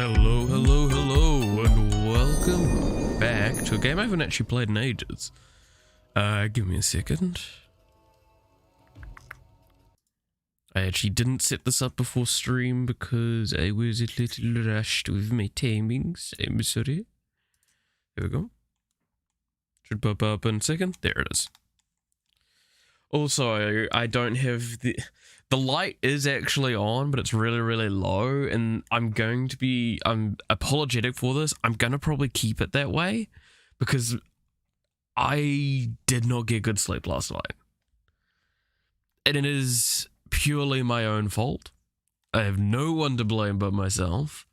Hello, hello, hello, and welcome back to a game I haven't actually played in ages. Give me a second. I actually didn't set this up before stream because I was a little rushed with my timings. I'm sorry. There we go. Should pop up in a second. There it is. Also, I don't have the light is actually on, but it's really, really low, and I'm apologetic for this. I'm gonna probably keep it that way because I did not get good sleep last night. And it is purely my own fault. I have no one to blame but myself.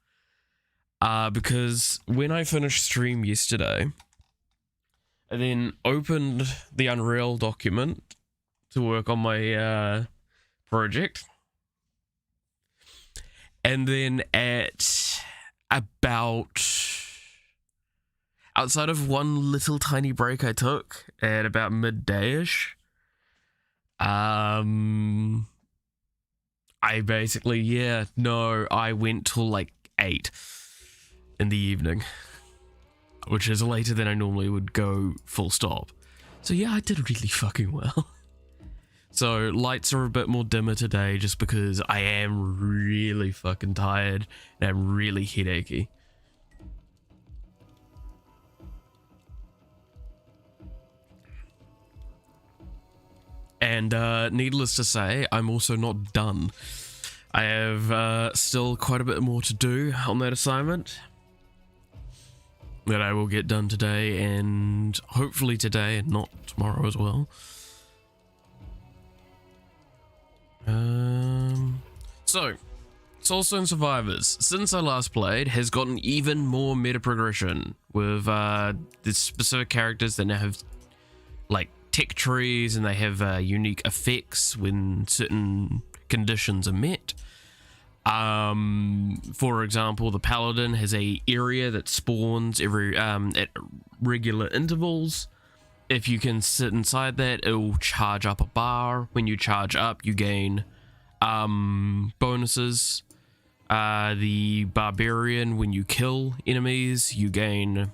Because when I finished stream yesterday, I then opened the Unreal document to work on my project, and then at about, outside of one little tiny break I took at about midday-ish, I basically, I went till like 8 in the evening, which is later than I normally would go full stop. So yeah, I did really fucking well. So lights are a bit more dimmer today just because I am really fucking tired and I'm really headachy. And needless to say, I'm also not done. I have still quite a bit more to do on that assignment that I will get done today, and hopefully today and not tomorrow as well. So, Soulstone Survivors, since I last played, has gotten even more meta progression with the specific characters that now have like tech trees, and they have unique effects when certain conditions are met. For example, the Paladin has a area that spawns every at regular intervals. If you can sit inside that, it will charge up a bar. When you charge up, you gain bonuses. The Barbarian, when you kill enemies, you gain,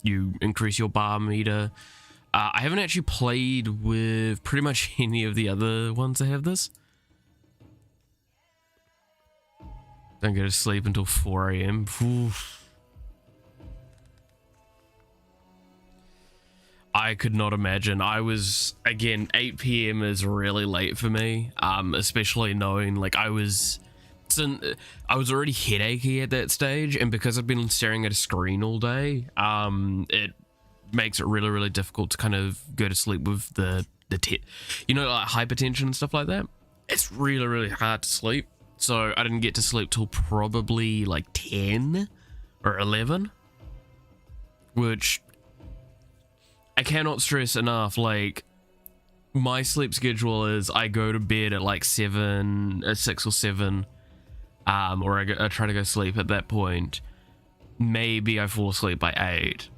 you increase your bar meter. I haven't actually played with pretty much any of the other ones that have this. Don't go to sleep until 4 AM. Oof. I could not imagine. I was, again, 8 PM is really late for me, especially knowing, like, I was already headachy at that stage, and because I've been staring at a screen all day, it makes it really, really difficult to kind of go to sleep with like hypertension and stuff like that. It's really, really hard to sleep, so I didn't get to sleep till probably, like, 10 or 11, which I cannot stress enough. Like, my sleep schedule is I go to bed at like 6 or 7, or I try to go sleep at that point. Maybe I fall asleep by 8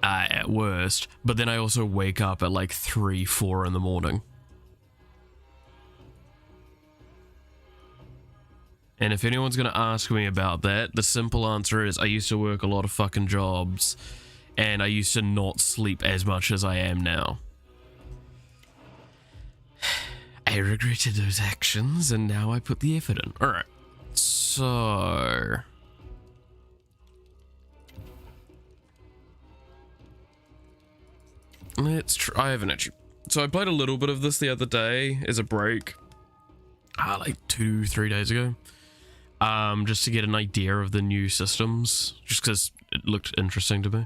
at worst, but then I also wake up at like 3, 4 in the morning. And if anyone's gonna ask me about that, the simple answer is I used to work a lot of fucking jobs, and I used to not sleep as much as I am now. I regretted those actions, and now I put the effort in. Alright, so let's try. I haven't actually. So I played a little bit of this the other day as a break, like 2-3 days ago, just to get an idea of the new systems, just because it looked interesting to me.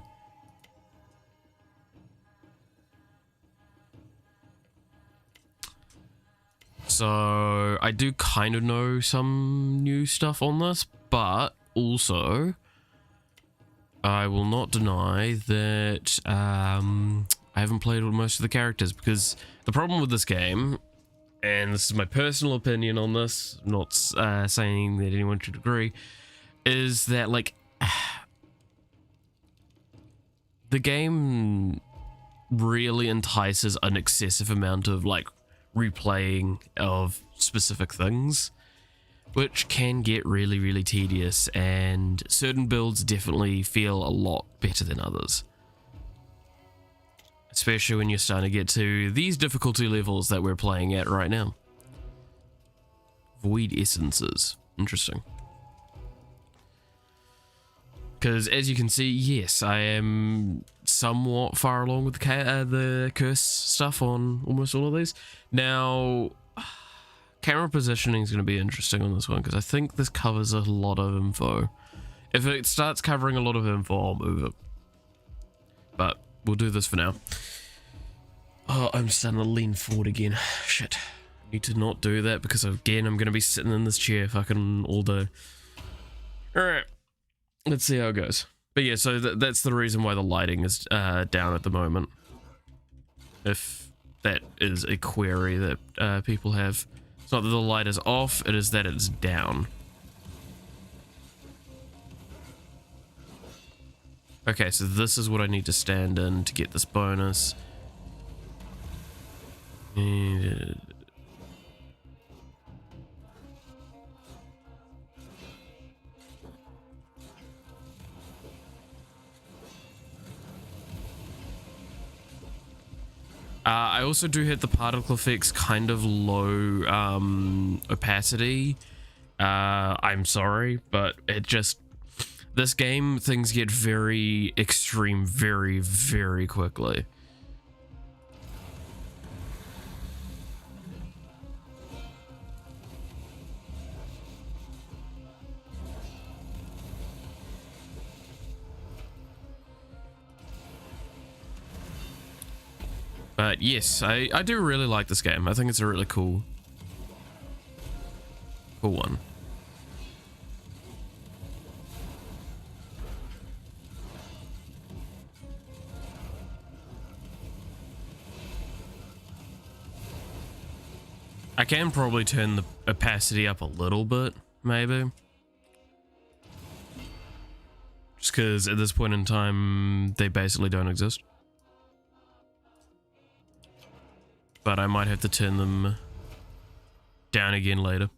So I do kind of know some new stuff on this, but also I will not deny that I haven't played with most of the characters, because the problem with this game, and this is my personal opinion on this, I'm not saying that anyone should agree, is that, like, the game really entices an excessive amount of, like, replaying of specific things. which can get really, really tedious, and certain builds definitely feel a lot better than others. Especially when you're starting to get to these difficulty levels that we're playing at right now. Void essences. Interesting. Because as you can see, yes, I am somewhat far along with the curse stuff on almost all of these. Now, camera positioning is going to be interesting on this one because I think this covers a lot of info. If it starts covering a lot of info, I'll move it. But we'll do this for now. Oh, I'm starting to lean forward again. Shit. I need to not do that because again, I'm going to be sitting in this chair fucking all day. Alright. Let's see how it goes. But yeah, so that's the reason why the lighting is down at the moment. If that is a query that people have. It's not that the light is off, it is that it's down. Okay, so this is what I need to stand in to get this bonus. And I also do hit the particle effects kind of low opacity. I'm sorry, but it just... This game, things get very extreme very, very quickly. But yes, I do really like this game. I think it's a really cool one. I can probably turn the opacity up a little bit, maybe. Just because at this point in time, they basically don't exist. But I might have to turn them down again later.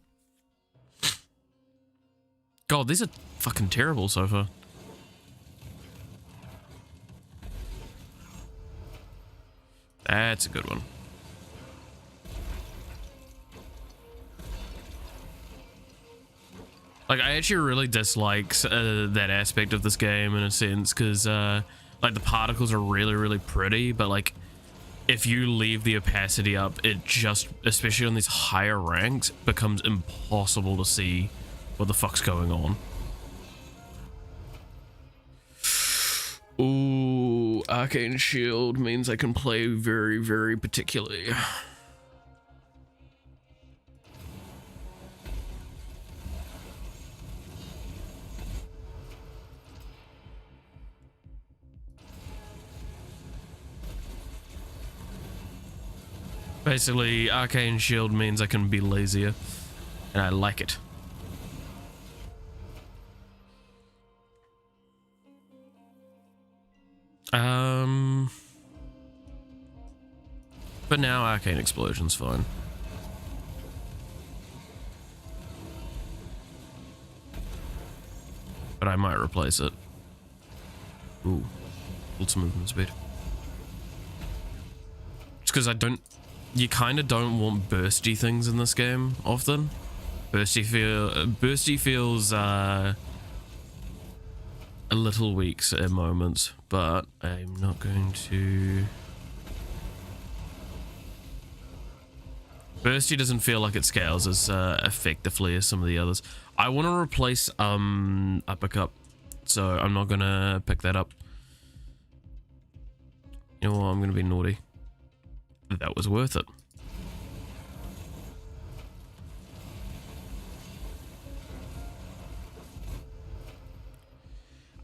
God, these are fucking terrible so far. That's a good one. Like, I actually really dislike that aspect of this game in a sense, because, like, the particles are really, really pretty, but, like, if you leave the opacity up, it just, especially on these higher ranks, becomes impossible to see what the fuck's going on. Ooh, Arcane Shield means I can play very, very particularly. Basically, Arcane Shield means I can be lazier, and I like it. But now Arcane Explosion's fine. But I might replace it. Ooh, lots of movement speed. Just because I don't... You kind of don't want bursty things in this game often. Bursty feels a little weak at moments, but I'm not going to... Bursty doesn't feel like it scales as effectively as some of the others. I want to replace Uppercut, so I'm not going to pick that up. You know what, I'm going to be naughty. That was worth it.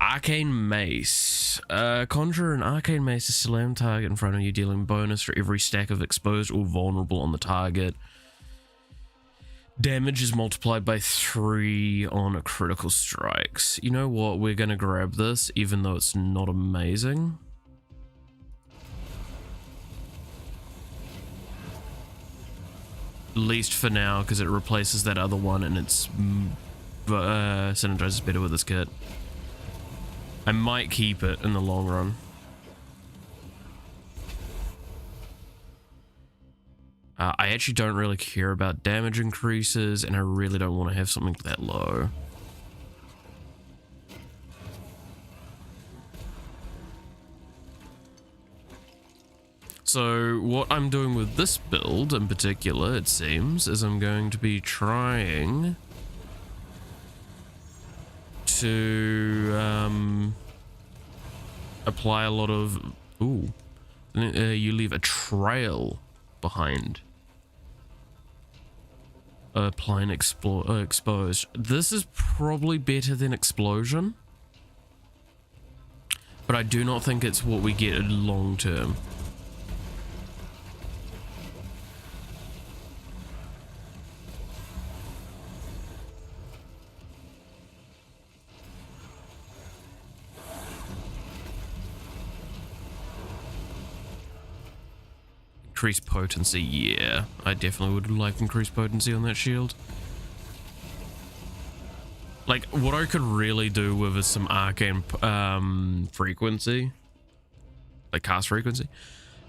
Arcane Mace. Conjure an Arcane Mace to slam target in front of you, dealing bonus for every stack of exposed or vulnerable on the target. Damage is multiplied by 3 on critical strikes. You know what? We're gonna grab this, even though it's not amazing. least for now, because it replaces that other one and it's synergizes better with this kit. I might keep it in the long run. I actually don't really care about damage increases, and I really don't want to have something that low. So what I'm doing with this build in particular, it seems, is I'm going to be trying to apply a lot of... Ooh. You leave a trail behind. Applying exposed. This is probably better than explosion, but I do not think it's what we get long term. Increased potency, yeah. I definitely would like increased potency on that shield. Like, what I could really do with is some arcane frequency. Like, cast frequency.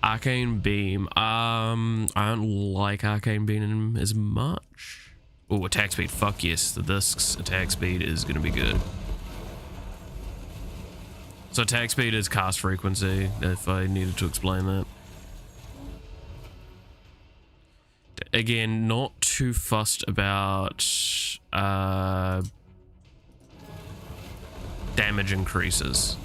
Arcane beam. I don't like arcane beam as much. Oh, attack speed. Fuck yes. The disc's attack speed is going to be good. So attack speed is cast frequency, if I needed to explain that. Again, not too fussed about damage increases.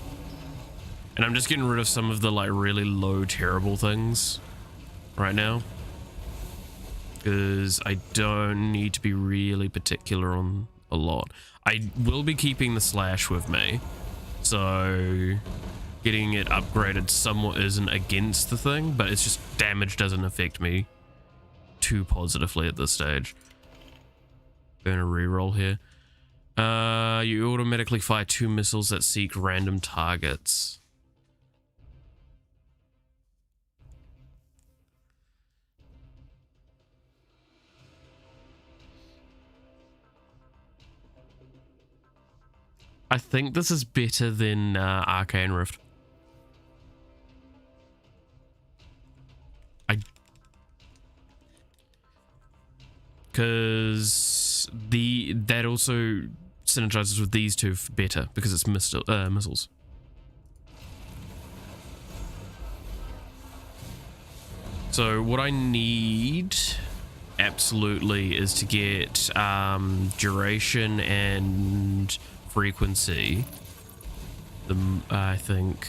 And I'm just getting rid of some of the like really low terrible things right now, because I don't need to be really particular on a lot. I will be keeping the slash with me, so getting it upgraded somewhat isn't against the thing, but it's just damage doesn't affect me too positively at this stage. Gonna reroll here. You automatically fire 2 missiles that seek random targets. I think this is better than Arcane Rift. Because that also synergizes with these two better because it's missiles. So what I need absolutely is to get duration and frequency. I think.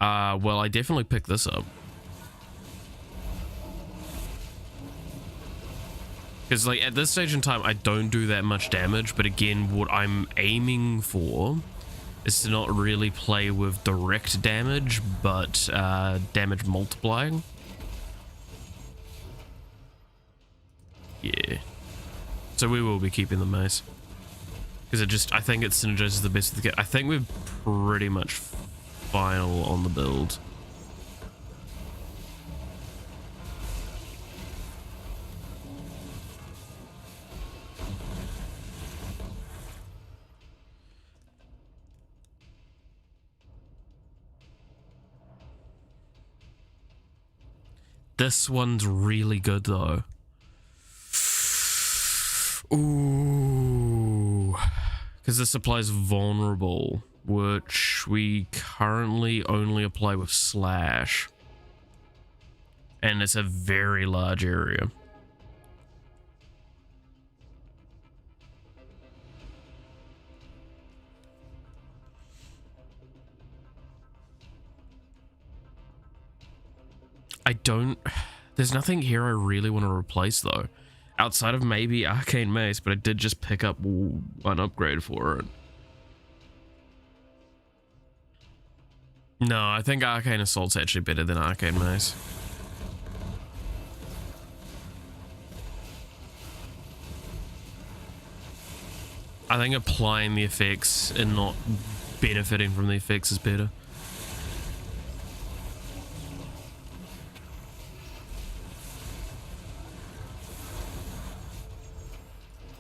Well, I definitely picked this up. Because, like, at this stage in time, I don't do that much damage, but again, what I'm aiming for is to not really play with direct damage, but damage multiplying. Yeah. So we will be keeping the mace. Because I think it synergizes the best of the kit. I think we're pretty much final on the build. This one's really good though. Ooh. Because this applies vulnerable, which we currently only apply with slash. And it's a very large area. There's nothing here I really want to replace though, outside of maybe Arcane Mace, but I did just pick up an upgrade for it. No, I think Arcane Assault's actually better than Arcane Mace. I think applying the effects and not benefiting from the effects is better.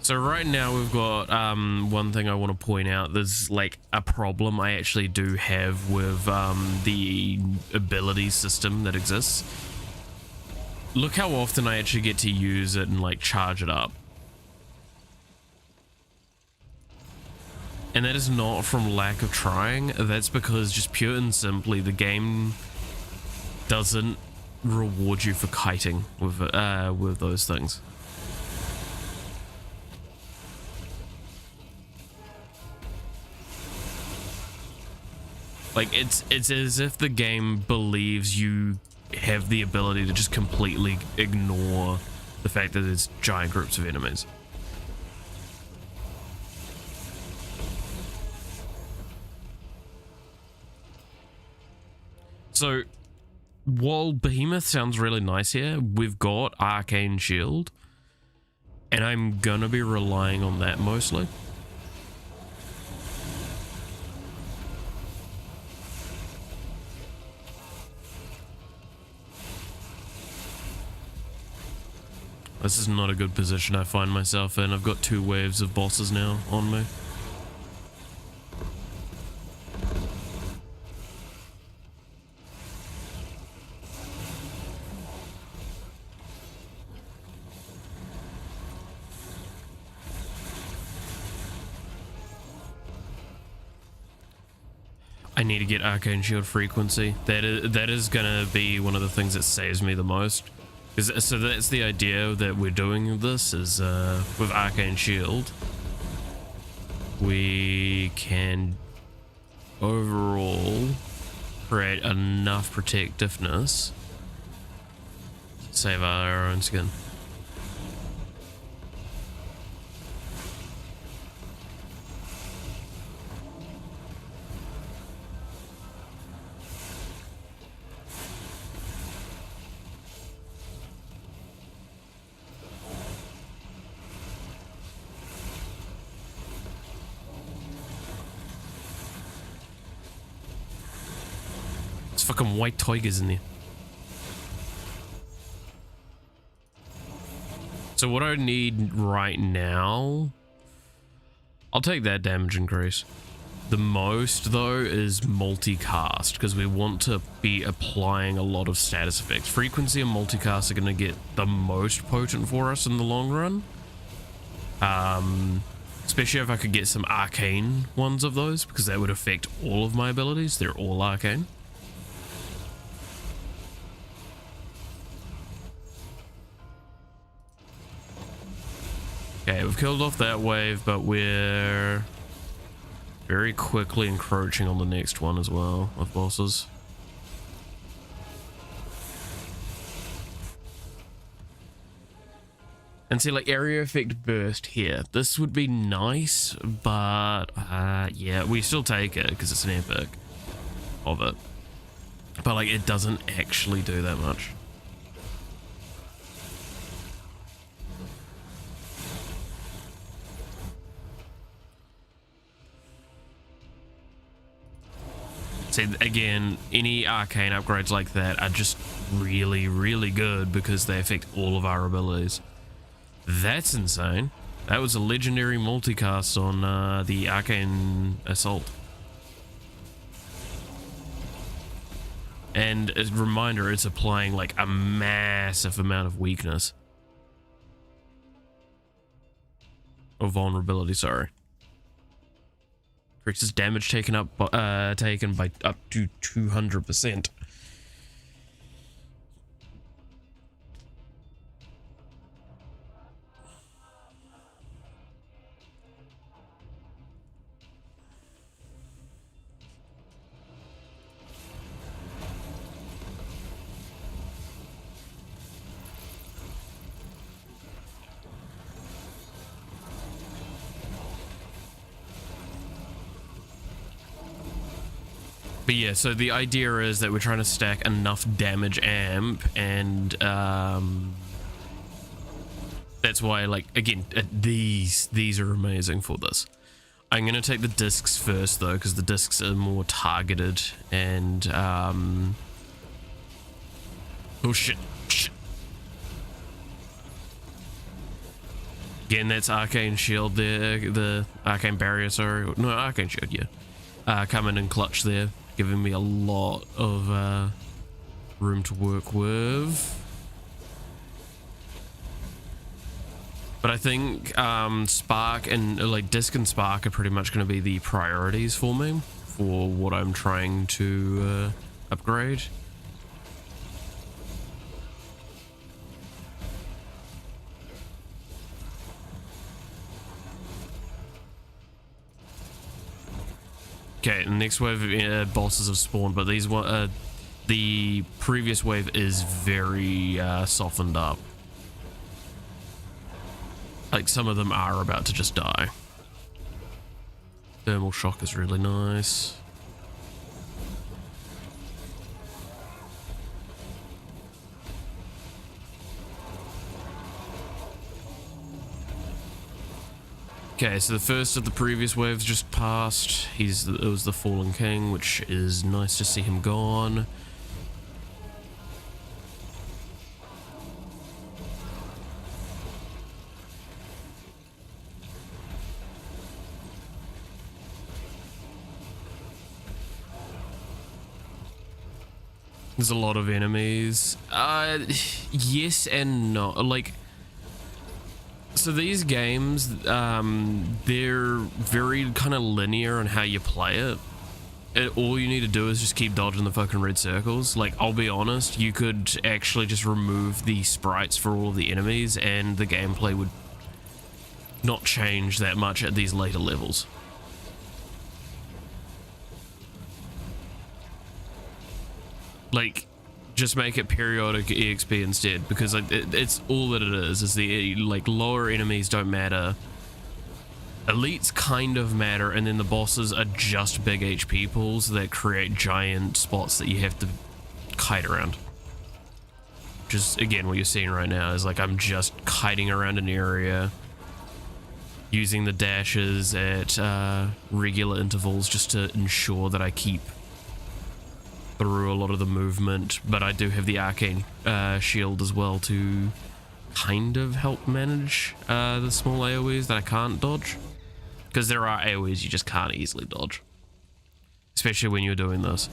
So right now we've got one thing I want to point out. There's like a problem I actually do have with the ability system that exists. Look how often I actually get to use it and like charge it up. And that is not from lack of trying. That's because just pure and simply the game doesn't reward you for kiting with those things. Like it's as if the game believes you have the ability to just completely ignore the fact that there's giant groups of enemies. So while Behemoth sounds really nice here, we've got Arcane Shield, and I'm gonna be relying on that mostly. This is not a good position I find myself in. I've got 2 waves of bosses now on me. I need to get Arcane Shield frequency. That is gonna be one of the things that saves me the most. So that's the idea that we're doing this is with Arcane Shield. We can overall create enough protectiveness to save our own skin. Fucking white tigers in there. So what I need right now, I'll take that damage increase. The most though is multicast, because we want to be applying a lot of status effects. Frequency and multicast are going to get the most potent for us in the long run. Especially if I could get some arcane ones of those, because that would affect all of my abilities. They're all arcane. Okay, we've killed off that wave, but we're very quickly encroaching on the next one as well of bosses. And see, like, area effect burst here. This would be nice, but yeah, we still take it because it's an epic of it. But like, it doesn't actually do that much. See, again, any arcane upgrades like that are just really, really good because they affect all of our abilities. That's insane. That was a legendary multicast on the Arcane Assault. And as a reminder, it's applying like a massive amount of weakness. Or vulnerability, sorry. Increases damage taken by up to 200%. But yeah, so the idea is that we're trying to stack enough damage amp, and that's why, like, again, these are amazing for this. I'm gonna take the discs first though, because the discs are more targeted, and oh shit. Again, that's Arcane Shield there, the Arcane Barrier, sorry. No, Arcane Shield, yeah. Coming in clutch there, giving me a lot of room to work with. But I think Spark and like Disc and Spark are pretty much going to be the priorities for me for what I'm trying to upgrade. Okay, the next wave of bosses have spawned, but these the previous wave is very softened up. Like, some of them are about to just die. Thermal shock is really nice. Okay, so the first of the previous waves just passed. It was the Fallen King, which is nice to see him gone. There's a lot of enemies. Yes and no. Like, so these games, they're very kind of linear on how you play it. All you need to do is just keep dodging the fucking red circles. Like, I'll be honest, you could actually just remove the sprites for all of the enemies and the gameplay would not change that much at these later levels. Like, just make it periodic EXP instead, because it's all that it is the, like, lower enemies don't matter. Elites kind of matter, and then the bosses are just big HP pools that create giant spots that you have to kite around. Just, again, what you're seeing right now is, like, I'm just kiting around an area, using the dashes at regular intervals just to ensure that I keep through a lot of the movement, but I do have the Arcane Shield as well to kind of help manage the small AoEs that I can't dodge, because there are AoEs you just can't easily dodge, especially when you're doing this.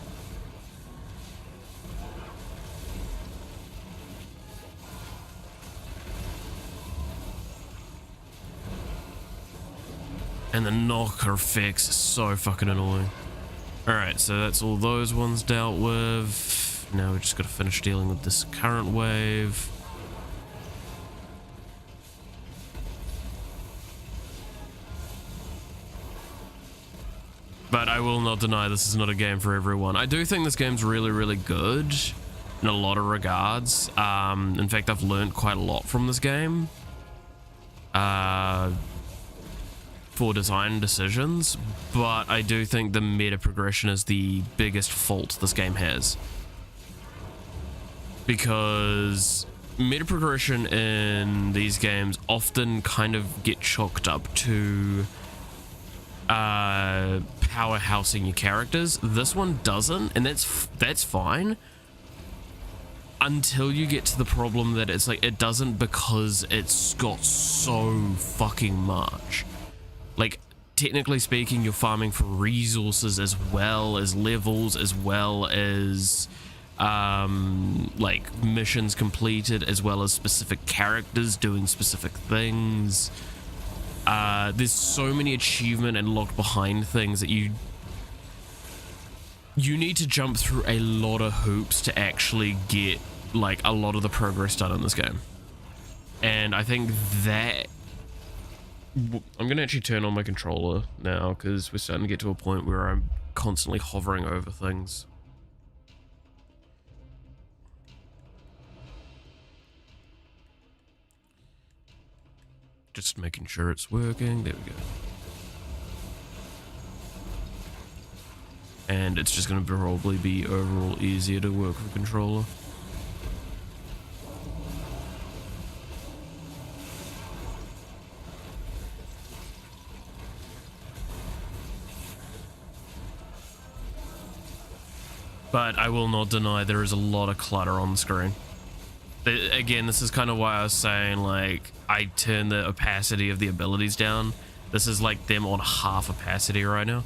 And the knocker effects are so fucking annoying. Alright, so that's all those ones dealt with. Now we just got to finish dealing with this current wave. But I will not deny this is not a game for everyone. I do think this game's really, really good in a lot of regards. In fact, I've learned quite a lot from this game. For design decisions, but I do think the meta progression is the biggest fault this game has, because meta progression in these games often kind of get chalked up to powerhousing your characters. This one doesn't, and that's fine until you get to the problem that it's like it doesn't, because it's got so fucking much. Like, technically speaking, you're farming for resources as well as levels, as well as like missions completed, as well as specific characters doing specific things. There's so many achievement and locked behind things that you need to jump through a lot of hoops to actually get like a lot of the progress done in this game. And I think that I'm gonna actually turn on my controller now, because we're starting to get to a point where I'm constantly hovering over things. Just making sure it's working. There we go. And it's just gonna probably be overall easier to work with a controller. But I will not deny there is a lot of clutter on the screen. Again, this is kind of why I was saying, like, I turn the opacity of the abilities down. This is like them on half opacity right now.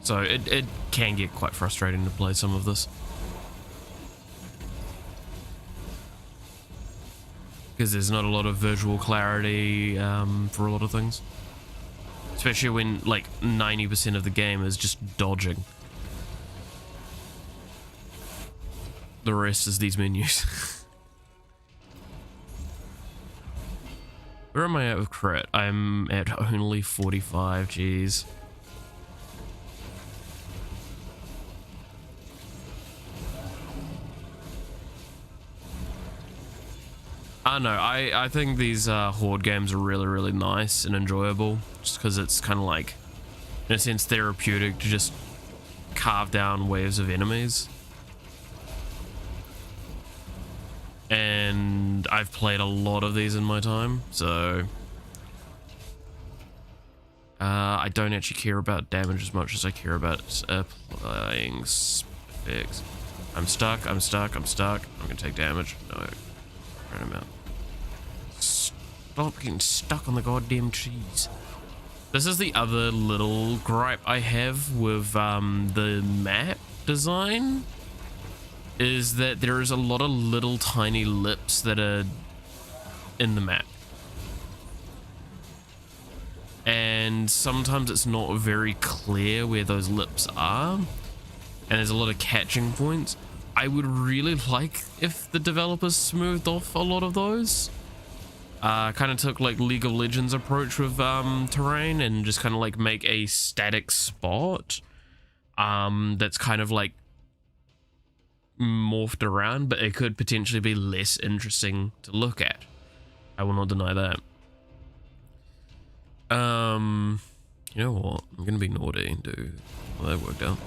So it can get quite frustrating to play some of this. Because there's not a lot of visual clarity for a lot of things. Especially when like 90% of the game is just dodging. The rest is these menus. Where am I at with crit? I'm at only 45, jeez. I know, I think these horde games are really nice and enjoyable, just because it's kind of like, in a sense, therapeutic to just carve down waves of enemies. And I've played a lot of these in my time, so I don't actually care about damage as much as I care about applying specs. I'm stuck. I'm gonna take damage. No, run him out. Stop getting stuck on the goddamn trees. This is the other little gripe I have with the map design, is that there is a lot of little tiny lips that are in the map. And sometimes it's not very clear where those lips are, and there's a lot of catching points. I would really like if the developers smoothed off a lot of those. Kind of took like League of Legends approach with terrain and just kind of like make a static spot that's kind of like morphed around, but it could potentially be less interesting to look at. I will not deny that. You know what? I'm gonna be naughty and do well, that worked out.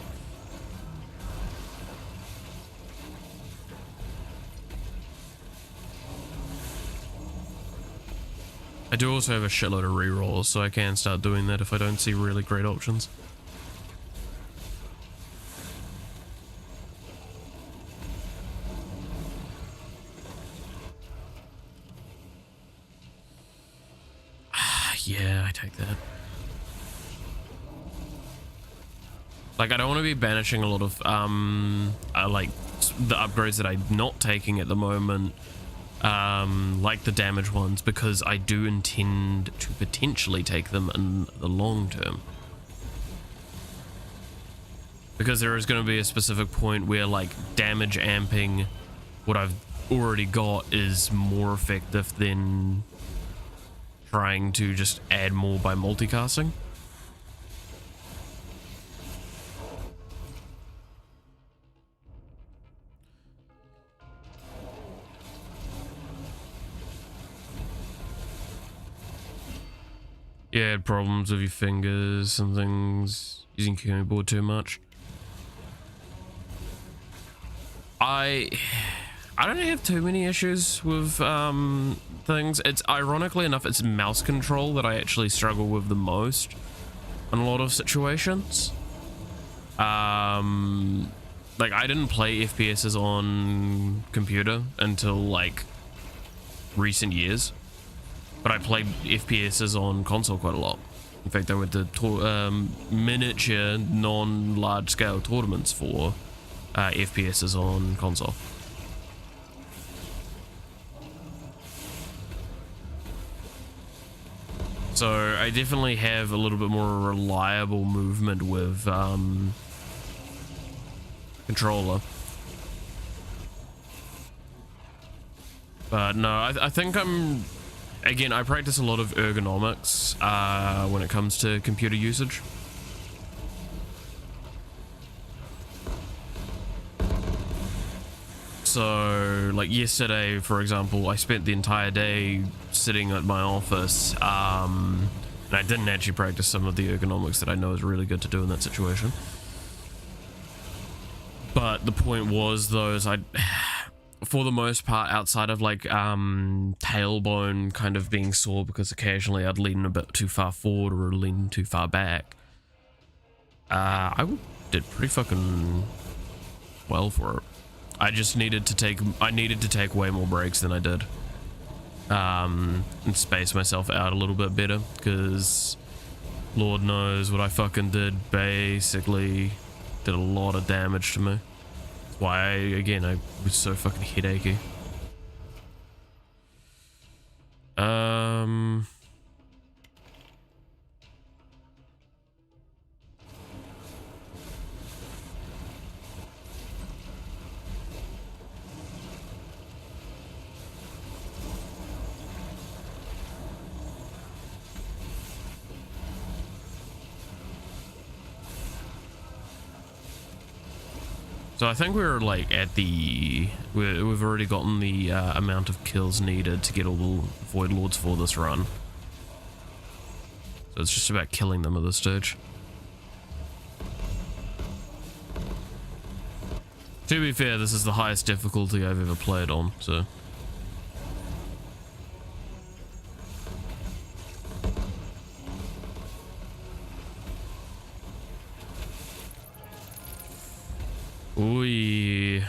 I do also have a shitload of rerolls, so I can start doing that if I don't see really great options. Yeah, I take that. Like, I don't want to be banishing a lot of like the upgrades that I'm not taking at the moment. Like the damage ones, because I do intend to potentially take them in the long term. Because there is going to be a specific point where like damage amping what I've already got is more effective than trying to just add more by multicasting. Yeah, problems with your fingers and things, using keyboard too much. I don't have too many issues with things. It's ironically enough, it's mouse control that I actually struggle with the most in a lot of situations. Like, I didn't play FPSs on computer until like recent years. But I played FPSs on console quite a lot. In fact, I went to miniature, non-large-scale tournaments for FPSs on console. So I definitely have a little bit more reliable movement with controller. But no, I think I'm... Again, I practice a lot of ergonomics when it comes to computer usage. So, like yesterday, for example, I spent the entire day sitting at my office And I didn't actually practice some of the ergonomics that I know is really good to do in that situation. But the point was, though, is for the most part, outside of like tailbone kind of being sore because occasionally I'd lean a bit too far forward or lean too far back, I did pretty fucking well for it. I just needed to take way more breaks than I did, and space myself out a little bit better, because Lord knows what I fucking did basically did a lot of damage to me. That's why I was so fucking headachy. So I think we're like at we've already gotten the amount of kills needed to get all the Void Lords for this run. So it's just about killing them at this stage. To be fair, this is the highest difficulty I've ever played on, so. Ooh,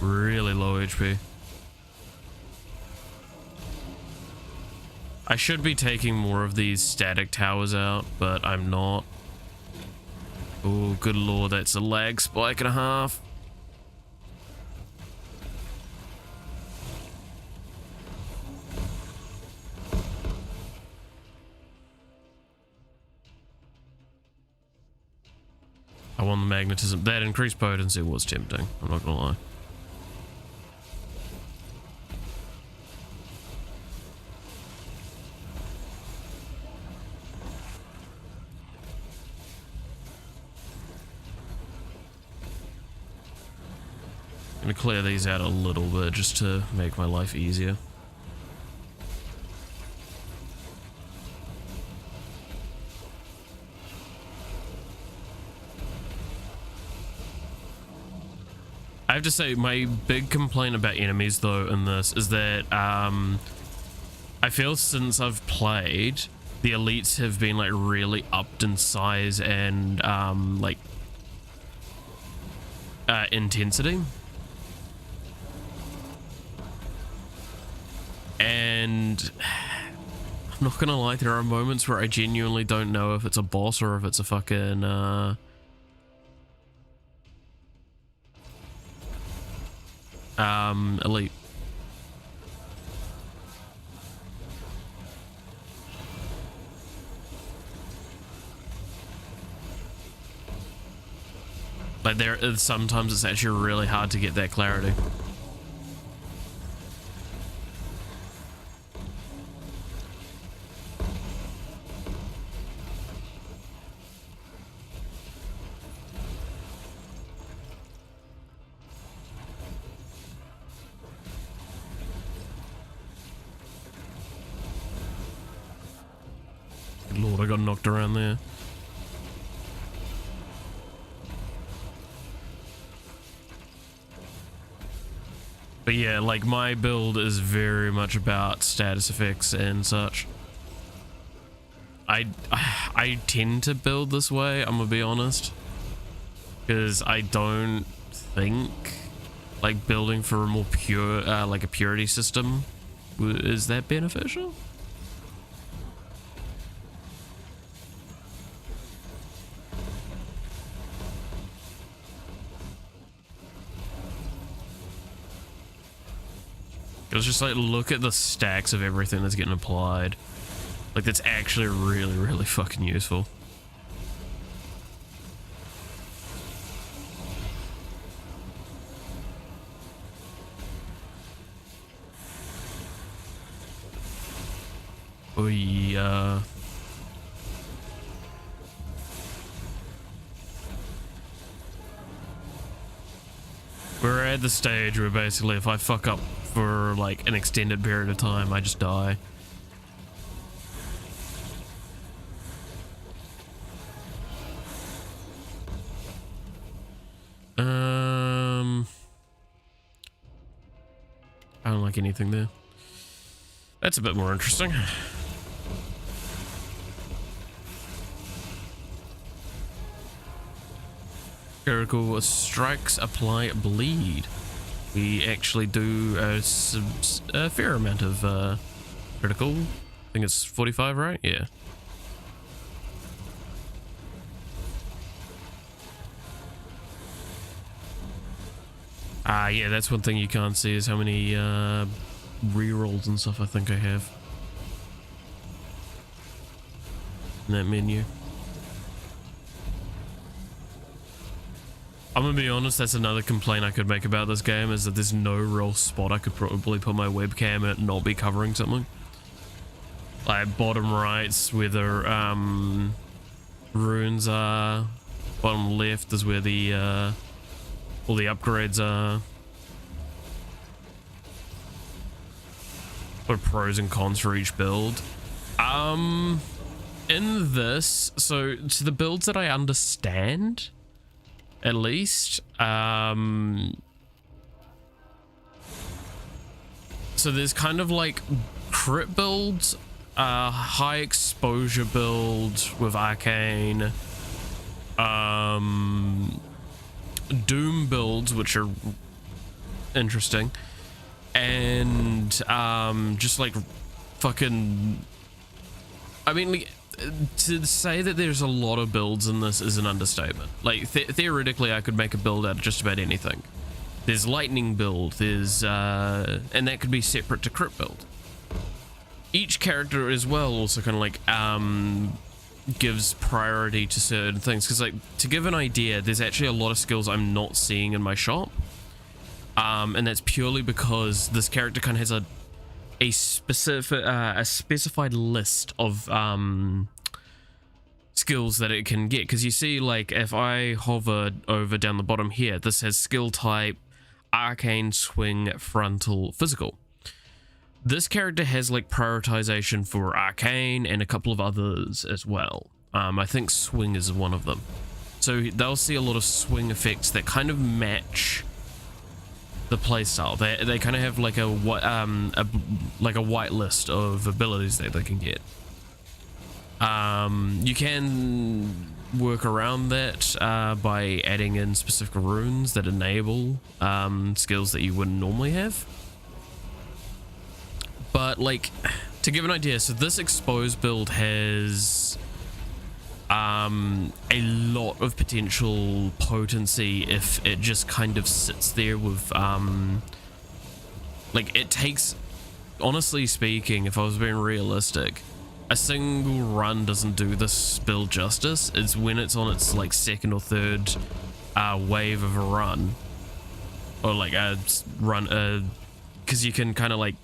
really low HP. I should be taking more of these static towers out, but I'm not. Oh, good lord, that's a lag spike and a half. I won the magnetism. That increased potency was tempting, I'm not gonna lie. I'm gonna clear these out a little bit just to make my life easier. I have to say, my big complaint about enemies, though, in this is that I feel since I've played, the elites have been like really upped in size and intensity. And I'm not gonna lie, there are moments where I genuinely don't know if it's a boss or if it's a fucking elite. Like sometimes it's actually really hard to get that clarity. Good lord, I got knocked around there. But yeah, like my build is very much about status effects and such. I tend to build this way, I'm gonna be honest, because I don't think like building for a more pure like a purity system is that beneficial. It was just like, look at the stacks of everything that's getting applied. Like, that's actually really, really fucking useful. Oh yeah. We're at the stage where basically if I fuck up for like an extended period of time, I just die. I don't like anything there. That's a bit more interesting. Critical strikes apply bleed. We actually do a fair amount of critical. I think it's 45, right? Yeah. Yeah, that's one thing you can't see is how many rerolls and stuff I think I have in that menu. I'm gonna be honest, that's another complaint I could make about this game, is that there's no real spot I could probably put my webcam at and not be covering something. Like bottom right's where the runes are, bottom left is where the all the upgrades are. What are pros and cons for each build? In this, so to the builds that I understand, at least, so there's kind of like crit builds, high exposure build with arcane, doom builds, which are interesting, and just like fucking, I mean, like, to say that there's a lot of builds in this is an understatement. Like theoretically I could make a build out of just about anything. There's lightning build, there's and that could be separate to crit build. Each character as well also kind of like gives priority to certain things, because like to give an idea, there's actually a lot of skills I'm not seeing in my shop, and that's purely because this character kind of has a specified list of skills that it can get. Because you see, like if I hover over down the bottom here, this has skill type arcane, swing, frontal, physical. This character has like prioritization for arcane and a couple of others as well. I think swing is one of them, so they'll see a lot of swing effects that kind of match the playstyle. They kind of have like a white list of abilities that they can get. You can work around that by adding in specific runes that enable skills that you wouldn't normally have. But like, to give an idea, so this exposed build has a lot of potential potency if it just kind of sits there with like, it takes, honestly speaking, if I was being realistic, a single run doesn't do this build justice. It's when it's on its like second or third wave of a run, or like a run, because you can kind of like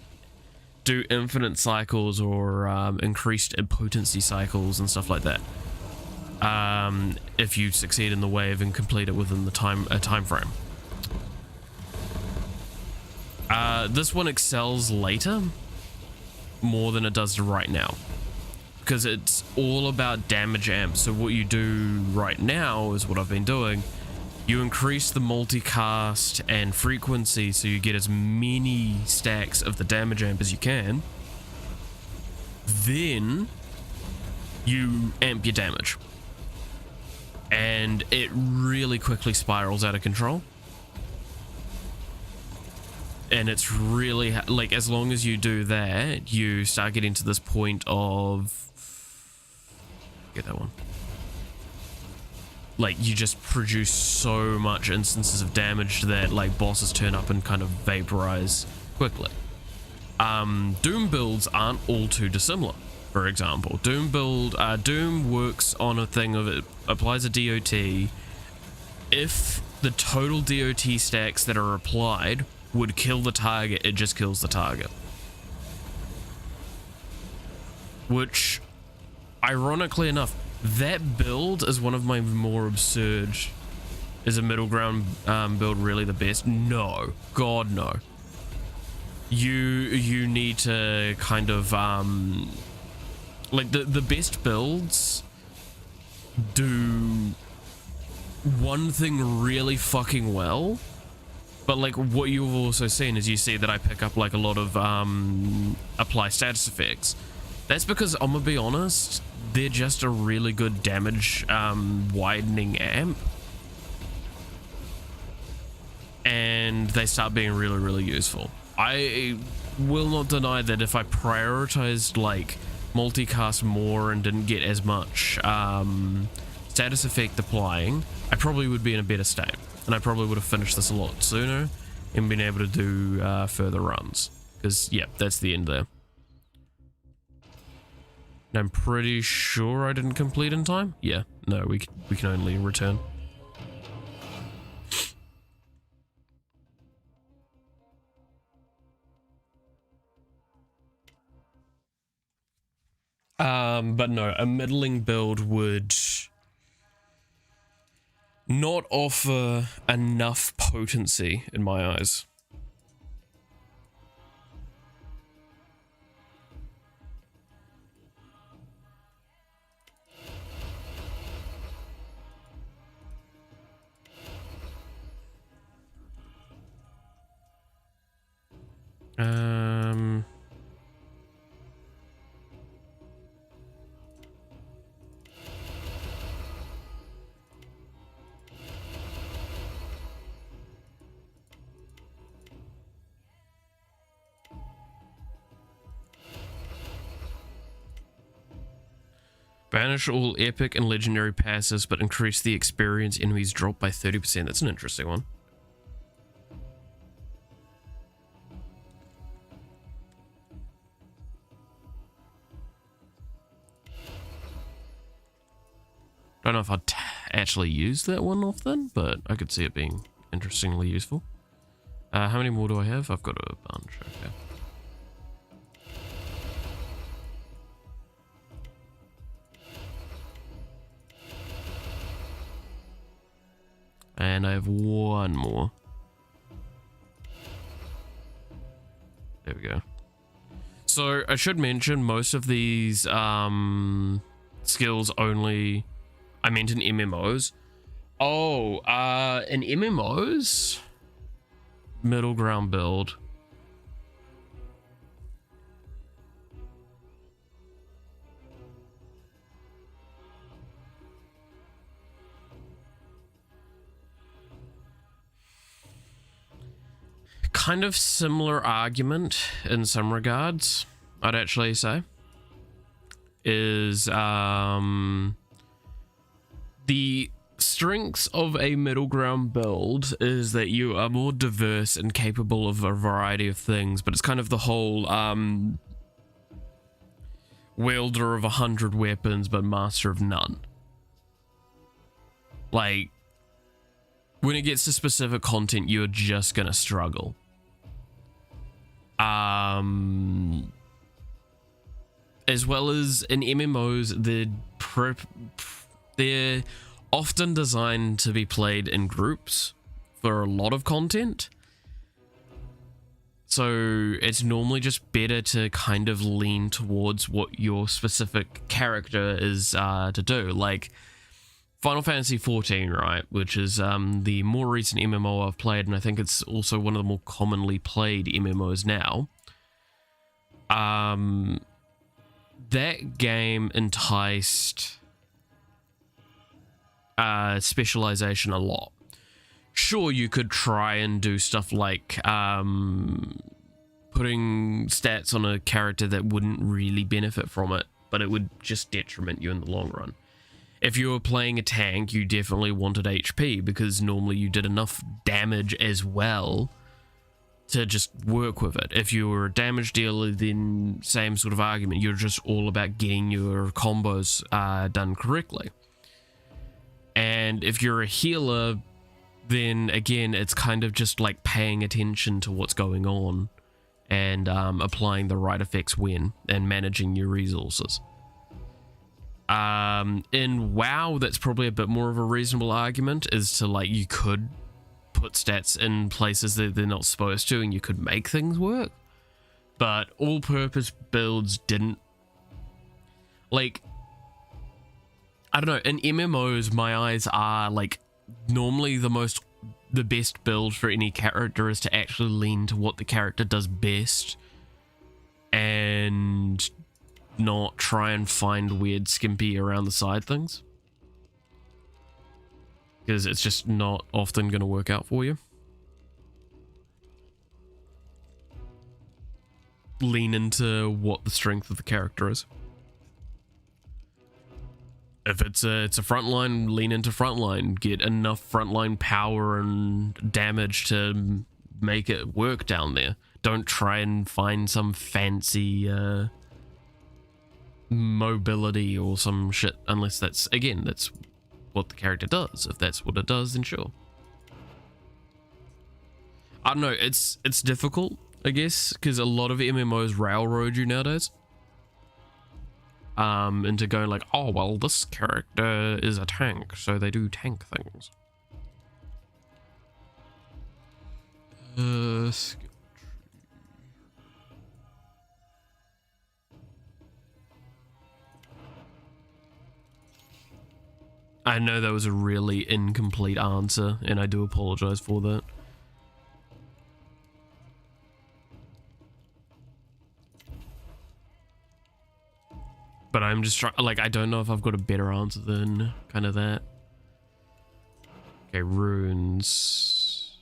do infinite cycles or increased potency cycles and stuff like that, if you succeed in the wave and complete it within the time frame. This one excels later more than it does right now, because it's all about damage amp. So what you do right now is what I've been doing. You increase the multicast and frequency so you get as many stacks of the damage amp as you can. Then you amp your damage, and it really quickly spirals out of control. And it's really, like, as long as you do that, you start getting to this point of, get that one, like, you just produce so much instances of damage that like bosses turn up and kind of vaporize quickly. Doom builds aren't all too dissimilar. For example, Doom works on a thing of, it applies a DOT. If the total DOT stacks that are applied would kill the target, it just kills the target. Which, ironically enough, that build is one of my more absurd. Is a middle ground build really the best? No, God no. You need to kind of like the best builds do one thing really fucking well. But like what you've also seen is you see that I pick up like a lot of apply status effects. That's because I'm gonna be honest, they're just a really good damage widening amp. And they start being really useful. I will not deny that if I prioritized like multicast more and didn't get as much status effect applying, I probably would be in a better state. And I probably would have finished this a lot sooner and been able to do further runs. Because, yeah, that's the end there. And I'm pretty sure I didn't complete in time. Yeah, no, we can only return. But no, a middling build would not offer enough potency in my eyes. Banish all epic and legendary passes, but increase the experience enemies drop by 30%. That's an interesting one. Don't know if I'd actually use that one often, but I could see it being interestingly useful. How many more do I have? I've got a bunch, okay. And I have one more. There we go. So I should mention most of these skills only, I meant in MMOs. Oh, in MMOs, middle ground build. Kind of similar argument in some regards, I'd actually say, is the strengths of a middle ground build is that you are more diverse and capable of a variety of things, but it's kind of the whole wielder of 100 weapons but master of none. Like, when it gets to specific content, you're just gonna struggle. As well as in MMOs, they're often designed to be played in groups for a lot of content. So it's normally just better to kind of lean towards what your specific character is to do. Like Final Fantasy XIV, right, which is the more recent MMO I've played, and I think it's also one of the more commonly played MMOs now. That game enticed specialization a lot. Sure, you could try and do stuff like putting stats on a character that wouldn't really benefit from it, but it would just detriment you in the long run. If you were playing a tank, you definitely wanted HP because normally you did enough damage as well to just work with it. If you were a damage dealer, then same sort of argument. You're just all about getting your combos done correctly. And if you're a healer, then again, it's kind of just like paying attention to what's going on and applying the right effects when and managing your resources. In WoW, that's probably a bit more of a reasonable argument, is to like, you could put stats in places that they're not supposed to and you could make things work. But all-purpose builds didn't, like, I don't know, in MMOs, my eyes are like normally the best build for any character is to actually lean to what the character does best and not try and find weird skimpy around the side things, because it's just not often going to work out for you. Lean into what the strength of the character is. If it's a frontline, lean into frontline. Get enough frontline power and damage to make it work down there. Don't try and find some fancy mobility or some shit, unless that's, again, that's what the character does. If that's what it does, then sure. I don't know, it's difficult, I guess, because a lot of MMOs railroad you nowadays. Into going like, oh, well, this character is a tank, so they do tank things. Skill tree. I know that was a really incomplete answer, and I do apologize for that. But I'm just trying, like, I don't know if I've got a better answer than kind of that. Okay, runes.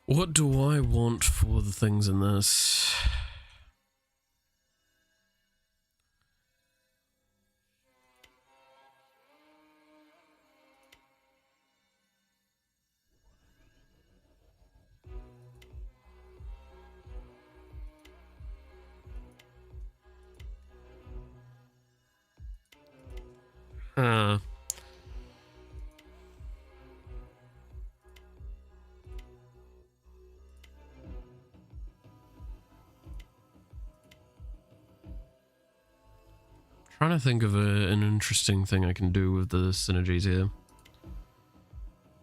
What do I want for the things in this? Huh. Trying to think of an interesting thing I can do with the synergies here.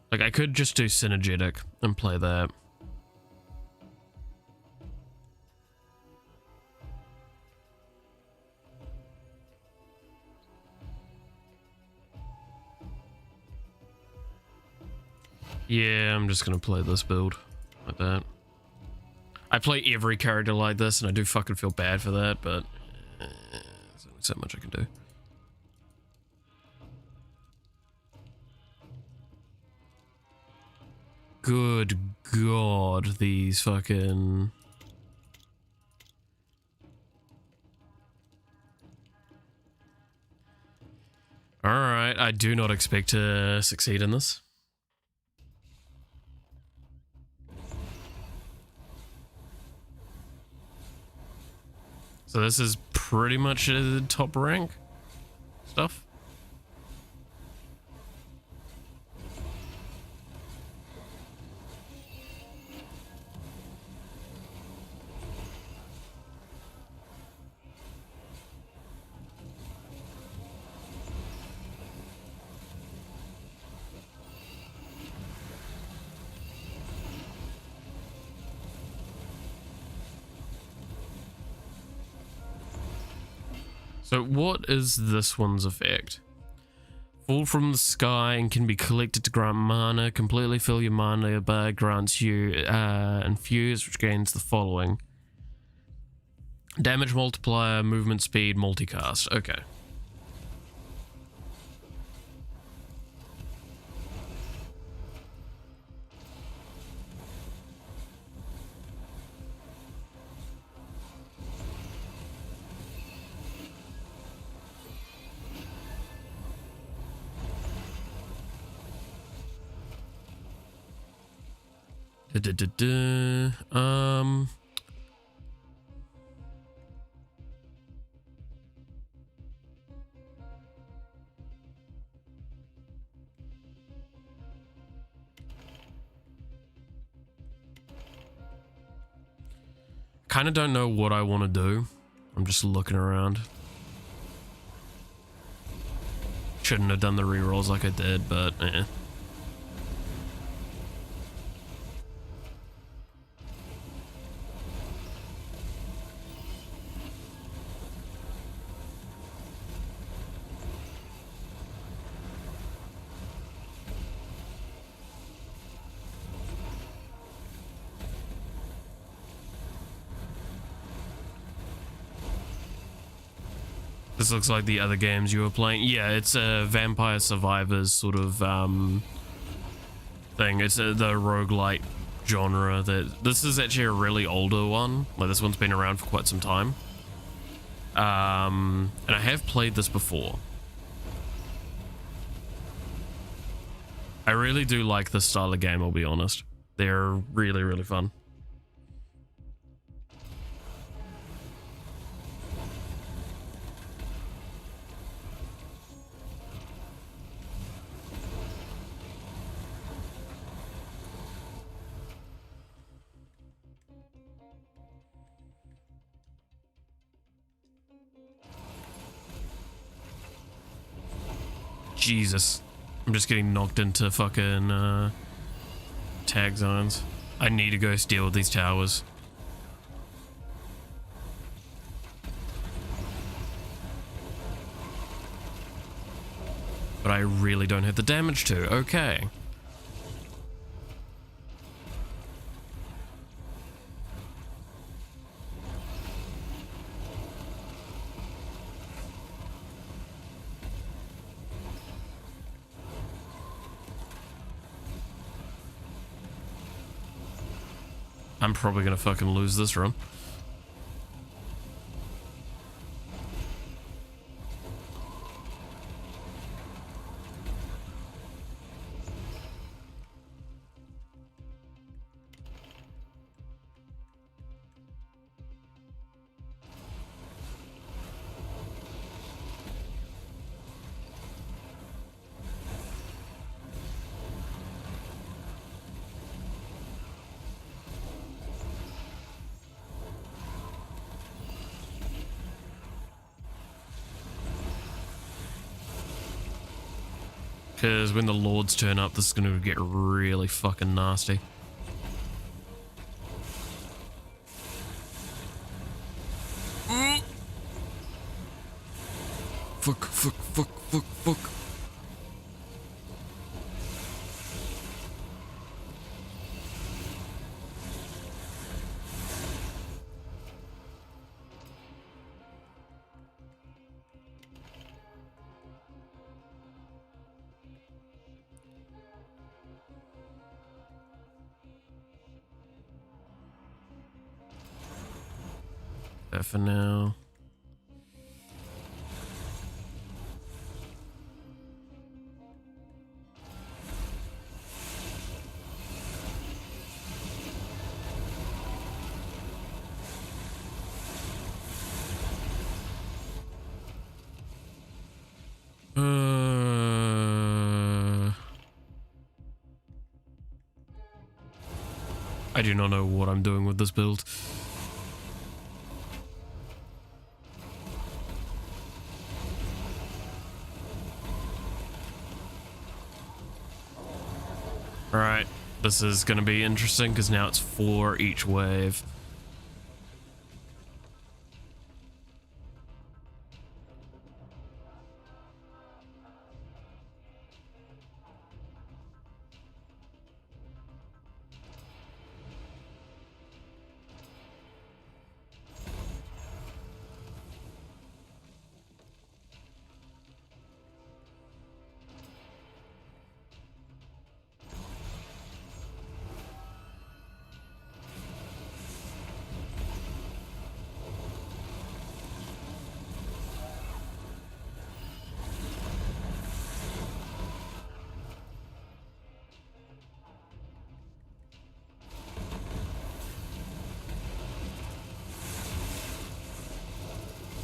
Like, I could just do synergetic and play that. Yeah, I'm just gonna play this build like that. I play every character like this, and I do fucking feel bad for that, but there's only so much I can do. Good God, these fucking... Alright, I do not expect to succeed in this. So this is pretty much top rank stuff. So what is this one's effect? Fall from the sky and can be collected to grant mana. Completely fill your mana bar grants you infuse, which gains the following. Damage multiplier, movement speed, multicast. Okay. Kind of don't know what I want to do. I'm just looking around. Shouldn't have done the rerolls like I did, but eh. This looks like the other games you were playing. Yeah, it's a Vampire Survivors sort of thing. It's the roguelite genre. This is actually a really older one. Like, this one's been around for quite some time. And I have played this before. I really do like this style of game, I'll be honest. They're really, really fun. Jesus. I'm just getting knocked into fucking tag zones. I need to go steal these towers. But I really don't have the damage to. Okay. I'm probably gonna fucking lose this run. Because when the lords turn up, this is going to get really fucking nasty. Fuck, fuck, fuck, fuck, fuck. That for now. I do not know what I'm doing with this build. Alright, this is going to be interesting because now it's 4 each wave.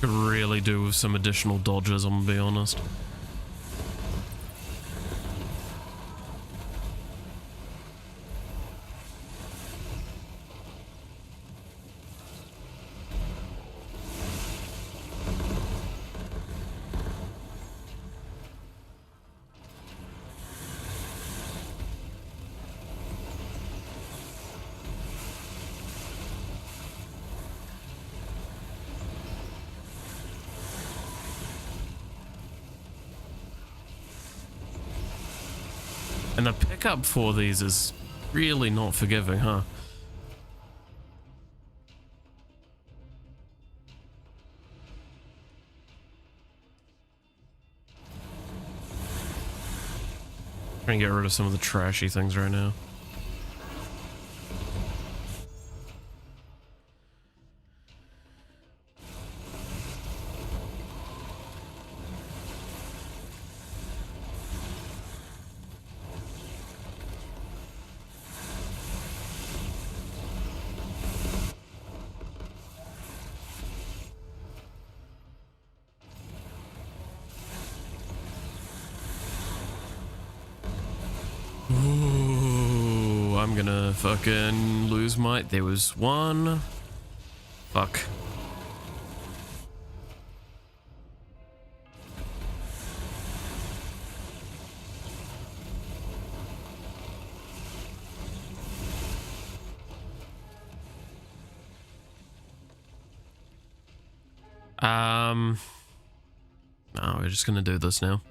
Could really do with some additional dodges, I'm gonna be honest. And the pickup for these is really not forgiving, huh? Trying to get rid of some of the trashy things right now. Ooh, I'm gonna fucking lose my... There was one. Fuck. No, we're just gonna do this now.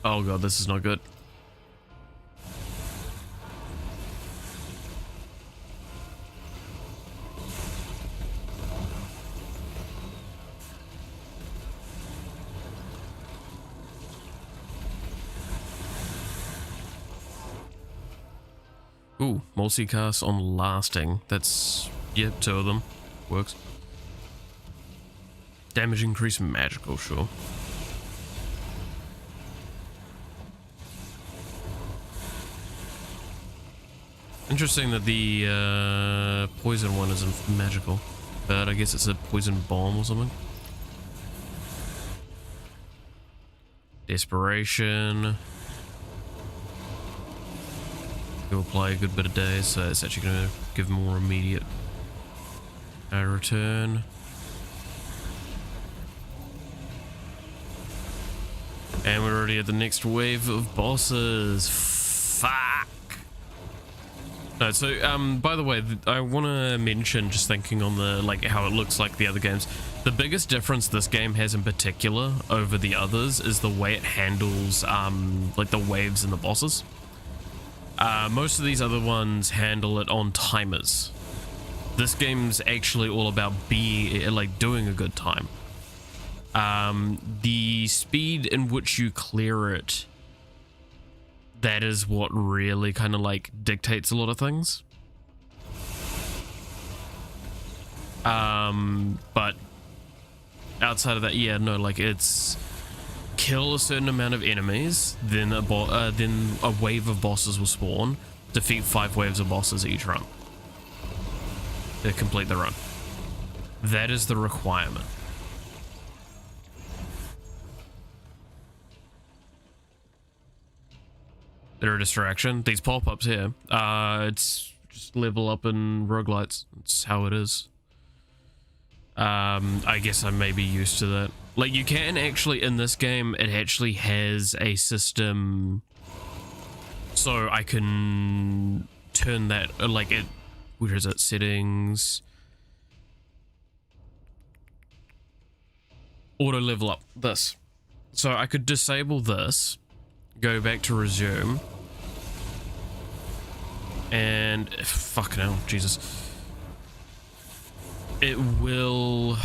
Oh god, this is not good. Ooh, multicast on lasting. That's, yeah, 2 of them. Works. Damage increase magical, sure. Interesting that the poison one isn't magical, but I guess it's a poison bomb or something. Desperation. He'll apply a good bit of days, so it's actually going to give more immediate return. And we're already at the next wave of bosses. Fuck. No, so by the way, I want to mention, just thinking on the like how it looks like the other games, the biggest difference this game has in particular over the others is the way it handles like the waves and the bosses. Most of these other ones handle it on timers. This game's actually all about doing a good time. The speed in which you clear it, that is what really kind of like dictates a lot of things. But outside of that, yeah, no, like it's kill a certain amount of enemies, then a wave of bosses will spawn. Defeat 5 waves of bosses each run to complete the run. That is the requirement. They're a distraction. These pop-ups here, it's just level up in roguelites. It's how it is. I guess I may be used to that. Like, you can actually, in this game, it actually has a system so I can turn that, like, it, where is it, settings, auto level up, this. So I could disable this, go back to resume, and, fucking hell, Jesus. It will...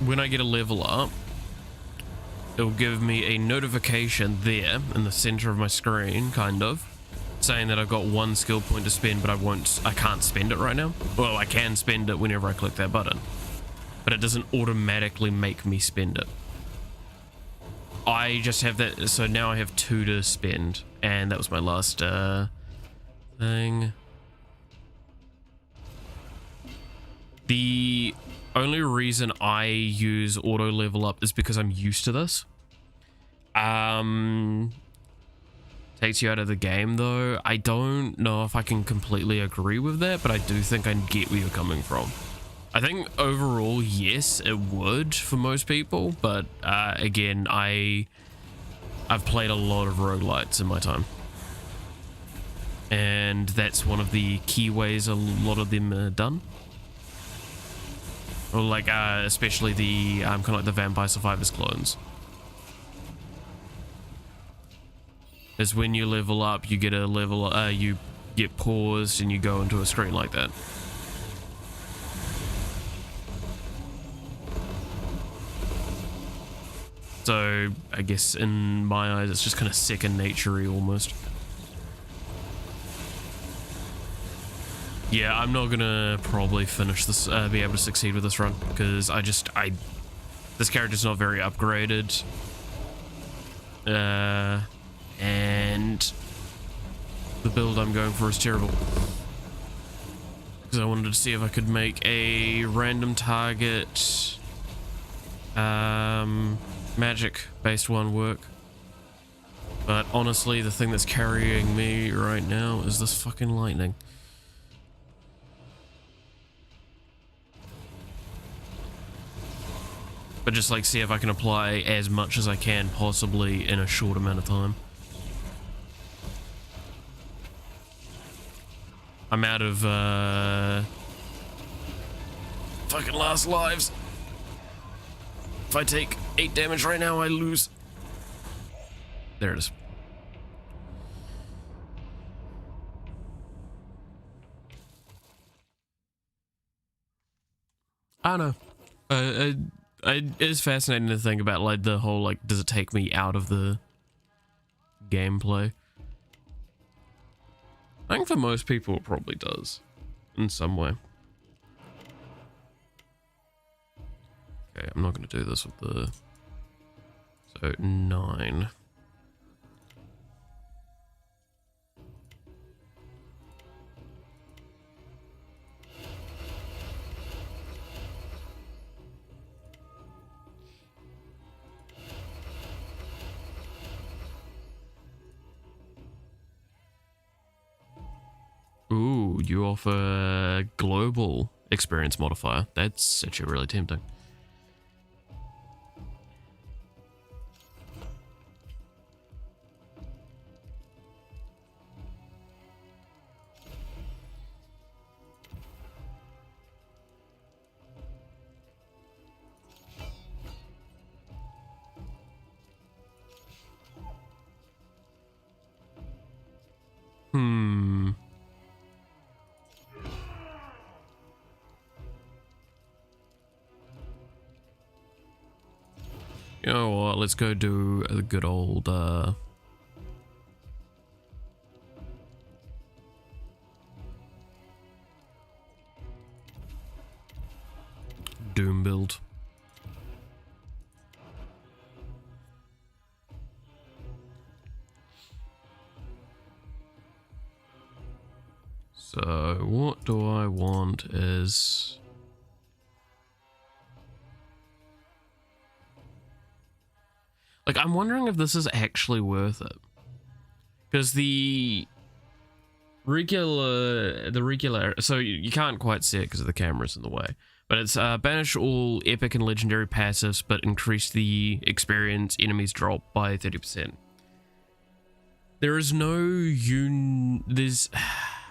When I get a level up, it'll give me a notification there in the center of my screen, kind of, saying that I've got 1 skill point to spend, but I can't spend it right now. Well, I can spend it whenever I click that button, but it doesn't automatically make me spend it. I just have that, so now I have 2 to spend, and that was my last thing. The only reason I use auto level up is because I'm used to this. Takes you out of the game though. I don't know if I can completely agree with that, but I do think I get where you're coming from. I think overall, yes, it would for most people, but again, I've played a lot of roguelites in my time. And that's one of the key ways a lot of them are done. Or like, especially the, kind of like the Vampire Survivors clones. Is when you level up, you get a level, you get paused and you go into a screen like that. So, I guess in my eyes, it's just kind of second nature-y almost. Yeah, I'm not gonna probably finish this, be able to succeed with this run, because this character's not very upgraded. And the build I'm going for is terrible. Because I wanted to see if I could make a random target, magic-based one work. But honestly, the thing that's carrying me right now is this fucking lightning. But just like see if I can apply as much as I can possibly in a short amount of time. I'm out of fucking last lives. If I take 8 damage right now, I lose. There it is. I don't know. It is fascinating to think about, like, the whole, like, does it take me out of the gameplay? I think for most people it probably does, in some way. Okay, I'm not going to do this with the... So, 9. Ooh, you offer global experience modifier. That's actually really tempting. You know what, let's go do a good old, Doom build. So, what do I want is... Like, I'm wondering if this is actually worth it. Because the regular, so you can't quite see it because the camera's in the way. But it's banish all epic and legendary passives, but increase the experience enemies drop by 30%. There is no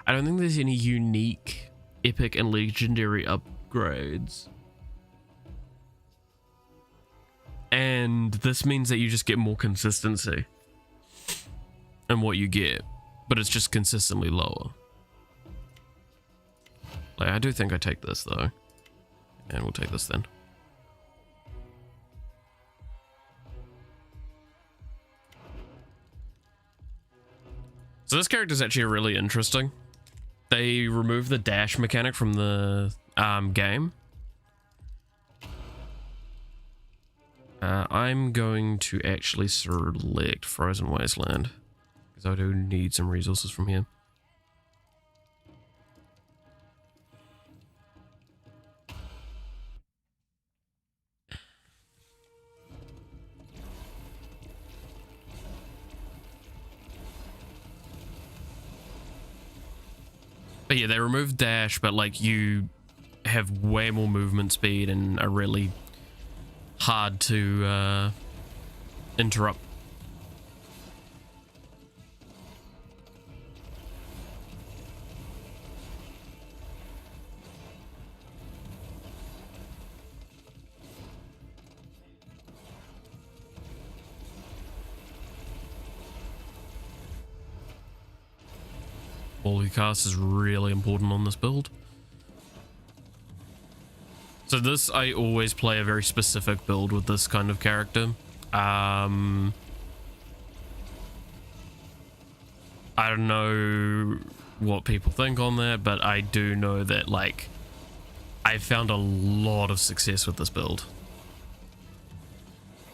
I don't think there's any unique epic and legendary upgrades. And this means that you just get more consistency in what you get, but it's just consistently lower. Like, I do think I take this though, and we'll take this then. So this character is actually really interesting. They removed the dash mechanic from the game. I'm going to actually select Frozen Wasteland because I do need some resources from here. But yeah, they removed dash, but like you have way more movement speed and are really hard to interrupt. Multicast is really important on this build. So this, I always play a very specific build with this kind of character. I don't know what people think on that, but I do know that, like, I found a lot of success with this build.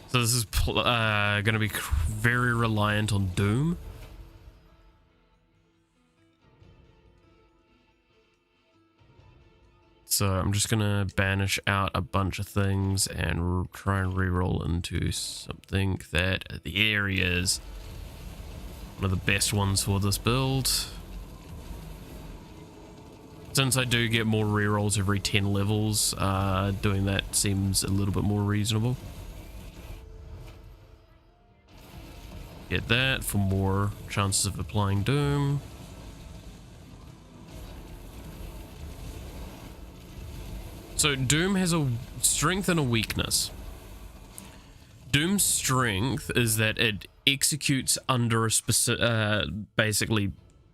So this is going to be very reliant on Doom. So I'm just gonna banish out a bunch of things and try and reroll into something that the area is one of the best ones for this build. Since I do get more rerolls every 10 levels, doing that seems a little bit more reasonable. Get that for more chances of applying Doom. So Doom has a strength and a weakness. Doom's strength is that it executes under a specific, basically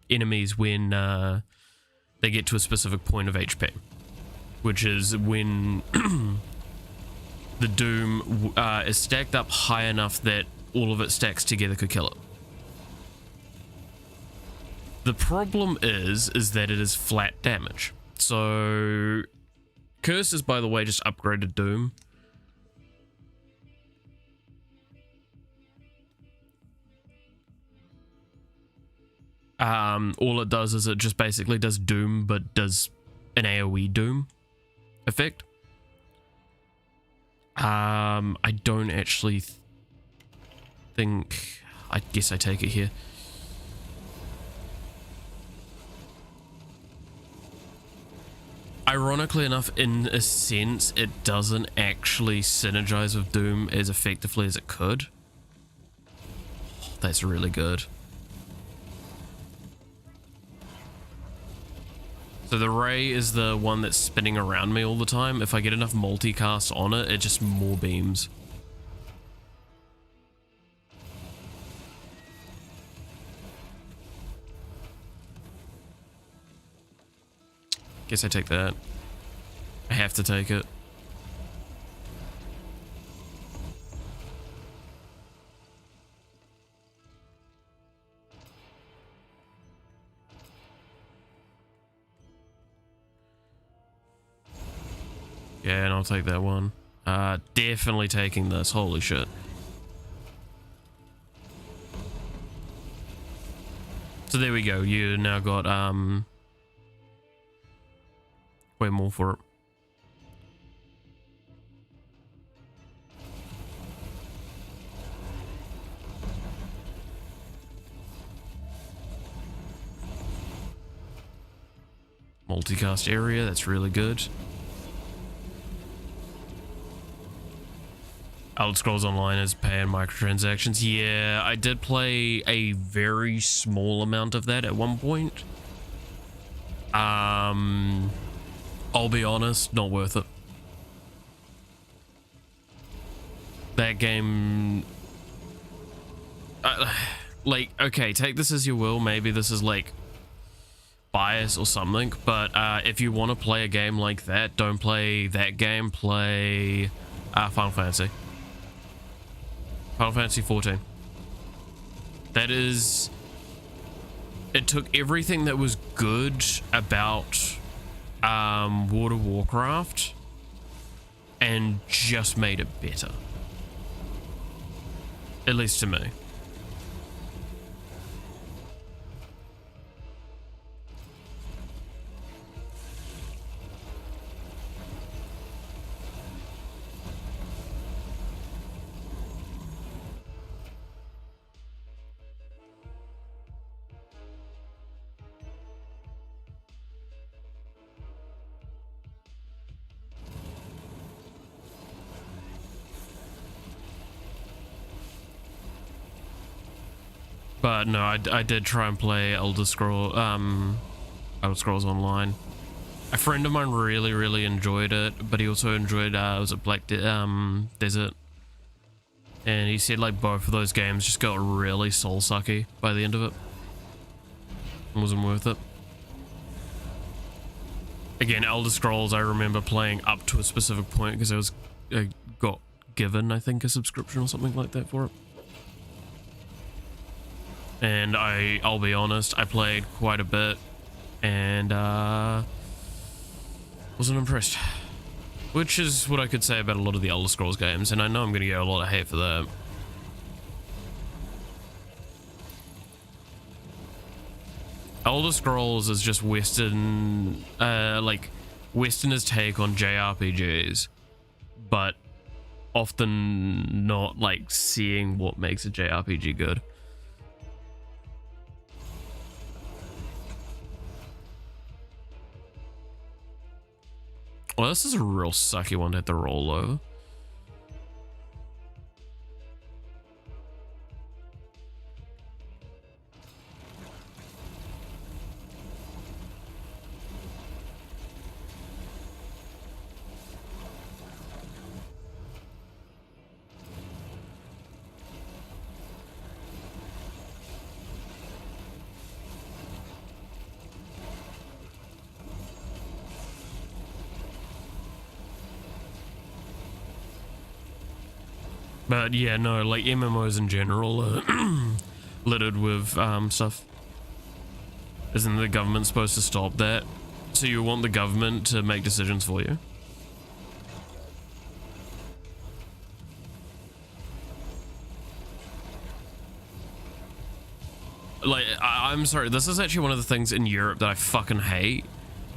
enemies when they get to a specific point of HP, which is when the Doom is stacked up high enough that all of its stacks together could kill it. The problem is that it is flat damage. So Curse is, by the way, just upgraded Doom. All it does is it just basically does Doom, but does an AoE Doom effect. I don't actually think... I guess I take it here. Ironically enough, in a sense, it doesn't actually synergize with Doom as effectively as it could. Oh, that's really good. So the ray is the one that's spinning around me all the time. If I get enough multicast on it, it just more beams. Guess I take that. I have to take it. Yeah, and I'll take that one. Definitely taking this. Holy shit. So there we go. You now got way more for it. Multicast area, that's really good. Elder Scrolls Online is paying microtransactions. Yeah, I did play a very small amount of that at one point. I'll be honest, not worth it. That game... like, okay, take this as you will. Maybe this is like bias or something, but if you want to play a game like that, don't play that game. Play Final Fantasy. Final Fantasy 14. That is... It took everything that was good about World of Warcraft and just made it better. At least to me. But no, I did try and play Elder Scrolls Online. A friend of mine really enjoyed it, but he also enjoyed was it Black Desert, and he said like both of those games just got really soul sucky by the end of it. It wasn't worth it. Again, Elder Scrolls, I remember playing up to a specific point because I got given, I think, a subscription or something like that for it. And I'll be honest, I played quite a bit and wasn't impressed. Which is what I could say about a lot of the Elder Scrolls games, and I know I'm going to get a lot of hate for that. Elder Scrolls is just Western, like Westerners' take on JRPGs, but often not like seeing what makes a JRPG good. Well, this is a real sucky one to have to roll over. But yeah, no, like MMOs in general are littered with stuff. Isn't the government supposed to stop that? So you want the government to make decisions for you? Like, I'm sorry, this is actually one of the things in Europe that I fucking hate,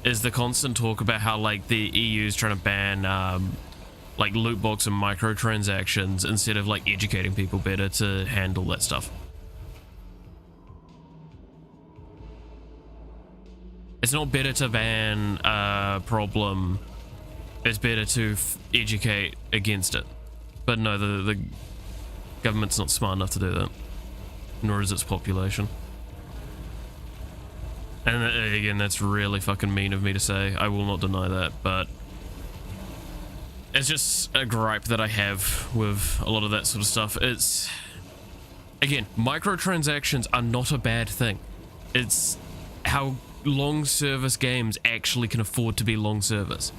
is the constant talk about how like the EU is trying to ban like loot box and microtransactions instead of like educating people better to handle that stuff. It's not better to ban a problem, it's better to educate against it. But no, the government's not smart enough to do that, nor is its population. And again, that's really fucking mean of me to say, I will not deny that, but it's just a gripe that I have with a lot of that sort of stuff. It's, again, microtransactions are not a bad thing. It's how long service games actually can afford to be long service.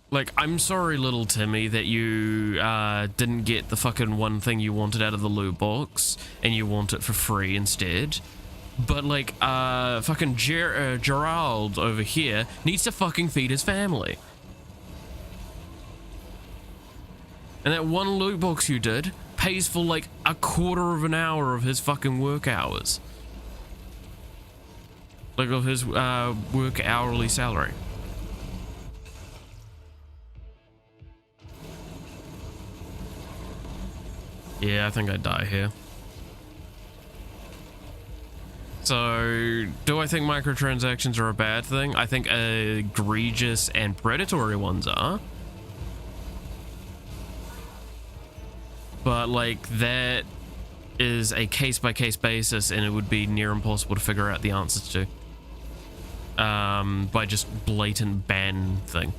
Like, I'm sorry, little Timmy, that you didn't get the fucking one thing you wanted out of the loot box and you want it for free instead. But like, fucking Gerald over here needs to fucking feed his family. And that one loot box you did pays for like a quarter of an hour of his fucking work hours. Like of his work hourly salary. Yeah, I think I'd die here. So, do I think microtransactions are a bad thing? I think egregious and predatory ones are. But, like, that is a case-by-case basis, and it would be near impossible to figure out the answers to. By just blatant ban thing.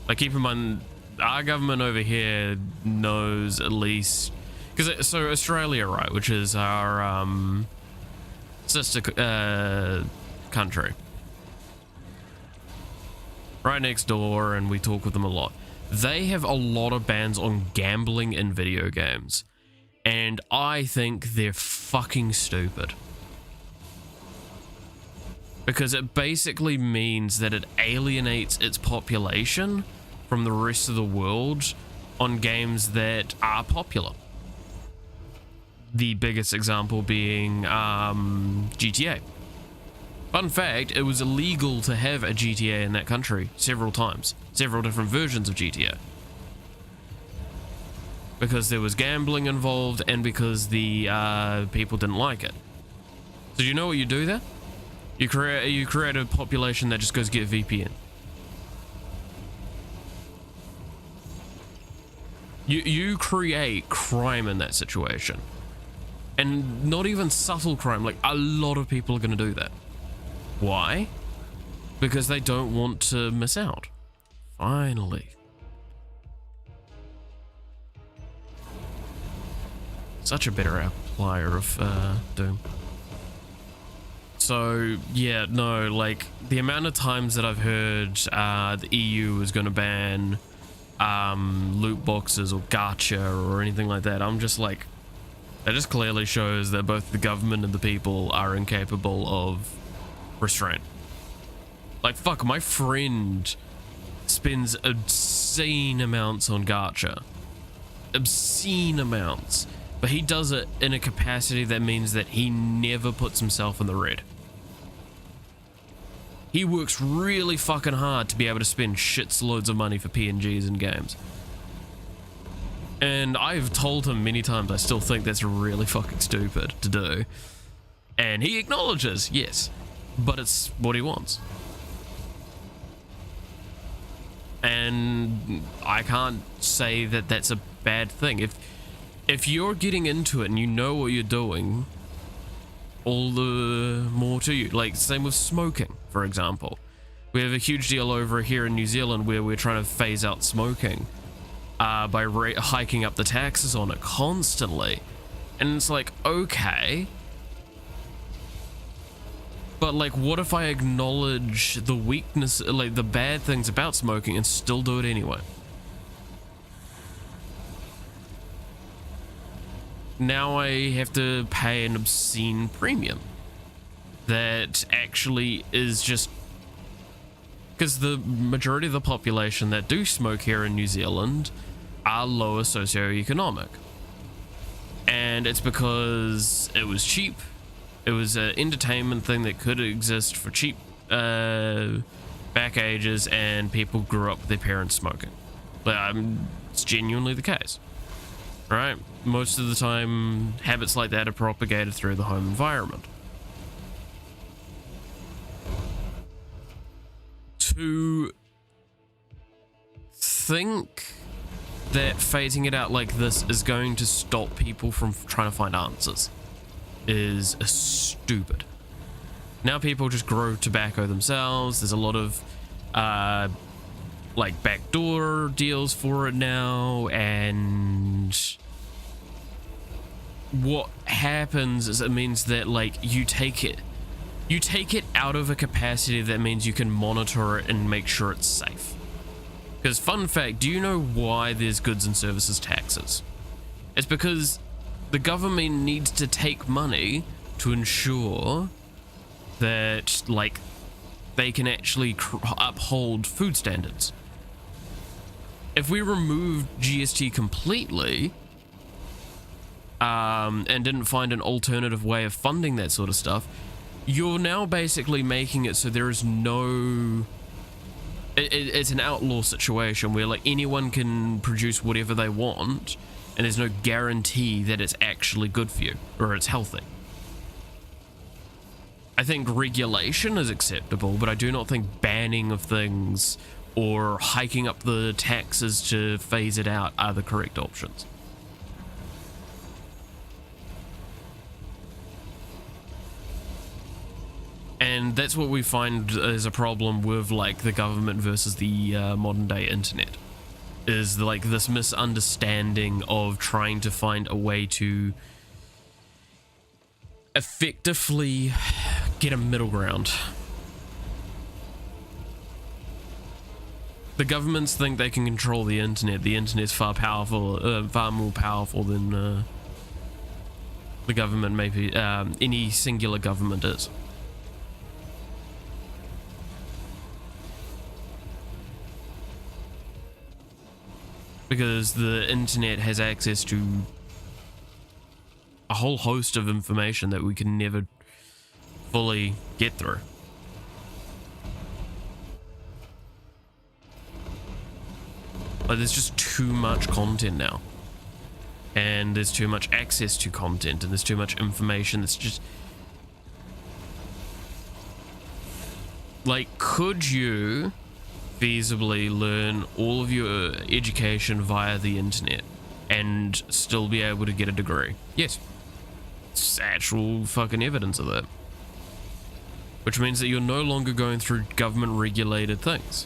Like, keep in mind, our government over here knows at least... Because so Australia, right, which is our sister country, right next door, and we talk with them a lot. They have a lot of bans on gambling in video games, and I think they're fucking stupid. because it basically means that it alienates its population from the rest of the world on games that are popular. The biggest example being GTA. Fun fact, it was illegal to have a GTA in that country several times, several different versions of GTA. Because there was gambling involved and because the people didn't like it. So you know what you do there? You create a population that just goes get VPN. You create crime in that situation. And not even subtle crime, like a lot of people are going to do that. Why? Because they don't want to miss out. Finally. Such a better applier of Doom. So, yeah, no, like, the amount of times that I've heard the EU is going to ban loot boxes or gacha or anything like that, I'm just like, that just clearly shows that both the government and the people are incapable of restraint. Like, fuck, my friend spends obscene amounts on gacha. Obscene amounts. But he does it in a capacity that means that he never puts himself in the red. He works really fucking hard to be able to spend shitloads of money for PNGs in games. And I've told him many times I still think that's really fucking stupid to do. And he acknowledges, yes, but it's what he wants. And I can't say that that's a bad thing. If you're getting into it and you know what you're doing, all the more to you. Like, same with smoking, for example. We have a huge deal over here in New Zealand where we're trying to phase out smoking by hiking up the taxes on it constantly. And it's like, okay. But, like, what if I acknowledge the weakness, like, the bad things about smoking and still do it anyway? Now I have to pay an obscene premium that actually is just because the majority of the population that do smoke here in New Zealand are lower socioeconomic, and it's because it was cheap. It was an entertainment thing that could exist for cheap back ages, and people grew up with their parents smoking. But it's genuinely the case. Right? Most of the time, habits like that are propagated through the home environment. To think that phasing it out like this is going to stop people from trying to find answers is stupid. Now people just grow tobacco themselves. There's a lot of like backdoor deals for it now, and what happens is it means that, like, you take it out of a capacity that means you can monitor it and make sure it's safe. Because, fun fact, do you know why there's goods and services taxes? It's because the government needs to take money to ensure that, like, they can actually uphold food standards. If we removed GST completely, and didn't find an alternative way of funding that sort of stuff, you're now basically making it so there is no... It's an outlaw situation where, like, anyone can produce whatever they want, and there's no guarantee that it's actually good for you, or it's healthy. I think regulation is acceptable, but I do not think banning of things or hiking up the taxes to phase it out are the correct options. And that's what we find as a problem with, like, the government versus the modern day internet, is like this misunderstanding of trying to find a way to effectively get a middle ground. The governments think they can control the internet. The internet's far more powerful than the government, maybe any singular government is. because the internet has access to a whole host of information that we can never fully get through. Like, there's just too much content now, and there's too much access to content, and there's too much information that's just like, could you feasibly learn all of your education via the internet and still be able to get a degree? Yes. It's actual fucking evidence of that. Which means that you're no longer going through government regulated things.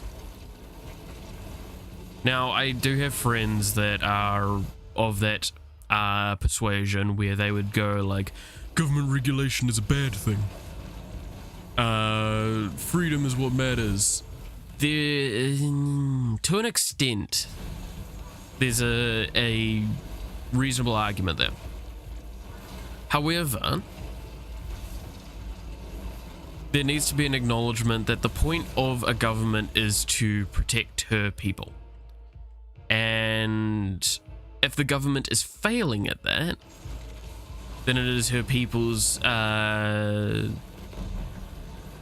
Now, I do have friends that are of that persuasion where they would go like, government regulation is a bad thing. Freedom is what matters. There, to an extent, there's a reasonable argument there. However, there needs to be an acknowledgement that the point of a government is to protect her people. And if the government is failing at that, then it is her people's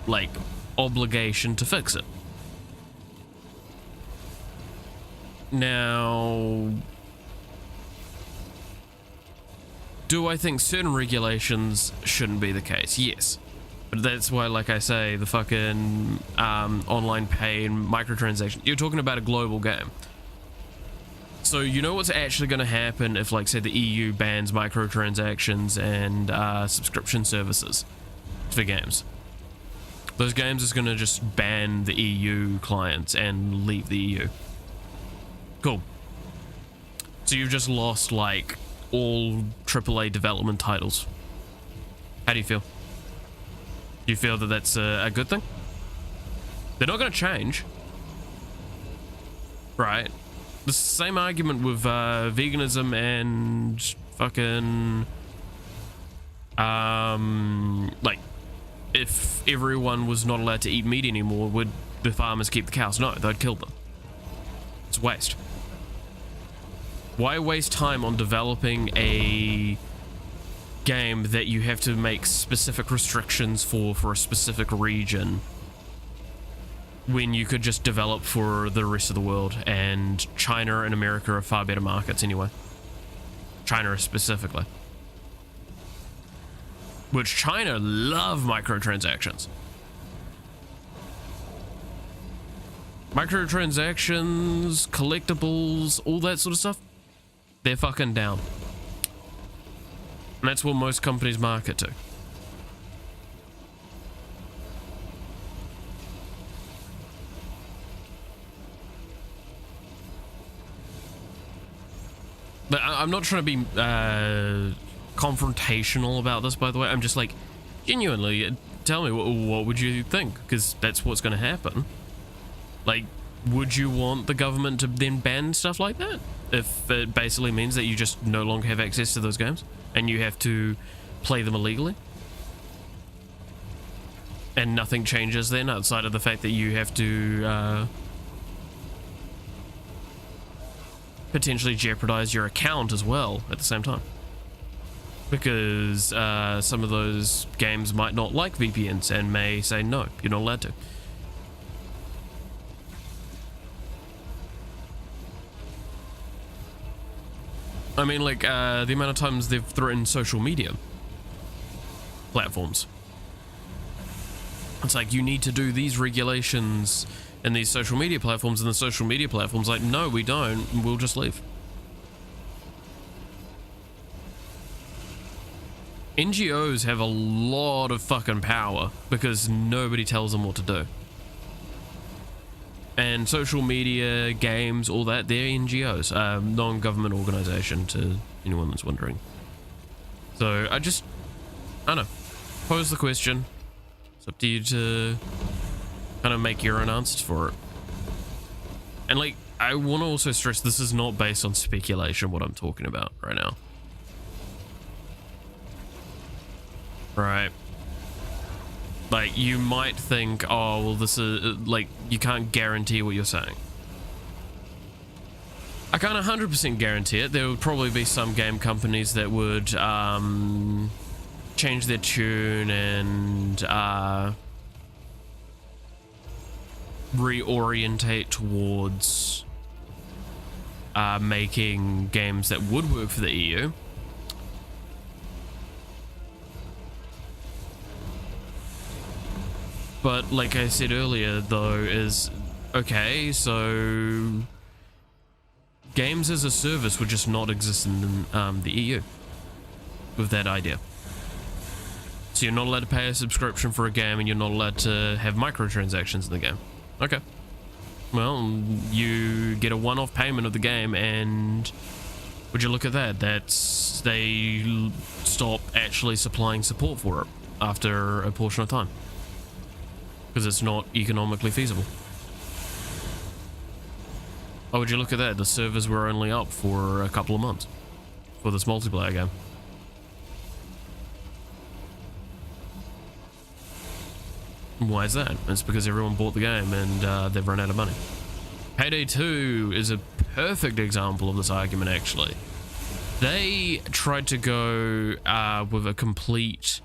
like obligation to fix it. Now, do I think certain regulations shouldn't be the case? Yes. But that's why, like I say, the fucking online pay and microtransaction, you're talking about a global game. So you know what's actually going to happen if, like, say, the EU bans microtransactions and subscription services for games? Those games is going to just ban the EU clients and leave the EU. Cool. So you've just lost, like, all AAA development titles. How do you feel? Do you feel that that's a good thing? They're not going to change. Right? The same argument with veganism and fucking... like, if everyone was not allowed to eat meat anymore, would the farmers keep the cows? No, they'd kill them. It's waste. Why waste time on developing a game that you have to make specific restrictions for a specific region when you could just develop for the rest of the world? And China and America are far better markets anyway. China specifically. Which China love microtransactions. Microtransactions, collectibles, all that sort of stuff, they're fucking down. And that's what most companies market to. But I'm not trying to be confrontational about this, by the way. I'm just like, genuinely, tell me, what would you think? Because that's what's going to happen. Like, would you want the government to then ban stuff like that? If it basically means that you just no longer have access to those games and you have to play them illegally? And nothing changes then outside of the fact that you have to potentially jeopardize your account as well at the same time. Because some of those games might not like VPNs and may say, no, you're not allowed to. I mean, like, the amount of times they've threatened social media platforms. It's like, you need to do these regulations in these social media platforms, and the social media platforms like, no, we don't, we'll just leave. NGOs have a lot of fucking power because nobody tells them what to do. And social media, games, all that, they're NGOs, non-government organization, to anyone that's wondering. So I don't know, pose the question. It's up to you to kind of make your own answers for it. And like, I want to also stress, this is not based on speculation, what I'm talking about right now. Right. Like, you might think, oh, well, this is, like, you can't guarantee what you're saying. I can't 100% guarantee it. There would probably be some game companies that would change their tune and reorientate towards making games that would work for the EU. But like I said earlier, though, is okay, so games as a service would just not exist in the EU with that idea. So you're not allowed to pay a subscription for a game, and you're not allowed to have microtransactions in the game. Okay. Well, you get a one-off payment of the game, and would you look at that? That's they stop actually supplying support for it after a portion of time because it's not economically feasible. Oh, would you look at that? The servers were only up for a couple of months for this multiplayer game. Why is that? It's because everyone bought the game and they've run out of money. Payday 2 is a perfect example of this argument, actually. They tried to go with a complete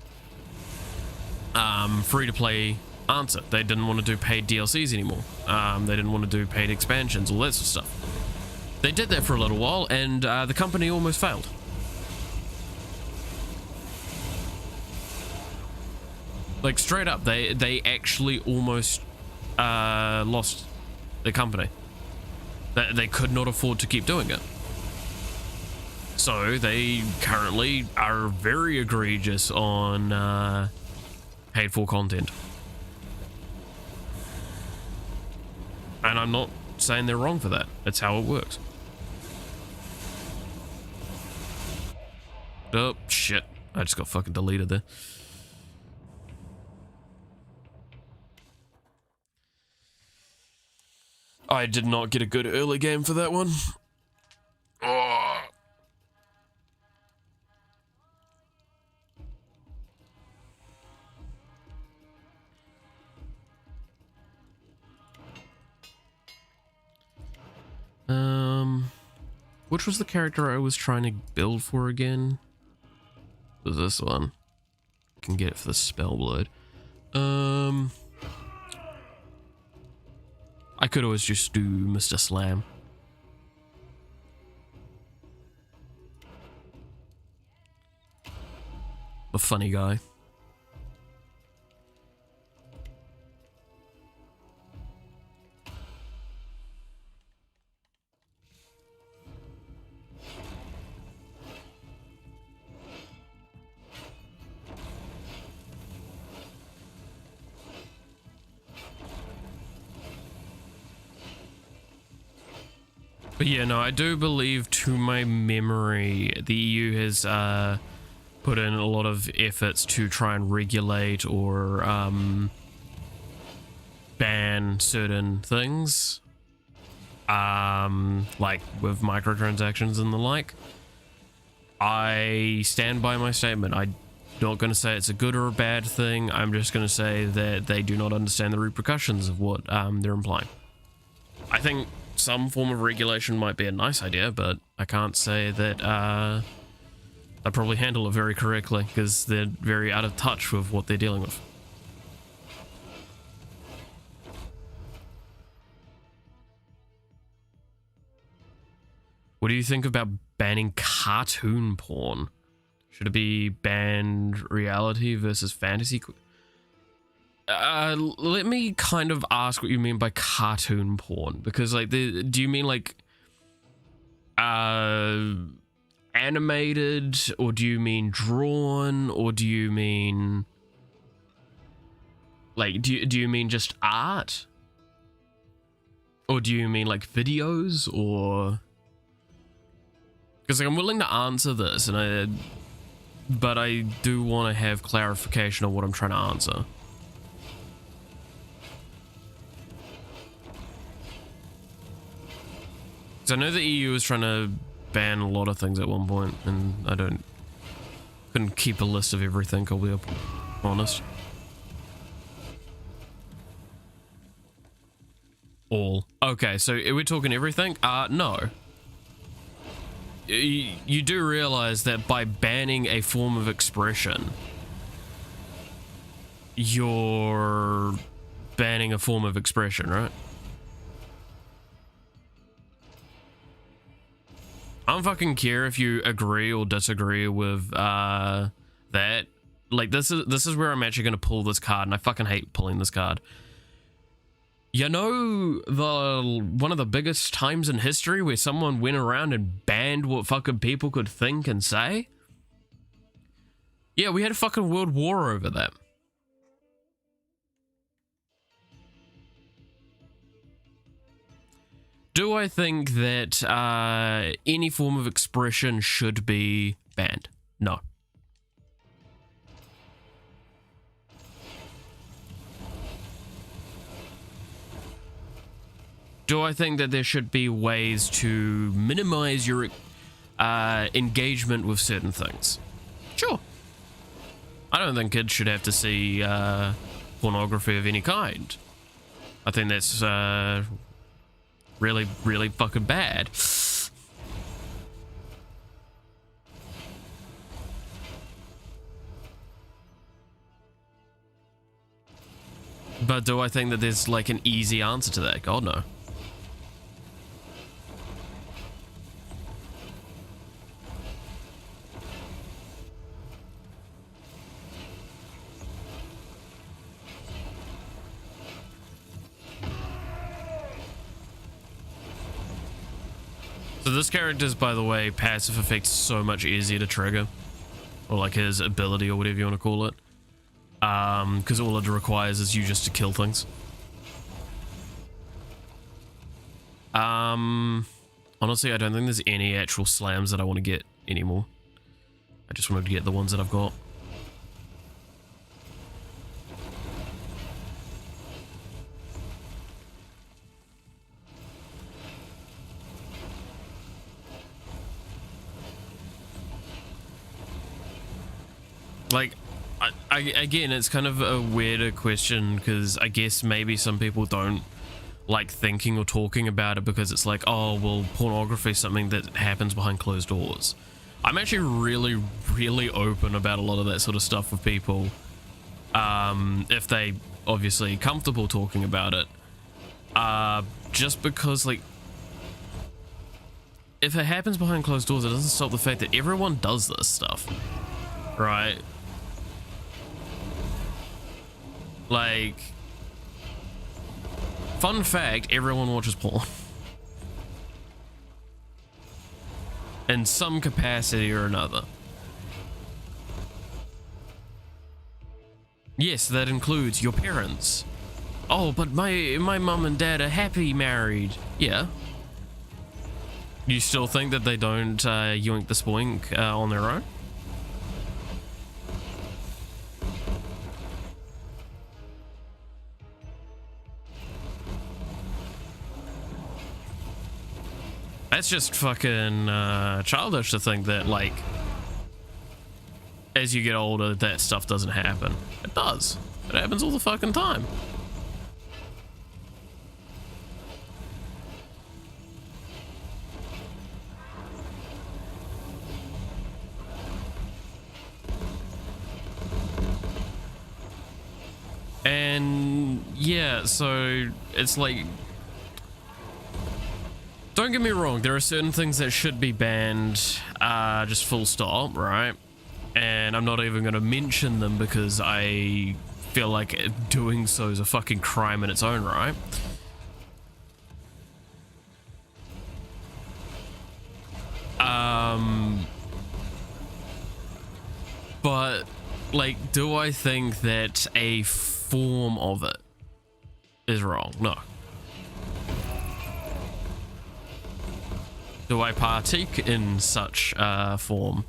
free-to-play answer. They didn't want to do paid DLCs anymore. They didn't want to do paid expansions, all that sort of stuff. They did that for a little while, and the company almost failed. Like, straight up, they actually almost lost the company. They could not afford to keep doing it. So they currently are very egregious on paid for content. And I'm not saying they're wrong for that. It's how it works. Oh, shit. I just got fucking deleted there. I did not get a good early game for that one. Oh. Which was the character I was trying to build for again? It was this one. I can get it for the Spellblade. I could always just do Mr. Slam. A funny guy. But yeah, no, I do believe, to my memory, the EU has put in a lot of efforts to try and regulate or ban certain things, like with microtransactions and the like. I stand by my statement. I'm not going to say it's a good or a bad thing. I'm just going to say that they do not understand the repercussions of what they're implying. I think some form of regulation might be a nice idea, but I can't say that I probably handle it very correctly because they're very out of touch with what they're dealing with. What do you think about banning cartoon porn? Should it be banned reality versus fantasy? Let me kind of ask what you mean by cartoon porn, because like, do you mean like animated, or do you mean drawn, or do you mean like, do you mean just art, or do you mean like videos, or because like, I'm willing to answer this, and but I do want to have clarification on what I'm trying to answer. I know the EU is trying to ban a lot of things at one point, and I couldn't keep a list of everything, I'll be honest. All. Okay, so are we talking everything? No. you do realize that by banning a form of expression, you're banning a form of expression, right? I don't fucking care if you agree or disagree with that. Like, this is where I'm actually gonna pull this card, and I fucking hate pulling this card. You know, one of the biggest times in history where someone went around and banned what fucking people could think and say? Yeah, we had a fucking world war over that. Do I think that any form of expression should be banned? No. Do I think that there should be ways to minimize your engagement with certain things? Sure. I don't think kids should have to see pornography of any kind. I think that's really, really fucking bad. But do I think that there's like an easy answer to that? God, no. So this character's, by the way, passive effect's so much easier to trigger. Or like his ability or whatever you want to call it. Because all it requires is you just to kill things. Honestly, I don't think there's any actual slams that I want to get anymore. I just wanted to get the ones that I've got. Like, again, it's kind of a weirder question because I guess maybe some people don't like thinking or talking about it because it's like, oh, well, pornography is something that happens behind closed doors. I'm actually really, really open about a lot of that sort of stuff with people. If they obviously comfortable talking about it. Just because, like, if it happens behind closed doors, it doesn't stop the fact that everyone does this stuff. Right? Like, fun fact, everyone watches porn. In some capacity or another. Yes, that includes your parents. Oh, but my mum and dad are happy married. Yeah. You still think that they don't yoink the spoink on their own? That's just fucking childish to think that, like, as you get older, that stuff doesn't happen. It does. It happens all the fucking time. And yeah, so it's like, don't get me wrong, there are certain things that should be banned, just full stop, right? And I'm not even going to mention them because I feel like doing so is a fucking crime in its own right. But, like, do I think that a form of it is wrong? No. Do I partake in such form?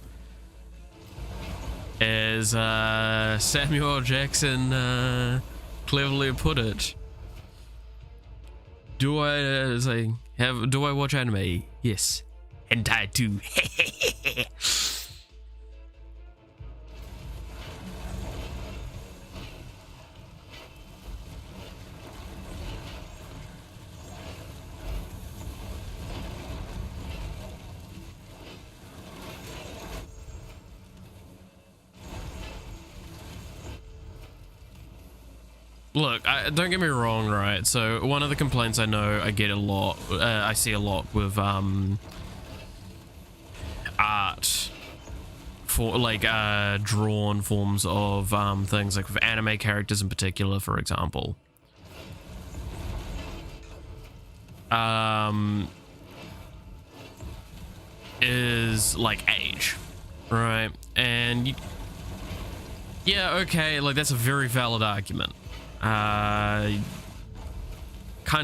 As Samuel Jackson cleverly put it, do I watch anime? Yes. Hentai too. look, don't get me wrong, right? So one of the complaints I know I get a lot, I see a lot with art for like drawn forms of things, like with anime characters in particular, for example. Is like age, right? And yeah, okay, like that's a very valid argument. Kind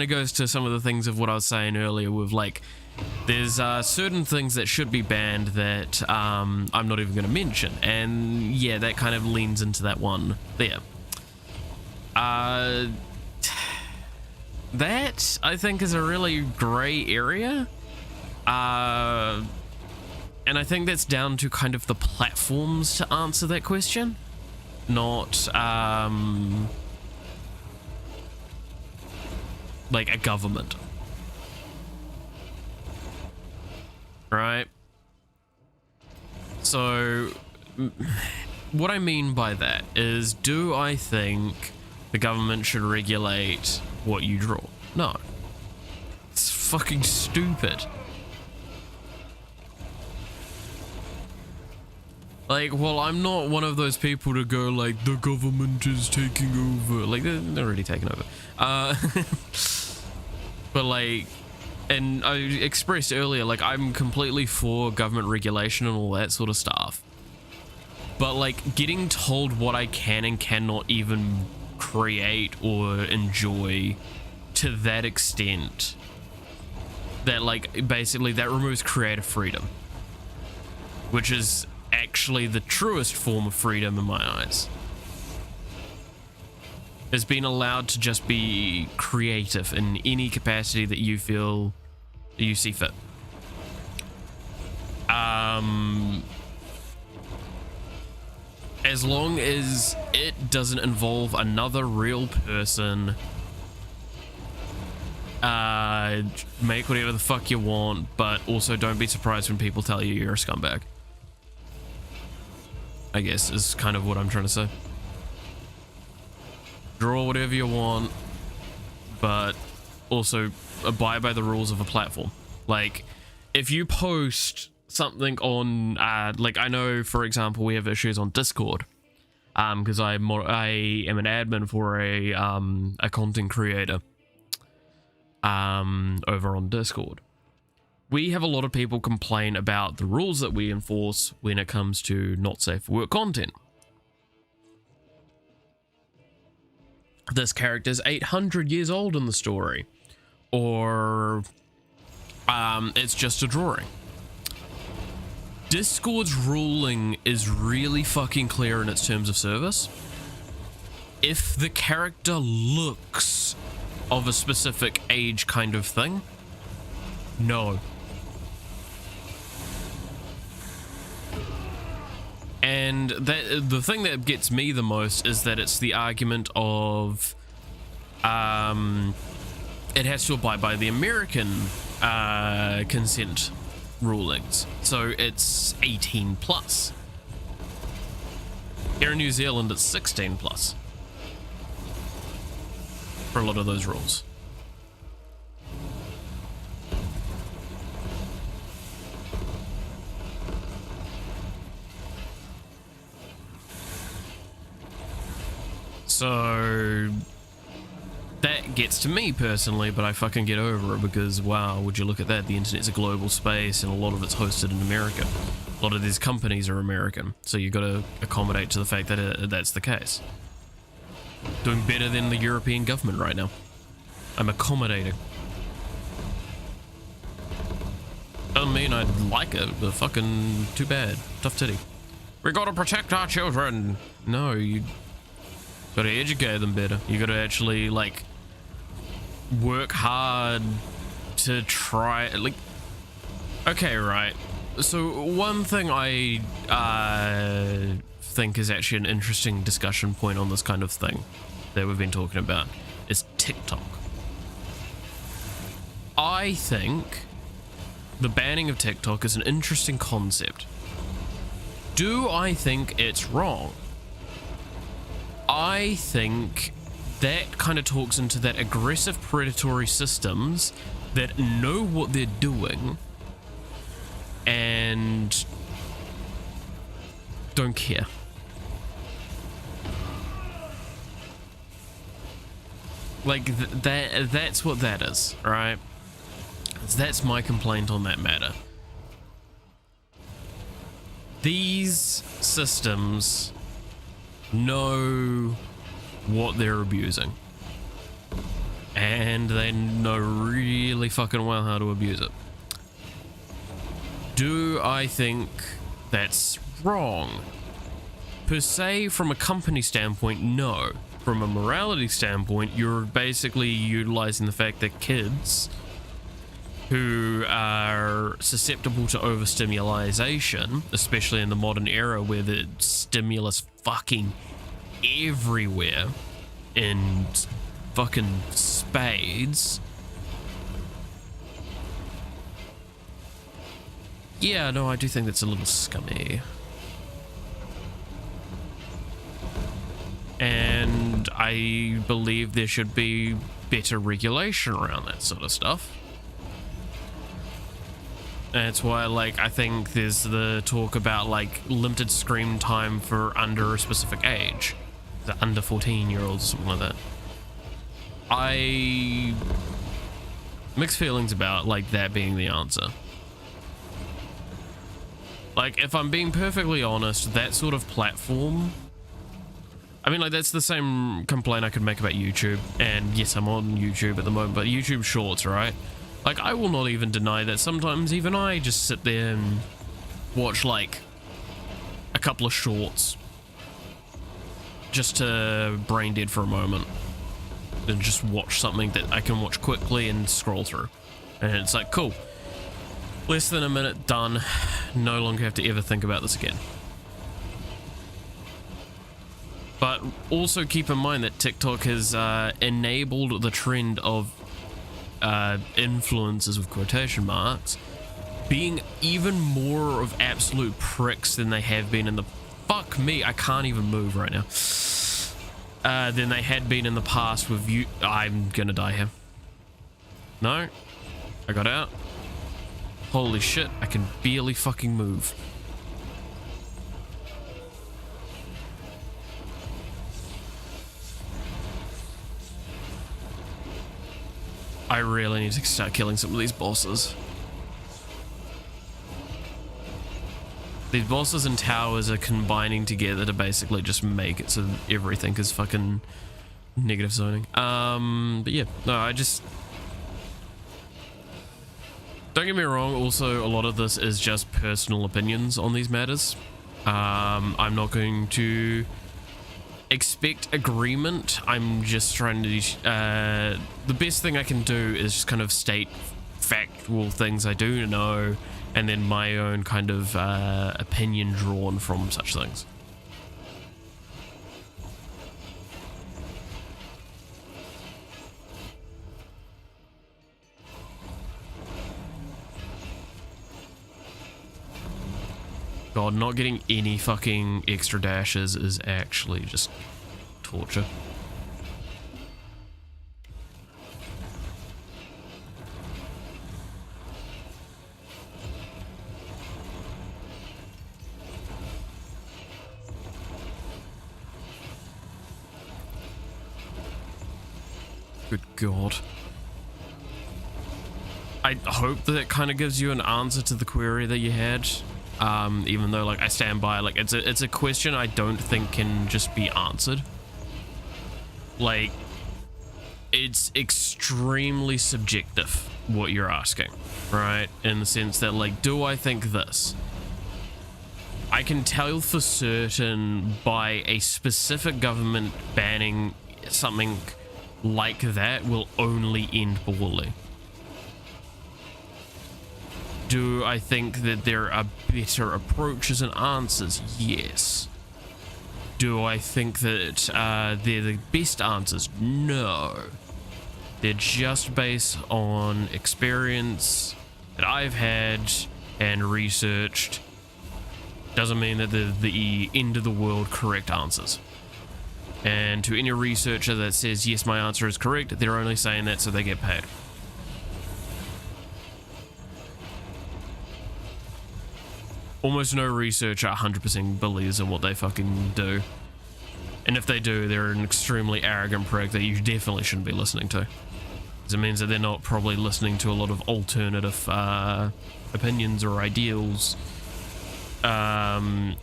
of goes to some of the things of what I was saying earlier with like, there's certain things that should be banned that I'm not even going to mention, and yeah, that kind of leans into that one there. That I think is a really gray area, and I think that's down to kind of the platforms to answer that question, not like a government. Right? So what I mean by that is, do I think the government should regulate what you draw? No. It's fucking stupid. Like, well, I'm not one of those people to go like, the government is taking over. Like, they're already taking over. But like, and I expressed earlier, like, I'm completely for government regulation and all that sort of stuff. But like, getting told what I can and cannot even create or enjoy to that extent, that like, basically that removes creative freedom, which is actually the truest form of freedom in my eyes. Is being allowed to just be creative in any capacity that you feel that you see fit. As long as it doesn't involve another real person, make whatever the fuck you want, but also don't be surprised when people tell you you're a scumbag, I guess is kind of what I'm trying to say. Draw whatever you want, but also abide by the rules of a platform. Like, if you post something on, like, I know, for example, we have issues on Discord, because I am an admin for a content creator, over on Discord. We have a lot of people complain about the rules that we enforce when it comes to not safe for work content. This character's 800 years old in the story, or it's just a drawing. Discord's ruling is really fucking clear in its terms of service. If the character looks of a specific age kind of thing, no. And that, the thing that gets me the most is that it's the argument of it has to abide by the American consent rulings, so it's 18 plus. Here in New Zealand it's 16 plus for a lot of those rules. So that gets to me personally, but I fucking get over it because, wow, would you look at that? The internet's a global space and a lot of it's hosted in America. A lot of these companies are American, so you've got to accommodate to the fact that that's the case. Doing better than the European government right now. I'm accommodating. Doesn't mean I like it, but fucking too bad. Tough titty. We gotta protect our children. No, you gotta educate them better. You gotta actually, like, work hard to try, like, okay, right. So one thing I think is actually an interesting discussion point on this kind of thing that we've been talking about is TikTok. I think the banning of TikTok is an interesting concept. Do I think it's wrong? I think that kind of talks into that aggressive predatory systems that know what they're doing and don't care. Like, that's what that is, right? That's my complaint on that matter. These systems know what they're abusing. And they know really fucking well how to abuse it. Do I think that's wrong? Per se, from a company standpoint, no. From a morality standpoint, you're basically utilizing the fact that kids who are susceptible to overstimulation, especially in the modern era where the stimulus fucking everywhere in fucking spades. Yeah, no, I do think that's a little scummy. And I believe there should be better regulation around that sort of stuff. That's why, like, I think there's the talk about, like, limited screen time for under a specific age. The under 14-year-olds or something like that. I... mixed feelings about, like, that being the answer. Like, if I'm being perfectly honest, that sort of platform... I mean, like, that's the same complaint I could make about YouTube. And yes, I'm on YouTube at the moment, but YouTube Shorts, right? Like, I will not even deny that sometimes even I just sit there and watch, like, a couple of shorts just to brain dead for a moment and just watch something that I can watch quickly and scroll through. And it's like, cool. Less than a minute, done. No longer have to ever think about this again. But also keep in mind that TikTok has enabled the trend of influencers with quotation marks being even more of absolute pricks than they have been in the... Fuck me, I can't even move right now. Than they had been in the past with you... I'm gonna die here. No? I got out. Holy shit, I can barely fucking move. I really need to start killing some of these bosses. These bosses and towers are combining together to basically just make it so everything is fucking negative zoning. But yeah, no, I just... Don't get me wrong, also a lot of this is just personal opinions on these matters. I'm not going to expect agreement. I'm just trying to... the best thing I can do is just kind of state factual things I do know, and then my own kind of opinion drawn from such things. God, not getting any fucking extra dashes is actually just torture. Good God. I hope that it kind of gives you an answer to the query that you had. Even though, like, I stand by, like, it's a question I don't think can just be answered. Like, it's extremely subjective what you're asking, right? In the sense that, like, do I think this? I can tell for certain by a specific government banning something like that will only end poorly. Do I think that there are better approaches and answers? Yes. Do I think that they're the best answers? No. They're just based on experience that I've had and researched. Doesn't mean that they're the end of the world correct answers. And to any researcher that says, yes, my answer is correct, they're only saying that so they get paid. Almost no researcher 100% believes in what they fucking do. And if they do, they're an extremely arrogant prick that you definitely shouldn't be listening to. Because it means that they're not probably listening to a lot of alternative opinions or ideals. And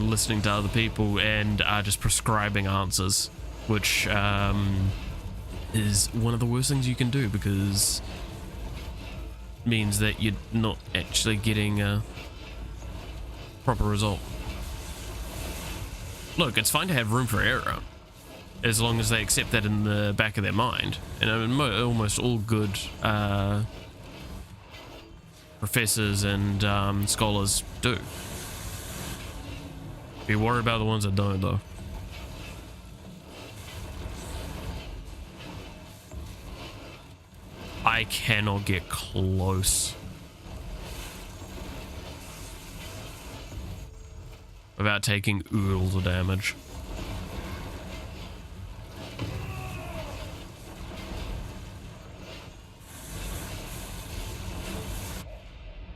listening to other people and just prescribing answers, which is one of the worst things you can do, because it means that you're not actually getting a proper result. Look, it's fine to have room for error, as long as they accept that in the back of their mind, and almost all good professors and scholars do. Be worried about the ones that don't, though. I cannot get close without taking oodles of damage.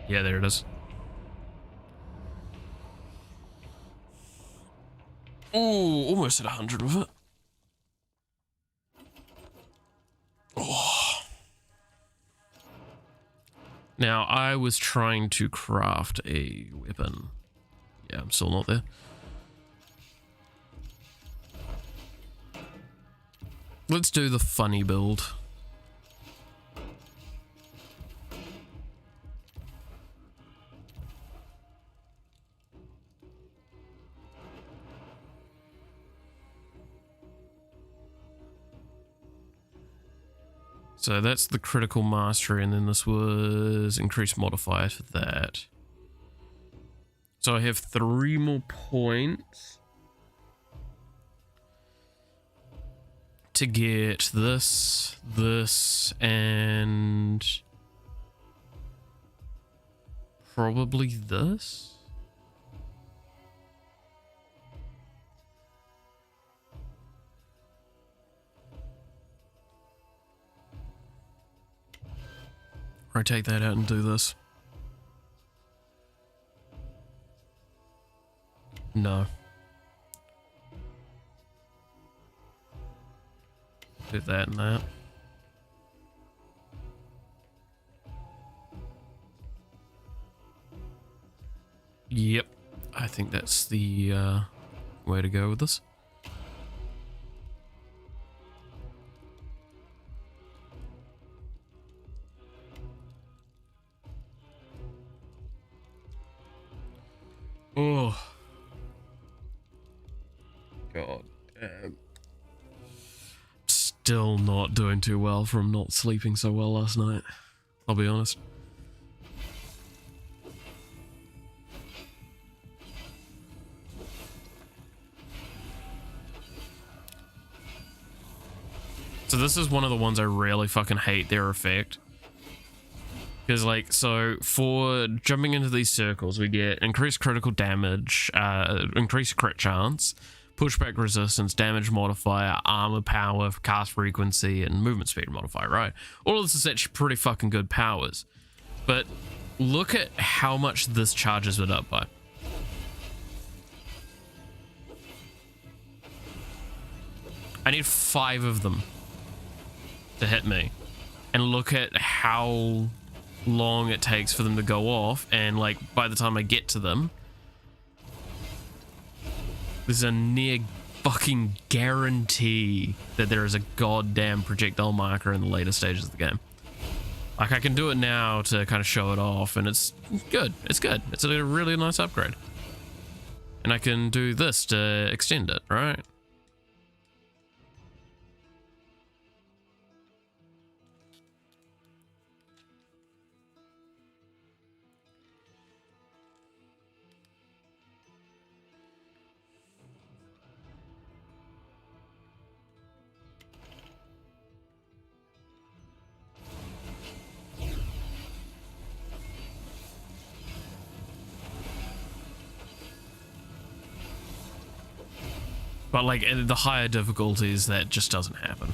Yeah, there it is. Oh, almost at 100 with it. Oh. Now, I was trying to craft a weapon. Yeah, I'm still not there. Let's do the funny build. So that's the critical mastery, and then this was increased modifier for that. So I have 3 more points to get this, and probably this. Rotate that out and do this. No. Do that and that. Yep. I think that's the way to go with this. Oh. God damn. Still not doing too well from not sleeping so well last night. I'll be honest. So this is one of the ones I really fucking hate, their effect. Because, like, so for jumping into these circles, we get increased critical damage, increased crit chance, pushback resistance, damage modifier, armor power, cast frequency, and movement speed modifier, right? All of this is actually pretty fucking good powers. But look at how much this charges it up by. I need 5 of them to hit me. And look at how long it takes for them to go off, and like by the time I get to them, there's a near fucking guarantee that there is a goddamn projectile marker in the later stages of the game. Like, I can do it now to kind of show it off, and it's good. It's good. It's a really nice upgrade. And I can do this to extend it, right? But like in the higher difficulties, that just doesn't happen.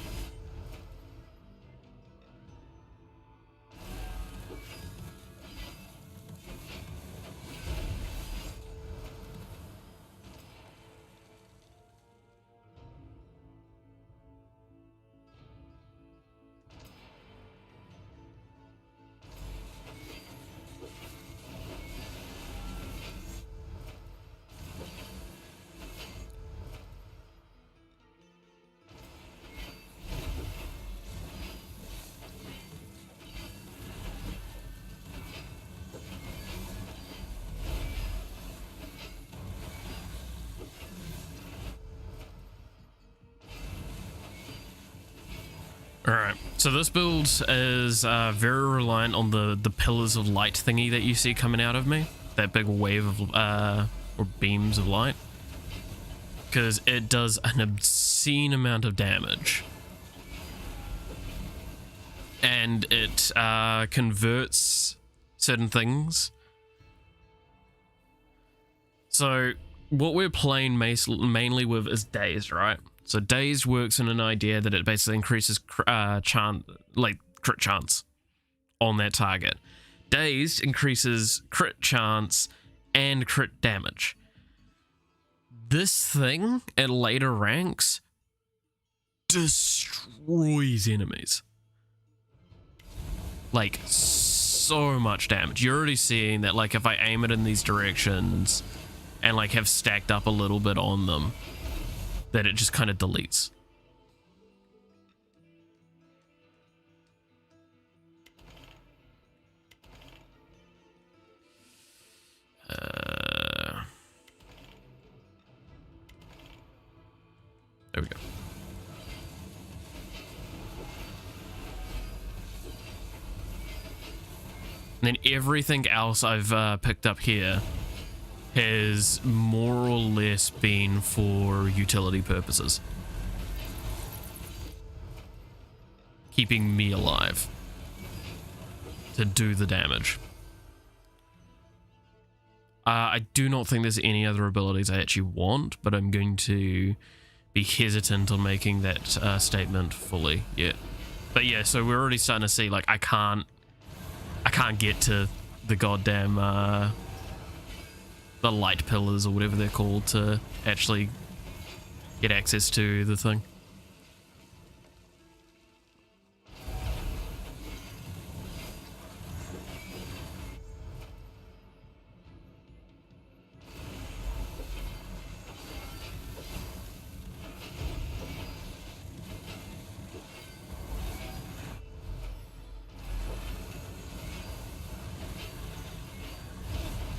Alright, so this build is very reliant on the pillars of light thingy that you see coming out of me. That big wave of, or beams of light. Because it does an obscene amount of damage. And it converts certain things. So what we're playing mainly with is Dazed, right? So Dazed works in an idea that it basically increases crit chance on that target. Dazed increases crit chance and crit damage. This thing at later ranks destroys enemies. Like, so much damage. You're already seeing that, like, if I aim it in these directions and like have stacked up a little bit on them, that it just kind of deletes. There we go. And then everything else I've picked up here has more or less been for utility purposes. Keeping me alive to do the damage. I do not think there's any other abilities I actually want, but I'm going to be hesitant on making that statement fully yet. But yeah, so we're already starting to see, like, I can't get to the goddamn the light pillars or whatever they're called to actually get access to the thing.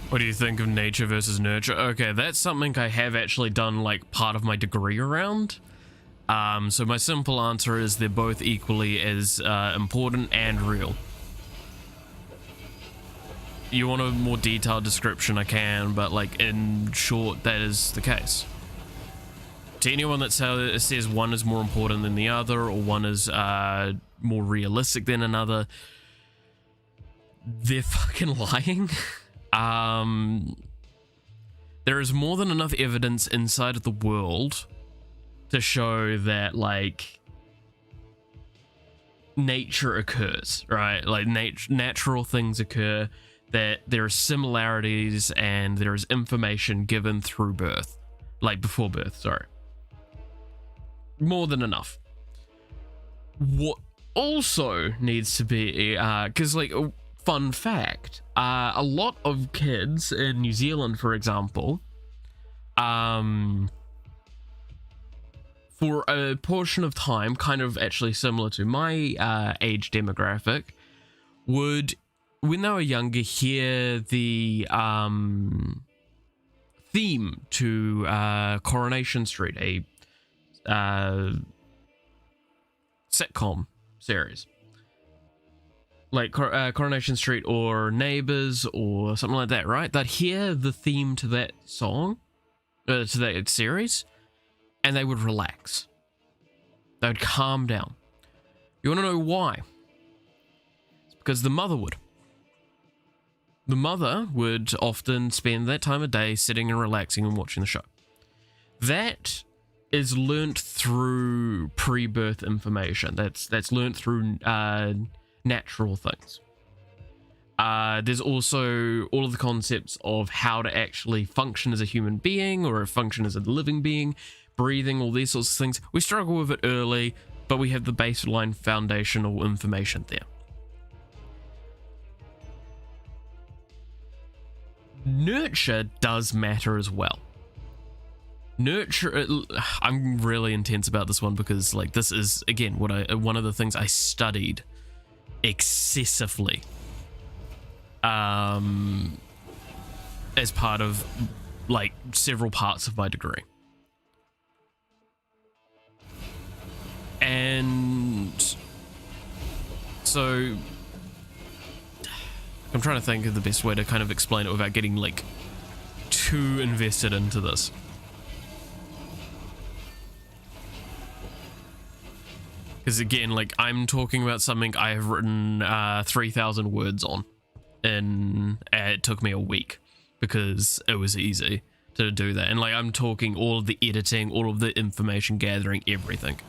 What do you think of nature versus nurture? Okay, that's something I have actually done like part of my degree around. So my simple answer is they're both equally as important and real. You want a more detailed description, I can, but like in short, that is the case. To anyone that says one is more important than the other, or one is more realistic than another, they're fucking lying. There is more than enough evidence inside of the world to show that, like, nature occurs, right? Like, natural things occur, that there are similarities and there is information given through birth. Like, before birth, sorry. More than enough. What also needs to be, because, like, fun fact, a lot of kids in New Zealand, for example, for a portion of time, kind of actually similar to my age demographic, would, when they were younger, hear the theme to Coronation Street, a sitcom series. Like Coronation Street or Neighbours or something like that, right? They'd hear the theme to that song, to that series, and they would relax. They would calm down. You want to know why? It's because the mother would. The mother would often spend that time of day sitting and relaxing and watching the show. That is learnt through pre-birth information. That's learnt through natural things. There's also all of the concepts of how to actually function as a human being or function as a living being, breathing, all these sorts of things. We struggle with it early, but we have the baseline foundational information there. Nurture does matter as well. Nurture, I'm really intense about this one because like this is again one of the things I studied excessively as part of like several parts of my degree. And so I'm trying to think of the best way to kind of explain it without getting like too invested into this. Because again, like I'm talking about something I have written 3,000 words on, and it took me a week because it was easy to do that. And like I'm talking all of the editing, all of the information gathering, everything.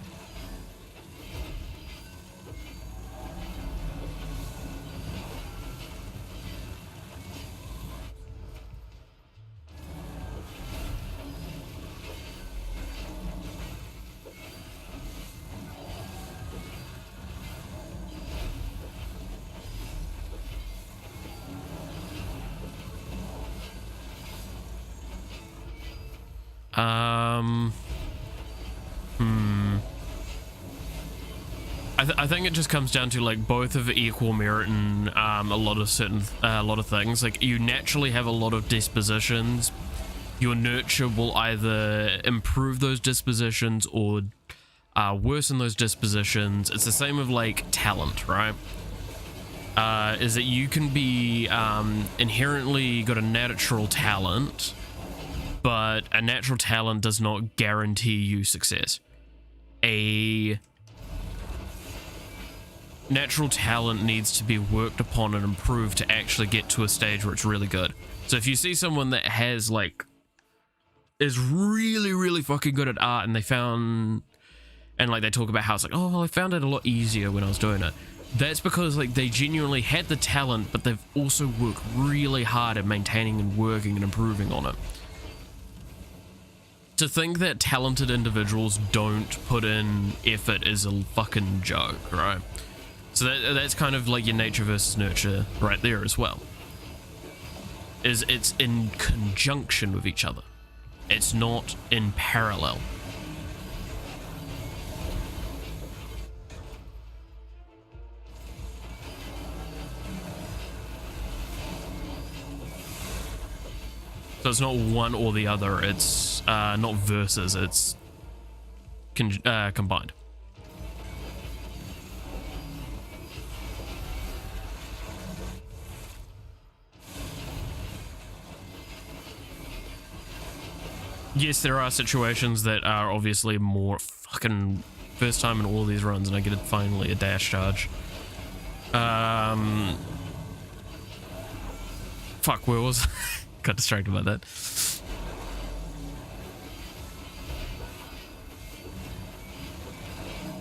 I think it just comes down to like both of equal merit in a lot of things. Like you naturally have a lot of dispositions. Your nurture will either improve those dispositions or worsen those dispositions. It's the same with like talent, right? Is that you can be inherently got a natural talent, but a natural talent does not guarantee you success. A natural talent needs to be worked upon and improved to actually get to a stage where it's really good. So if you see someone that has like is really, really fucking good at art and they talk about how it's like, oh, well, I found it a lot easier when I was doing it. That's because like they genuinely had the talent, but they've also worked really hard at maintaining and working and improving on it. To think that talented individuals don't put in effort is a fucking joke, right? So that's kind of like your nature versus nurture right there as well. It's in conjunction with each other. It's not in parallel. So it's not one or the other. It's not versus. It's combined. Yes, there are situations that are obviously more fucking first time in all these runs, and I get finally a dash charge. Fuck, where was got distracted by that.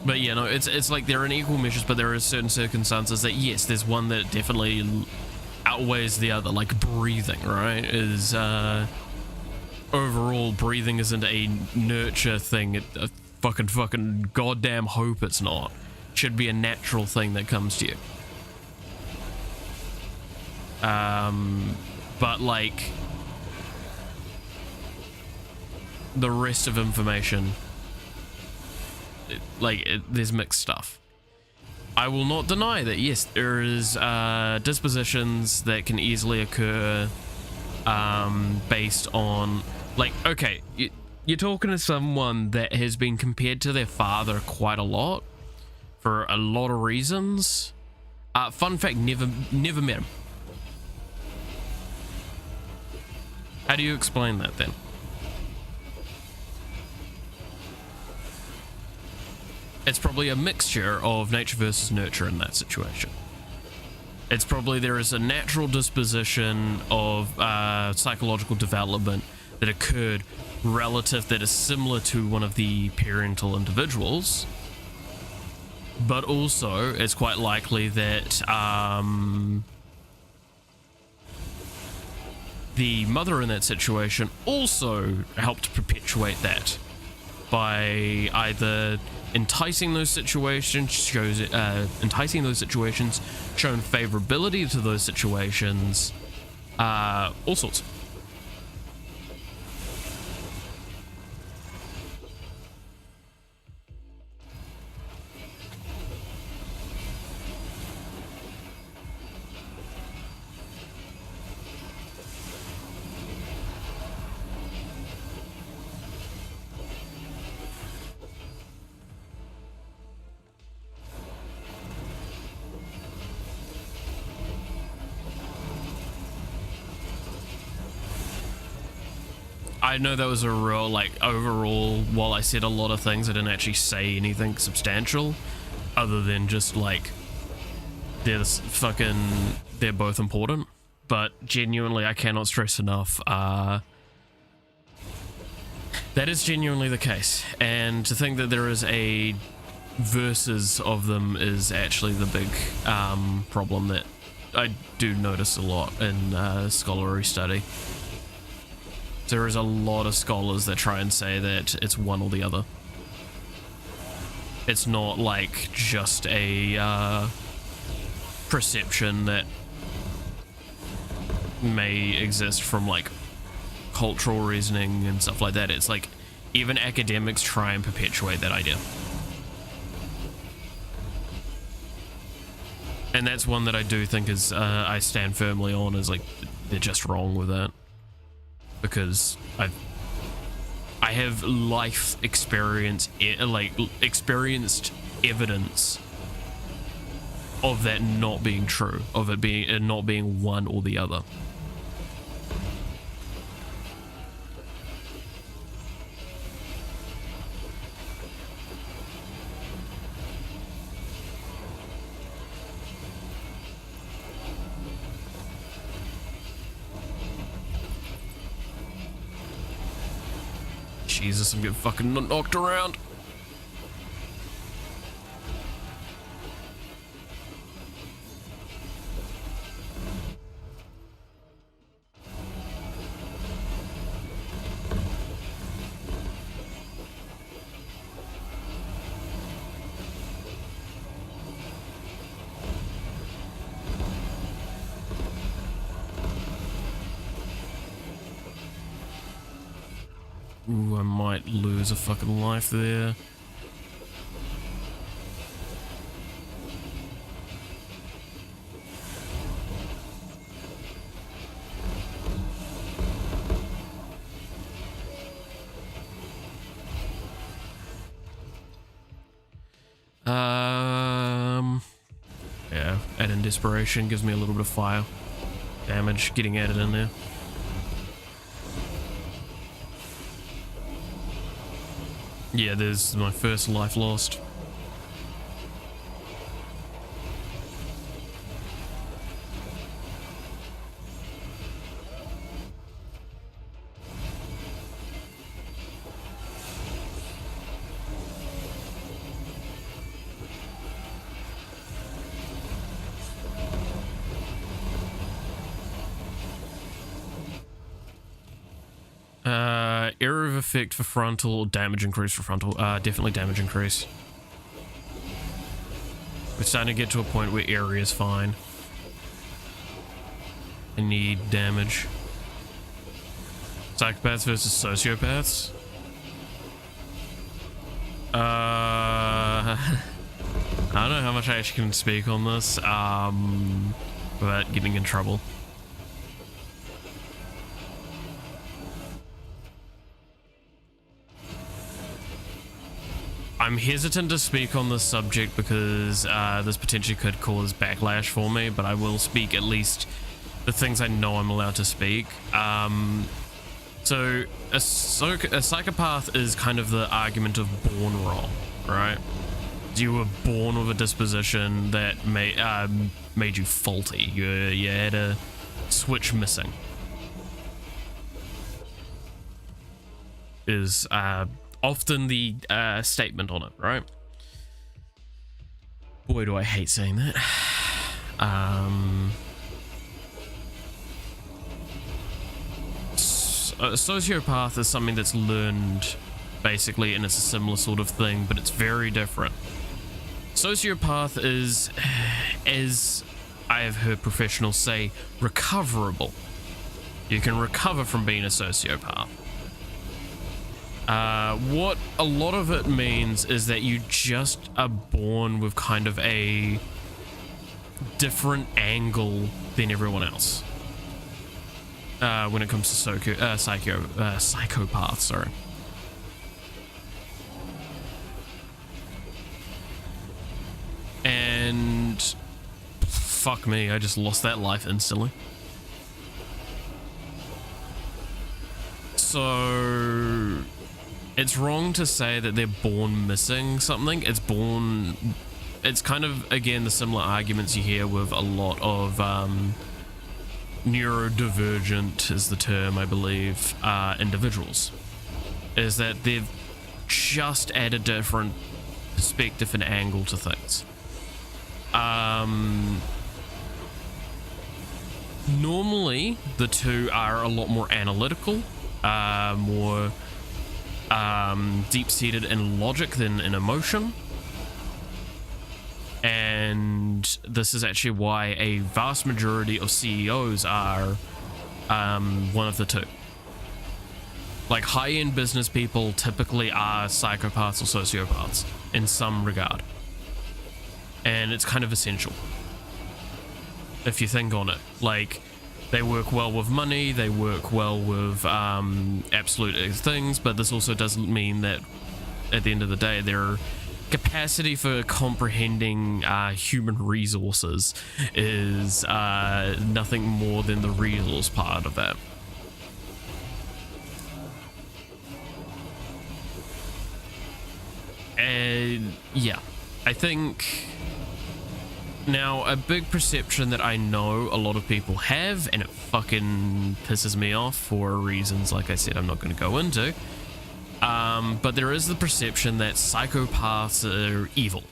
But yeah, no, it's like they're in equal measures, but there are certain circumstances that yes, there's one that definitely outweighs the other, like breathing, right? Is overall breathing isn't a nurture thing. A fucking goddamn hope it's not. It should be a natural thing that comes to you. But like the rest of information, there's mixed stuff. I will not deny that yes, there is dispositions that can easily occur based on like, okay, you're talking to someone that has been compared to their father quite a lot for a lot of reasons. Fun fact, never met him. How do you explain that then? It's probably a mixture of nature versus nurture in that situation. It's probably there is a natural disposition of psychological development that occurred relative that is similar to one of the parental individuals, but also it's quite likely that the mother in that situation also helped perpetuate that by either enticing those situations, shown favorability to those situations, all sorts. I know that was a real, like, overall, while I said a lot of things, I didn't actually say anything substantial, other than just, like, they're both important, but genuinely, I cannot stress enough, that is genuinely the case, and to think that there is a versus of them is actually the big, problem that I do notice a lot in, scholarly study. There is a lot of scholars that try and say that it's one or the other. It's not like just a perception that may exist from like cultural reasoning and stuff like that. It's like even academics try and perpetuate that idea. And that's one that I do think is, I stand firmly on, is like, they're just wrong with that. Because I have life experience, like experienced evidence of that not being true, of it being not being one or the other. Jesus, I'm getting fucking knocked around. Ooh, I might lose a fucking life there. Yeah, add in desperation, gives me a little bit of fire damage getting added in there. Yeah, there's my first life lost. Area of effect for frontal, damage increase for frontal. Definitely damage increase. We're starting to get to a point where area is fine. I need damage. Psychopaths versus sociopaths. I don't know how much I actually can speak on this, without getting in trouble. I'm hesitant to speak on this subject because this potentially could cause backlash for me, but I will speak at least the things I know I'm allowed to speak. So a psychopath is kind of the argument of born wrong, right? You were born with a disposition that made you faulty. You had a switch missing. is often the statement on it, right? Boy, do I hate saying that. A sociopath is something that's learned, basically, and it's a similar sort of thing, but it's very different. Sociopath is, as I have heard professionals say, recoverable. You can recover from being a sociopath. What a lot of it means is that you just are born with kind of a different angle than everyone else. When it comes to psychopaths, sorry. And fuck me, I just lost that life instantly. So it's wrong to say that they're born missing something. It's kind of, again, the similar arguments you hear with a lot of neurodivergent is the term, I believe, individuals, is that they've just added a different perspective and angle to things. Normally the two are a lot more analytical, more deep-seated in logic than in emotion. And this is actually why a vast majority of CEOs are one of the two. Like, high-end business people typically are psychopaths or sociopaths in some regard. And it's kind of essential, if you think on it. Like, they work well with money, they work well with absolute things, but this also doesn't mean that at the end of the day their capacity for comprehending human resources is nothing more than the resource part of that. And yeah, I think now a big perception that I know a lot of people have, and it fucking pisses me off for reasons like I said I'm not going to go into, but there is the perception that psychopaths are evil.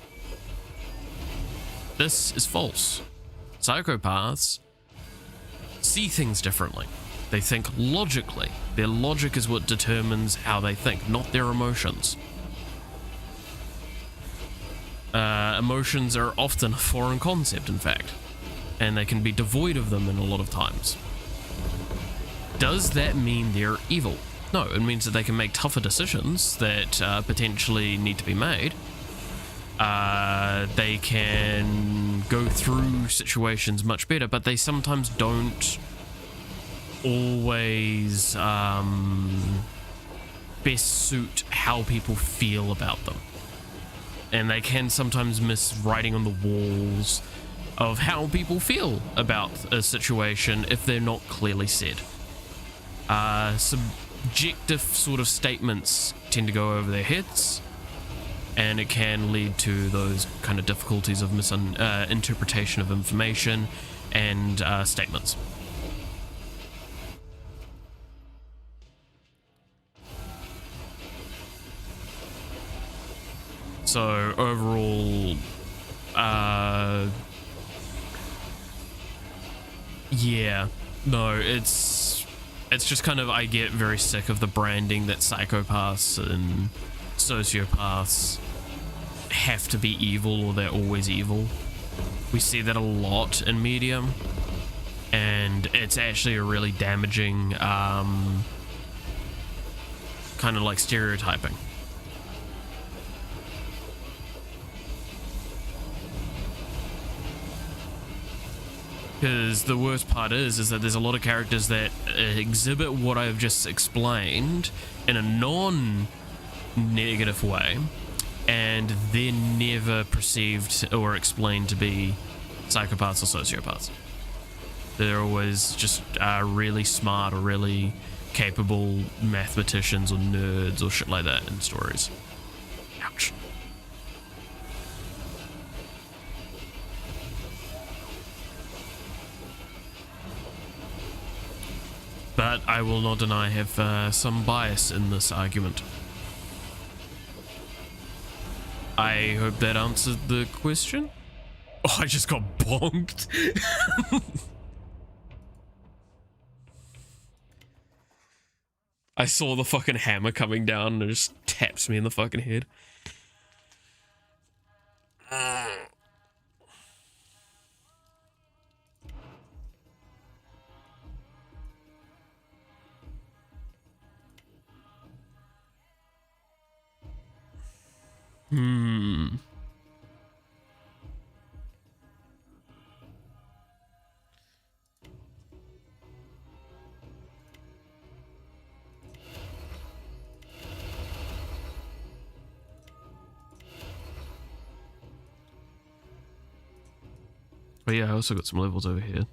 This is false. Psychopaths see things differently. They think logically. Their logic is what determines how they think, not their emotions. Emotions are often a foreign concept, in fact, and they can be devoid of them in a lot of times. Does that mean they're evil? No, it means that they can make tougher decisions that potentially need to be made. They can go through situations much better, but they sometimes don't always best suit how people feel about them. And they can sometimes miss writing on the walls of how people feel about a situation if they're not clearly said. Subjective sort of statements tend to go over their heads, and it can lead to those kind of difficulties of misinterpretation of information and statements. So overall, yeah, no, it's just kind of, I get very sick of the branding that psychopaths and sociopaths have to be evil or they're always evil. We see that a lot in media, and it's actually a really damaging kind of like stereotyping. Because the worst part is that there's a lot of characters that exhibit what I've just explained in a non-negative way, and they're never perceived or explained to be psychopaths or sociopaths. They're always just really smart or really capable mathematicians or nerds or shit like that in stories. Ouch. But I will not deny I have some bias in this argument. I hope that answered the question. Oh, I just got bonked. I saw the fucking hammer coming down and it just taps me in the fucking head. But yeah, I also got some levels over here.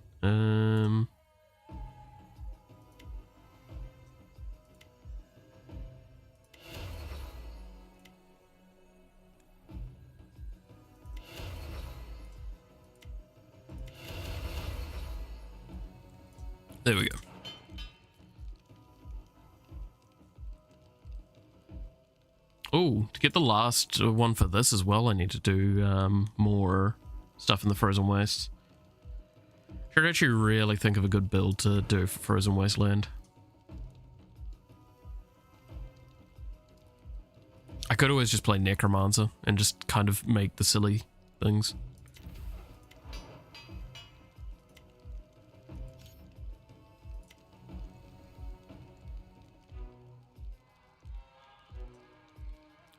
There we go. Oh, to get the last one for this as well, I need to do more stuff in the Frozen Wastes. Should actually really think of a good build to do for Frozen Wasteland. I could always just play Necromancer and just kind of make the silly things.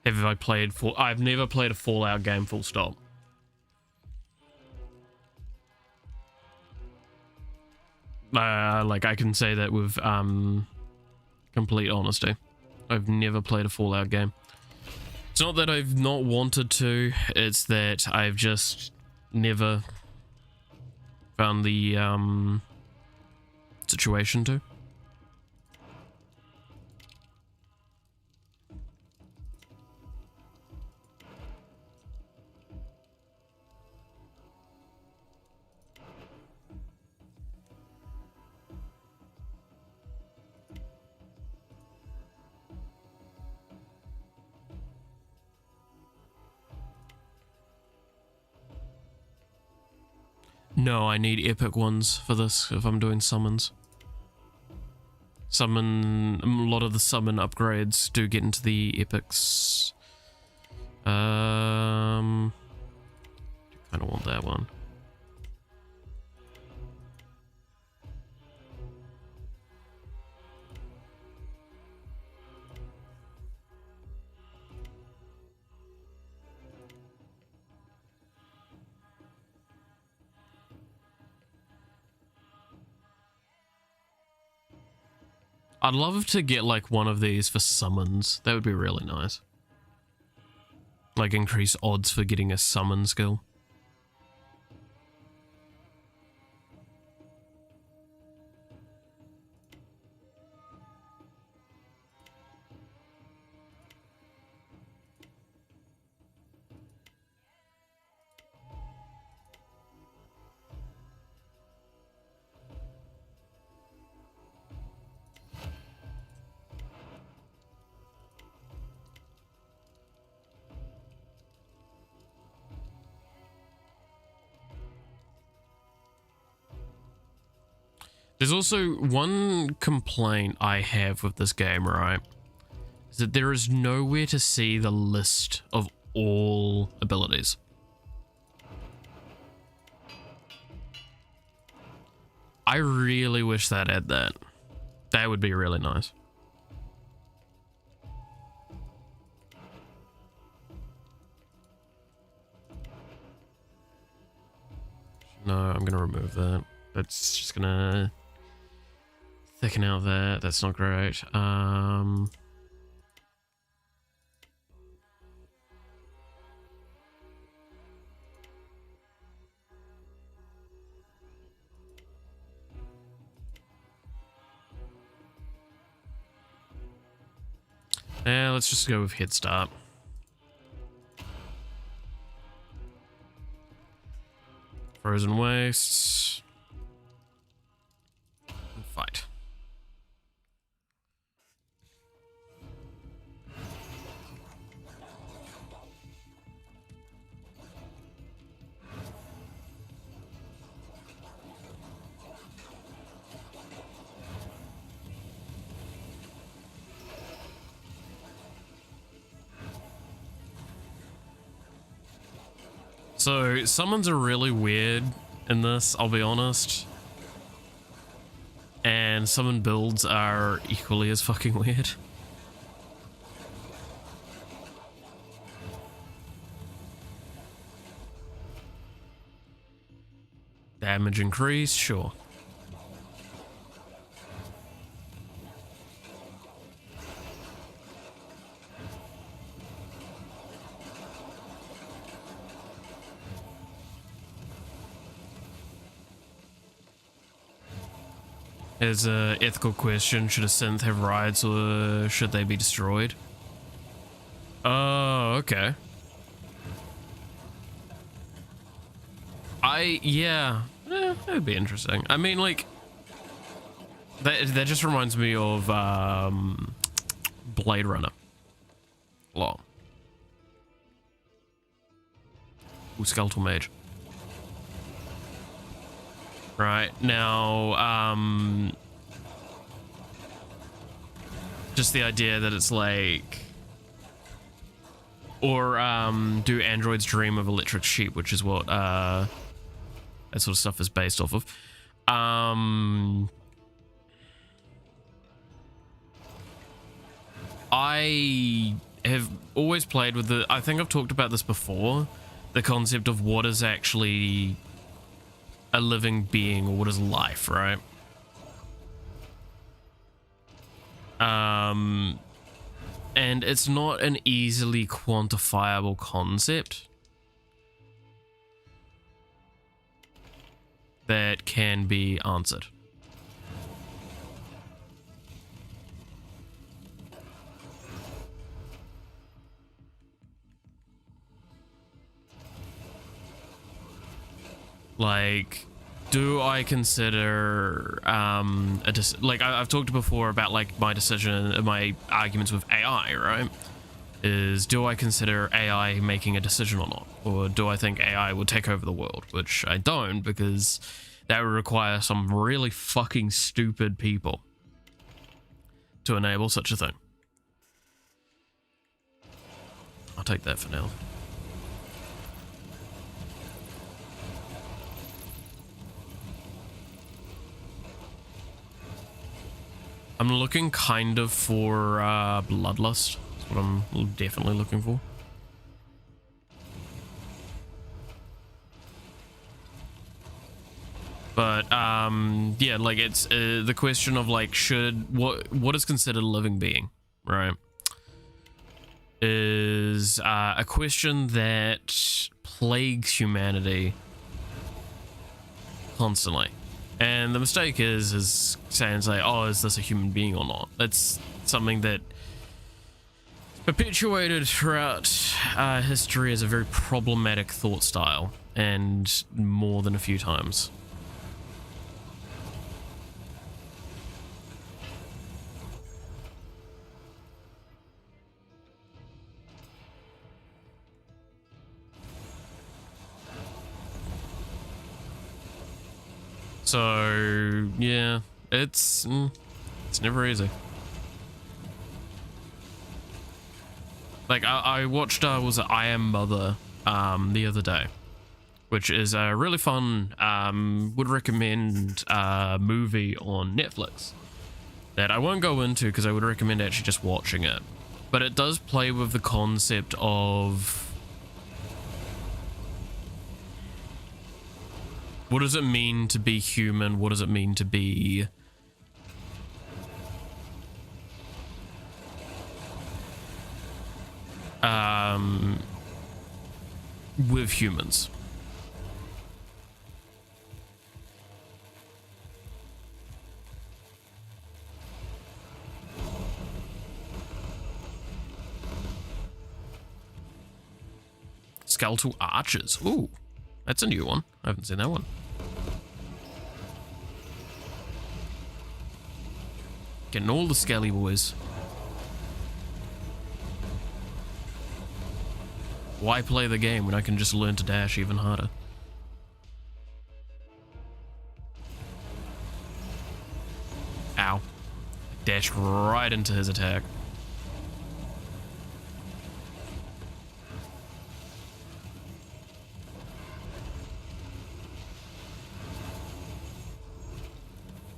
Have I played I've never played a Fallout game full stop. Like I can say that with complete honesty. I've never played a Fallout game. It's not that I've not wanted to, it's that I've just never found the situation to. No, I need epic ones for this if I'm doing summons. A lot of the summon upgrades do get into the epics. Kind of want that one. I'd love to get like one of these for summons. That would be really nice. Like increase odds for getting a summon skill. There's also one complaint I have with this game, right? Is that there is nowhere to see the list of all abilities. I really wish that had that. That would be really nice. No, I'm gonna remove that. That's just gonna thicken out that. That's not great. Yeah, let's just go with Head Start. Frozen Wastes. And fight. So summons are really weird in this, I'll be honest. And summon builds are equally as fucking weird. Damage increase, sure. As a ethical question, should a synth have rights or should they be destroyed? Oh, okay. Yeah, that would be interesting. I mean, like, that just reminds me of Blade Runner. Lol. Ooh, Skeletal Mage. Right, now, just the idea that it's like, or do androids dream of electric sheep, which is what that sort of stuff is based off of. I have always played with I think I've talked about this before, the concept of what is actually a living being, or what is life, right? And it's not an easily quantifiable concept that can be answered. Like, do I consider like I've talked before about like my decision, my arguments with AI, right? Is, do I consider AI making a decision or not? Or do I think AI will take over the world? Which I don't, because that would require some really fucking stupid people to enable such a thing. I'll take that for now. I'm looking kind of for Bloodlust. That's what I'm definitely looking for. But yeah, like it's the question of like, what is considered a living being, right? Is a question that plagues humanity constantly. And the mistake is saying, like, oh, is this a human being or not? That's something that perpetuated throughout history as a very problematic thought style, and more than a few times. So yeah, it's never easy. Like I watched was it I Am Mother the other day, which is a really fun would recommend movie on Netflix that I won't go into because I would recommend actually just watching it. But it does play with the concept of what does it mean to be human? What does it mean to be with humans? Skeletal archers. Ooh, that's a new one. I haven't seen that one. Getting all the skelly boys. Why play the game when I can just learn to dash even harder? Ow. Dashed right into his attack.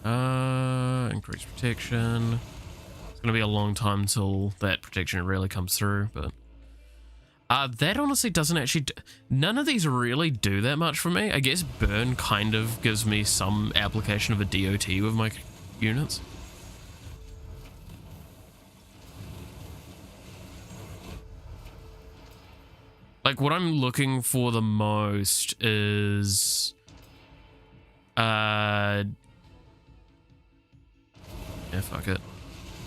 Increase protection. It's gonna be a long time till that protection really comes through, but that honestly doesn't actually none of these really do that much for me. I guess burn kind of gives me some application of a DOT with my units. Like, what I'm looking for the most is yeah, fuck it.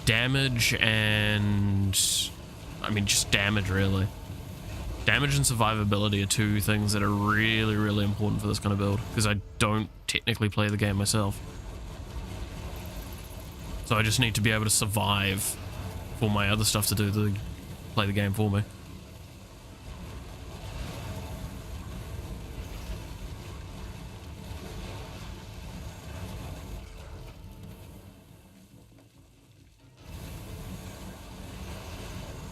Damage and I mean just damage, really. Damage and survivability are two things that are really, really important for this kind of build, because I don't technically play the game myself. So I just need to be able to survive for my other stuff to do play the game for me.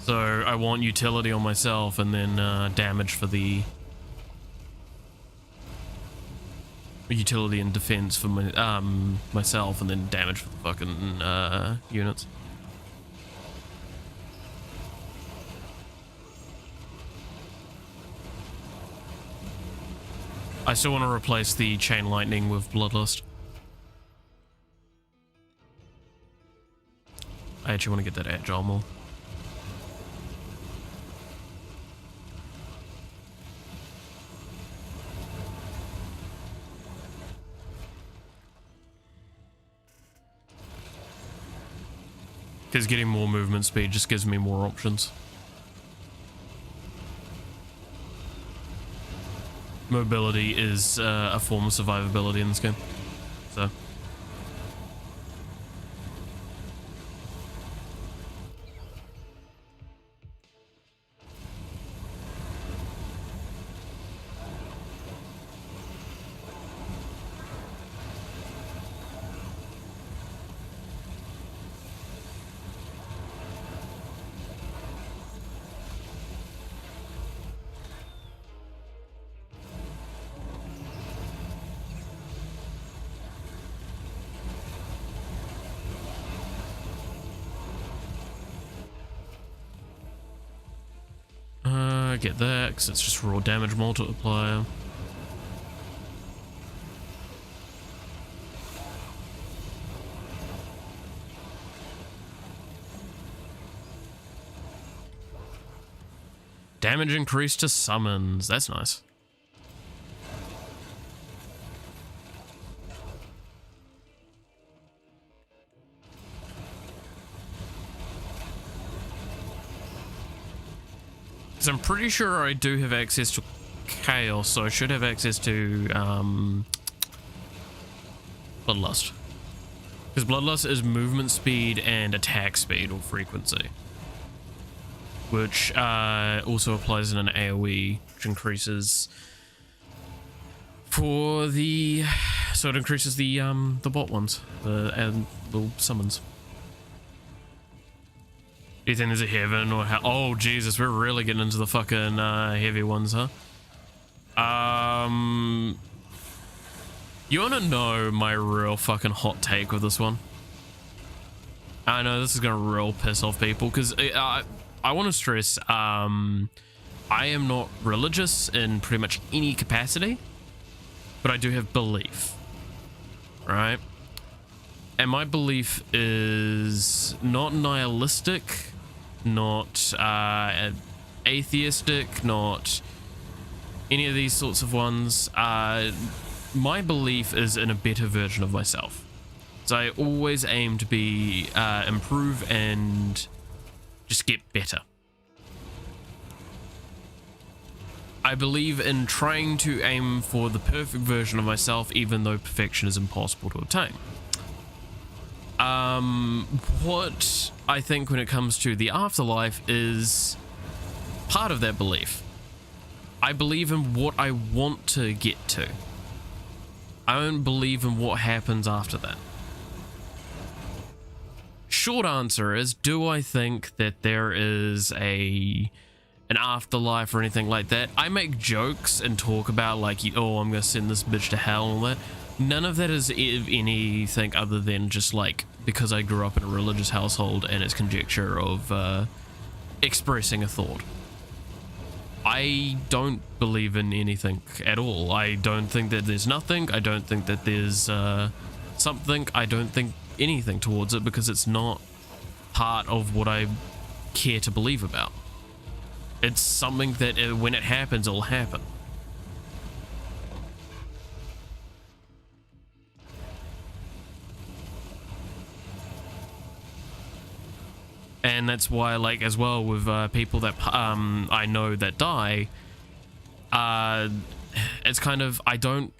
So I want utility on myself and then damage for the utility and defense for my, myself, and then damage for the fucking units. I still want to replace the chain lightning with bloodlust. I actually want to get that agile more. Because getting more movement speed just gives me more options. Mobility is a form of survivability in this game. So. Get that, because it's just raw damage multiplier. Damage increased to summons. That's nice. Because I'm pretty sure I do have access to Chaos, so I should have access to Bloodlust. Because Bloodlust is movement speed and attack speed or frequency. Which also applies in an AoE, which increases for the... So it increases the bot ones, the summons. Do you think there's a heaven or how? Oh Jesus, we're really getting into the fucking heavy ones, huh? You wanna know my real fucking hot take with this one? I know this is gonna real piss off people, because I want to stress I am not religious in pretty much any capacity, but I do have belief, right? And my belief is not nihilistic, not atheistic, not any of these sorts of ones. My belief is in a better version of myself. So I always aim to be improve and just get better. I believe in trying to aim for the perfect version of myself, even though perfection is impossible to obtain. What I think when it comes to the afterlife is part of that belief. I believe in what I want to get to. I don't believe in what happens after that. Short answer is, do I think that there is an afterlife or anything like that? I make jokes and talk about like, oh, I'm gonna send this bitch to hell and all that. None of that is anything other than just like because I grew up in a religious household and it's conjecture of expressing a thought. I don't believe in anything at all. I don't think that there's nothing. I don't think that there's something. I don't think anything towards it because it's not part of what I care to believe about. It's something that when it happens, it'll happen. And that's why, like, as well with people that I know that die, it's kind of, I don't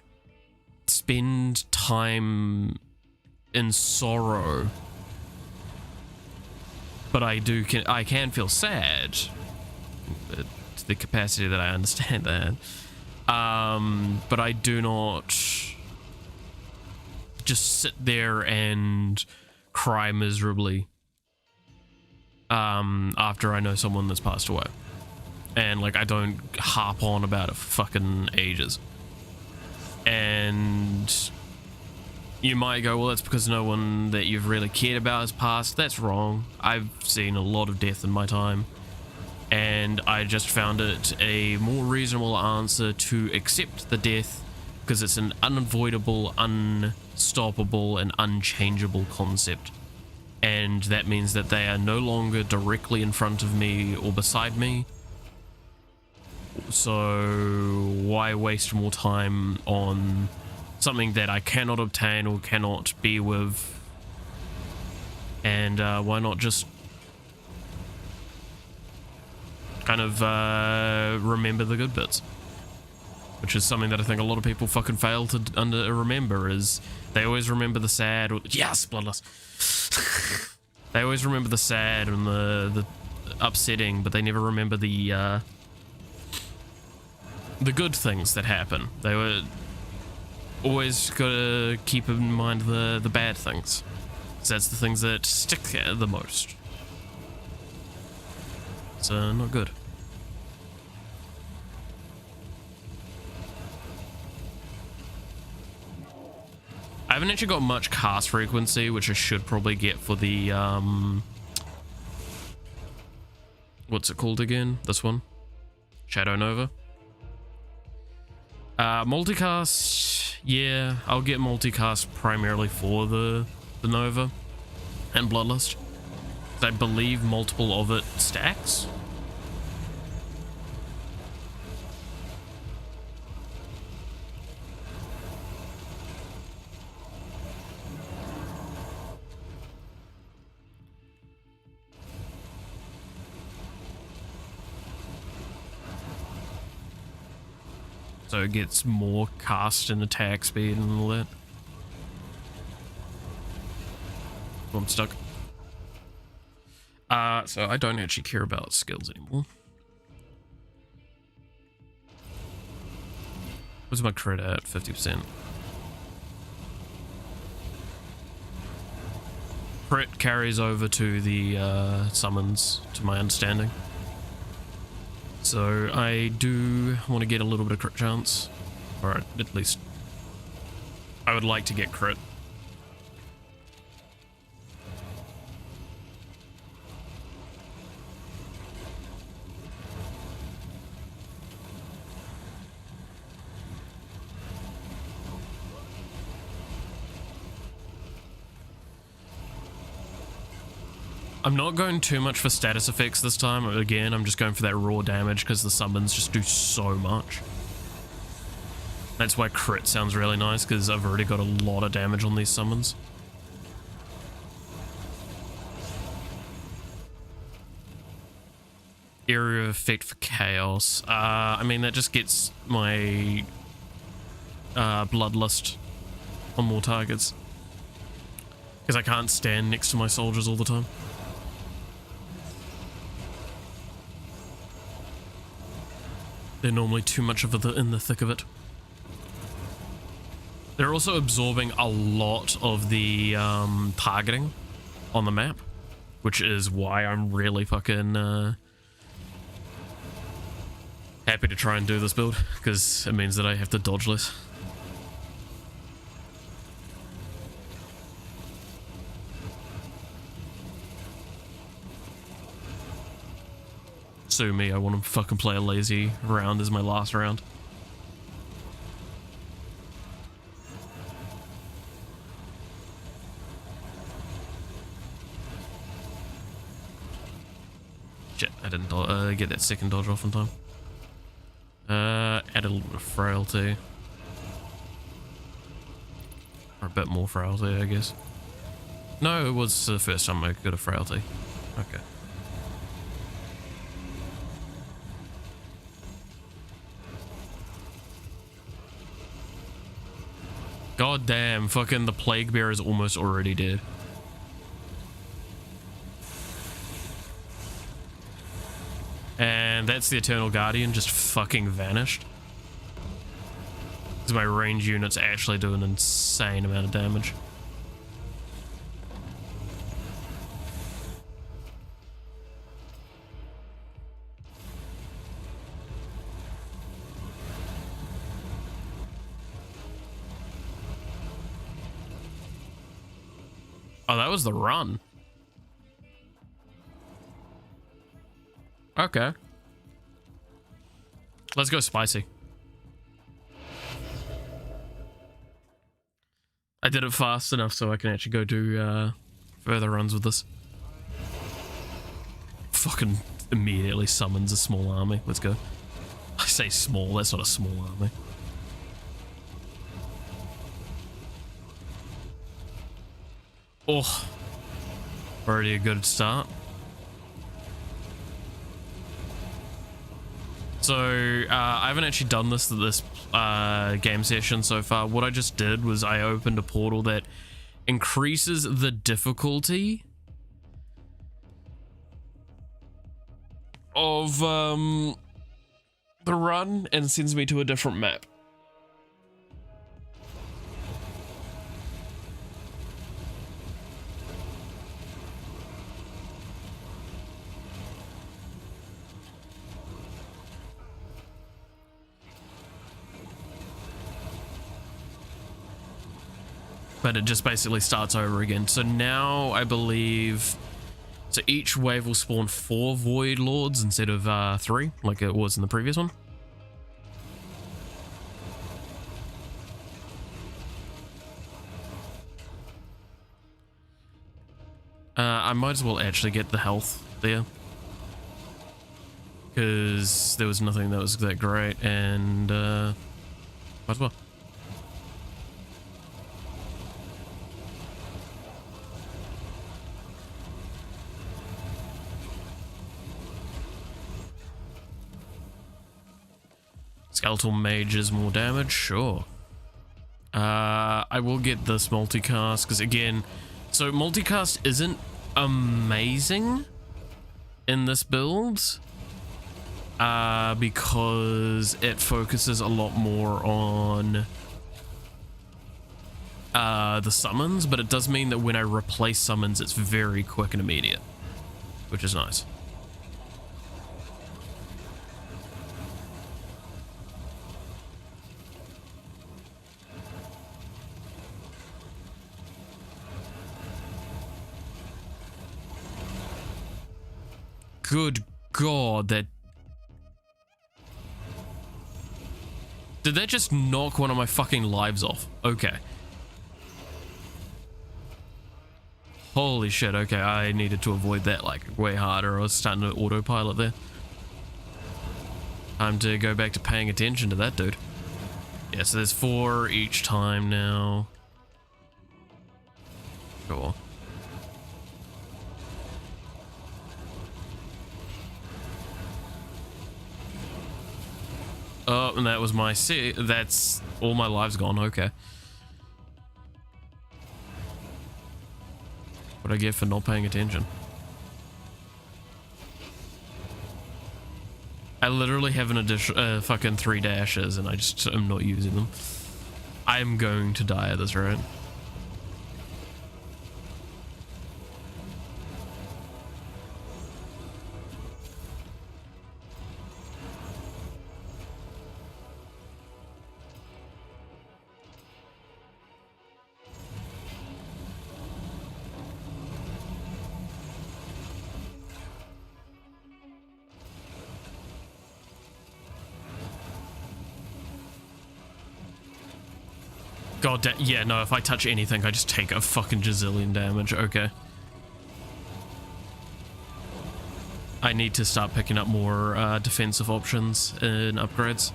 spend time in sorrow, but I can feel sad to the capacity that I understand that. But I do not just sit there and cry miserably after I know someone that's passed away. And like I don't harp on about it for fucking ages. And you might go, well, that's because no one that you've really cared about has passed. That's wrong. I've seen a lot of death in my time, and I just found it a more reasonable answer to accept the death because it's an unavoidable, unstoppable, and unchangeable concept. And that means that they are no longer directly in front of me or beside me. So why waste more time on something that I cannot obtain or cannot be with? And why not just kind of remember the good bits? Which is something that I think a lot of people fucking fail to remember, is they always remember the sad, yes, bloodlust. They always remember the sad and the upsetting, but they never remember the good things that happen. They were always gotta keep in mind the bad things. So that's the things that stick the most. It's not good. I haven't actually got much cast frequency, which I should probably get for the, what's it called again? This one? Shadow Nova. Multicast, yeah, I'll get multicast primarily for the Nova and Bloodlust. I believe multiple of it stacks. So it gets more cast and attack speed and all that. Oh, I'm stuck. So I don't actually care about skills anymore. What's my crit at? 50%. Crit carries over to the summons, to my understanding. So I do want to get a little bit of crit chance, or at least I would like to get crit. I'm not going too much for status effects this time. Again, I'm just going for that raw damage because the summons just do so much. That's why crit sounds really nice, because I've already got a lot of damage on these summons. Area of effect for chaos. I mean, that just gets my bloodlust on more targets, because I can't stand next to my soldiers all the time. They're normally too much of in the thick of it. They're also absorbing a lot of the targeting on the map, which is why I'm really fucking happy to try and do this build, because it means that I have to dodge less. sue me. I want to fucking play a lazy round as my last round. Shit, I didn't get that second dodge off in time. Add a little bit of frailty. Or a bit more frailty, I guess. No, it was the first time I got a frailty. Okay. God damn, fucking the plague bear is almost already dead. And that's the Eternal Guardian just fucking vanished. Because my range units actually do an insane amount of damage. Oh, that was the run. Okay. Let's go spicy. I did it fast enough so I can actually go do further runs with this. Fucking immediately summons a small army. Let's go. I say small, that's not a small army. Oh, already a good start. So, I haven't actually done this game session so far. What I just did was I opened a portal that increases the difficulty of the run and sends me to a different map. But it just basically starts over again. So now I believe, so each wave will spawn 4 Void Lords instead of 3, like it was in the previous one. I might as well actually get the health there, because there was nothing that was that great, and might as well. Skeletal mages more damage, sure. I will get this multicast because again, so multicast isn't amazing in this build because it focuses a lot more on the summons, but it does mean that when I replace summons, it's very quick and immediate, which is nice. Good God, that... Did that just knock one of my fucking lives off? Okay. Holy shit, okay, I needed to avoid that like way harder. I was starting to autopilot there. Time to go back to paying attention to that dude. Yeah, so there's 4 each time now. Sure. Oh, and that was my that's all my lives gone, okay. What I get for not paying attention. I literally have an additional fucking 3 dashes and I just am not using them. I'm going to die at this rate. God damn. Yeah, no, if I touch anything, I just take a fucking gazillion damage. Okay. I need to start picking up more defensive options in upgrades.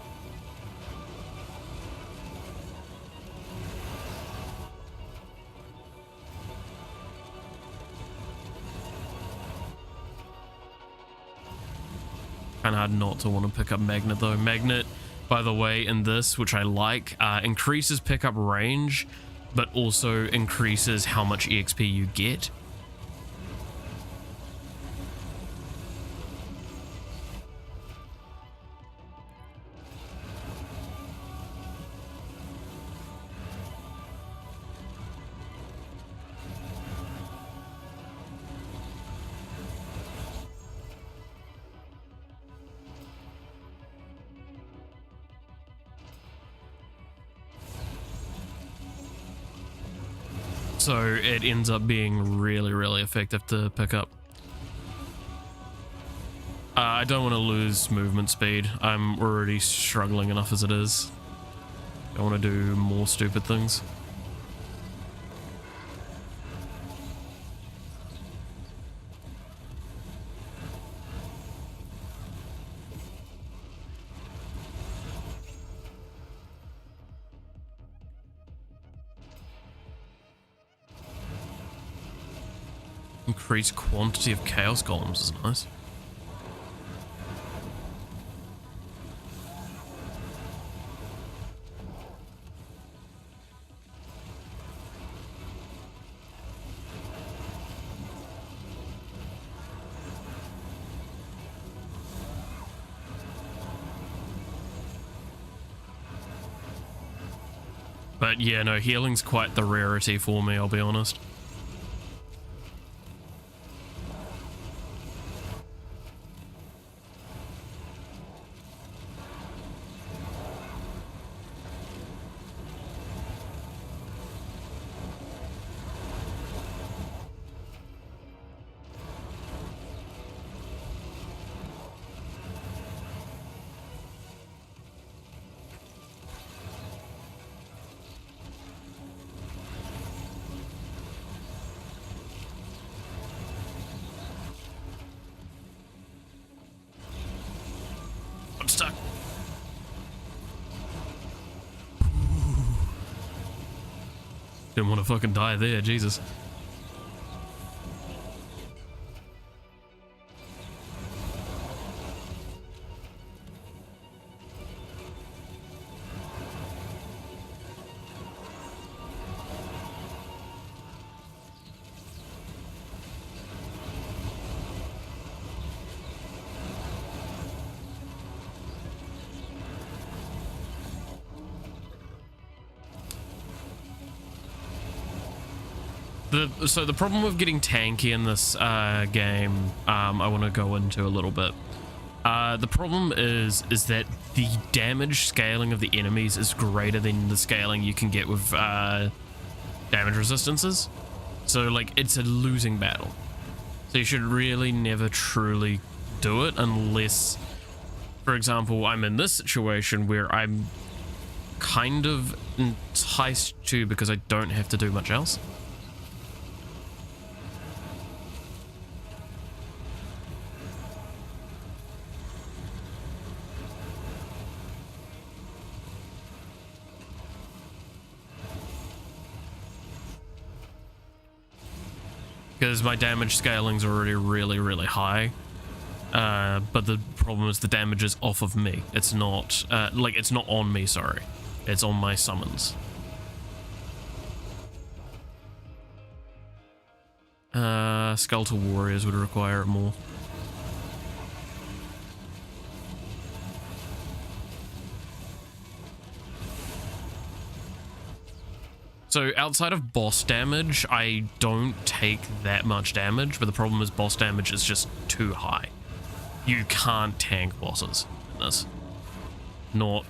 Kinda hard not to want to pick up Magnet though. Magnet, by the way, in this, which I like, increases pickup range, but also increases how much EXP you get. So it ends up being really, really effective to pick up. I don't want to lose movement speed. I'm already struggling enough as it is. I want to do more stupid things. Increased quantity of chaos golems is nice. But yeah, no, healing's quite the rarity for me, I'll be honest. I'm stuck. Didn't want to fucking die there, Jesus. So the problem with getting tanky in this game, I want to go into a little bit. The problem is that the damage scaling of the enemies is greater than the scaling you can get with damage resistances. So like it's a losing battle. So you should really never truly do it unless, for example, I'm in this situation where I'm kind of enticed to because I don't have to do much else. Because my damage scaling's already really, really high. But the problem is the damage is off of me. It's not, like, it's not on me, sorry. It's on my summons. Skeletal Warriors would require it more. So outside of boss damage, I don't take that much damage, but the problem is boss damage is just too high. You can't tank bosses in this. Not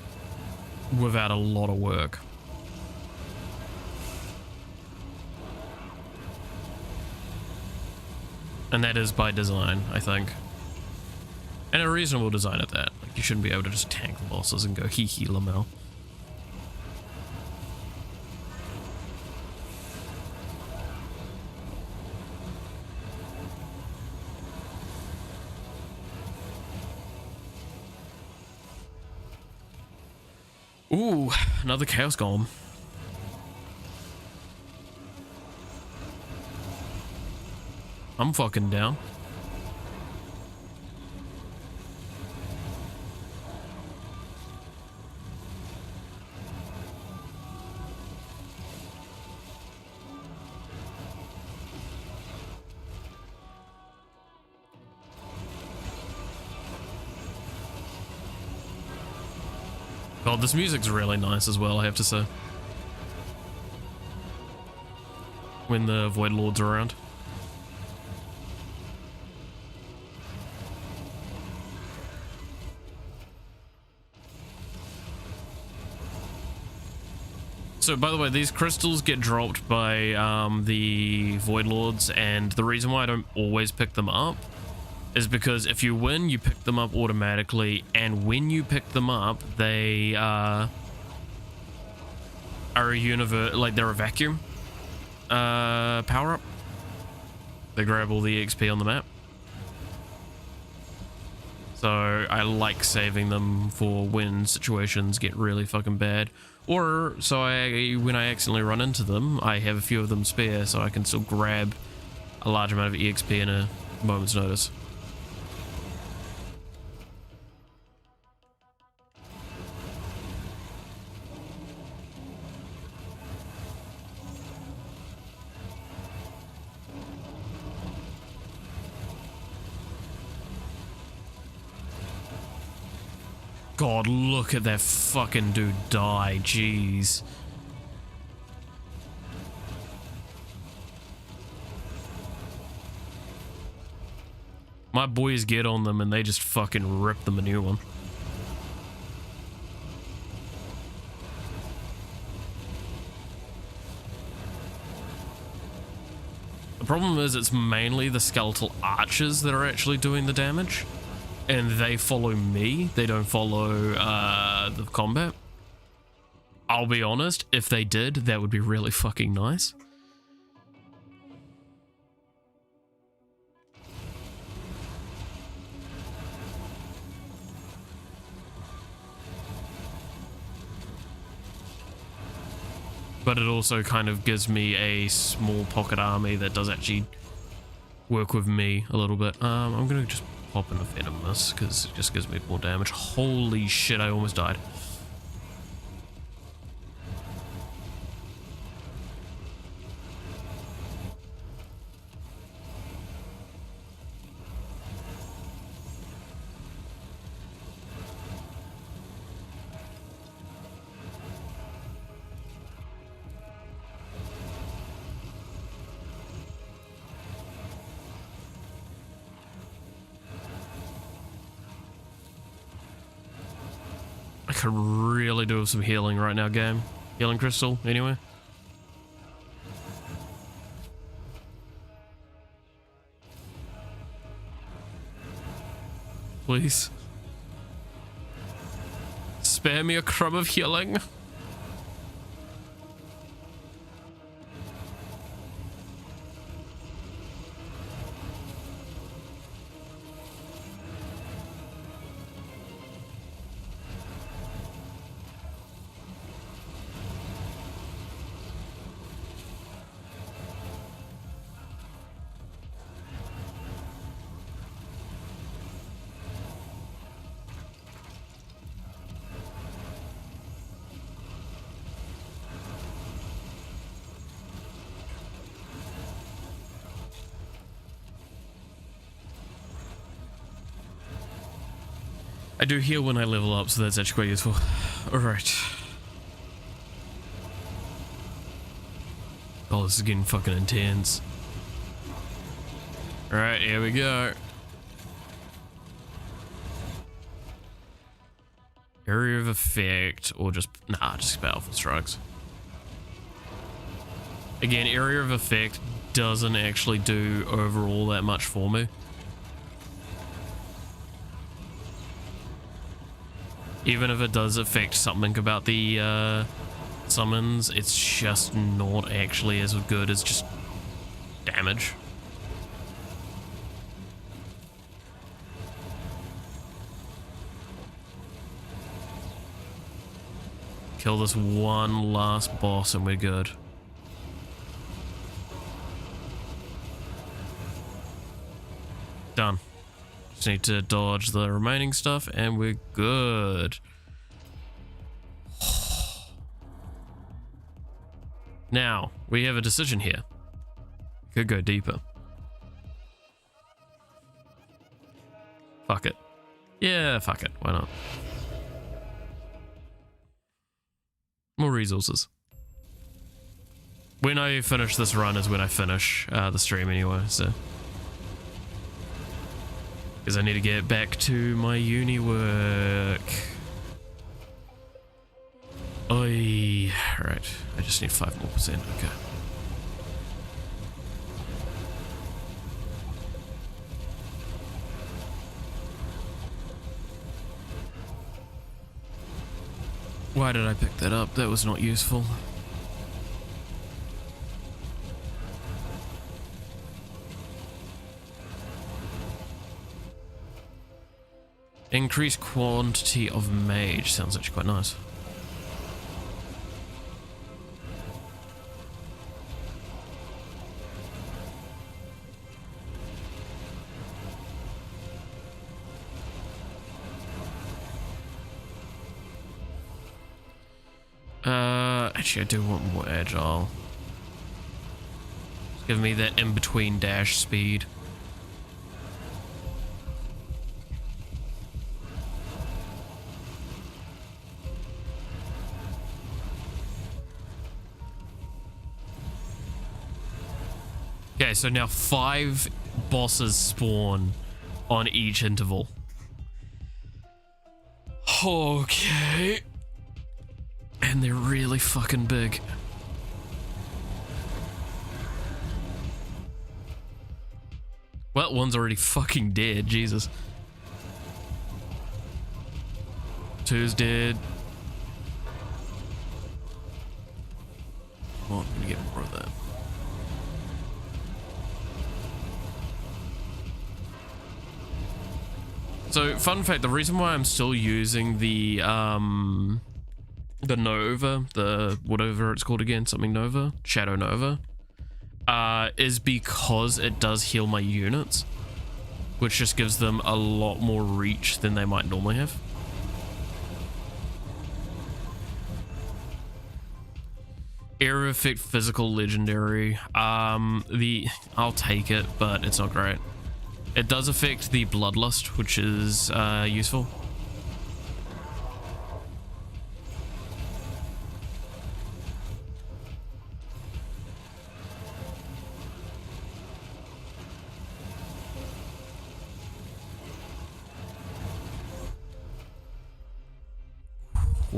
without a lot of work. And that is by design, I think. And a reasonable design at that. Like, you shouldn't be able to just tank the bosses and go hee hee lamel. Ooh, another Chaos Golem. I'm fucking down. God, this music's really nice as well, I have to say. When the Void Lord's around. So, by the way, these crystals get dropped by the Void Lords, and the reason why I don't always pick them up is because if you win, you pick them up automatically, and when you pick them up, they are a they're a vacuum power-up. They grab all the XP on the map. So I like saving them for when situations get really fucking bad. Or, when I accidentally run into them, I have a few of them spare, so I can still grab a large amount of EXP in a moment's notice. God, look at that fucking dude die, jeez. My boys get on them and they just fucking rip them a new one. The problem is it's mainly the skeletal archers that are actually doing the damage. And they follow me, they don't follow the combat. I'll be honest, if they did, that would be really fucking nice. But it also kind of gives me a small pocket army that does actually work with me a little bit. I'm gonna just pop in a Venomous because it just gives me more damage. Holy shit, I almost died. I could really do with some healing right now, game. Healing crystal, anyway. Please. Spare me a crumb of healing. I do heal when I level up, so that's actually quite useful. Alright. Oh, this is getting fucking intense. Alright, here we go. Area of effect, or just powerful strikes. Again, area of effect doesn't actually do overall that much for me. Even if it does affect something about the summons, it's just not actually as good as just damage. Kill this one last boss and we're good. Done. Just need to dodge the remaining stuff and we're good. Now, we have a decision here. Could go deeper. Fuck it. Yeah, fuck it. Why not? More resources. When I finish this run is when I finish the stream anyway, so. Because I need to get back to my uni work. Oi. Right, I just need 5 more %. Okay. Why did I pick that up? That was not useful. Increased quantity of mage sounds actually quite nice. Actually, I do want more agile. Give me that in-between dash speed. Okay, so now 5 bosses spawn on each interval. Okay. And they're really fucking big. Well, one's already fucking dead, Jesus. 2's dead. Oh, I'm gonna get more of that. So, fun fact, the reason why I'm still using the Nova, the whatever it's called again, something Nova, Shadow Nova, is because it does heal my units, which just gives them a lot more reach than they might normally have. Area effect physical legendary. I'll take it, but it's not great. It does affect the bloodlust, which is useful.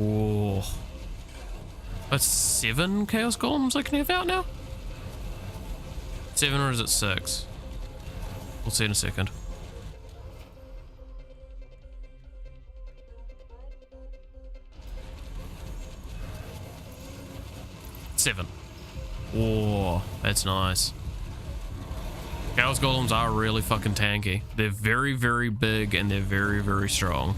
Oh, that's 7 chaos golems I can have out now? 7, or is it 6? We'll see in a second. Seven. Oh, that's nice. Chaos golems are really fucking tanky. They're very, very big and they're very, very strong.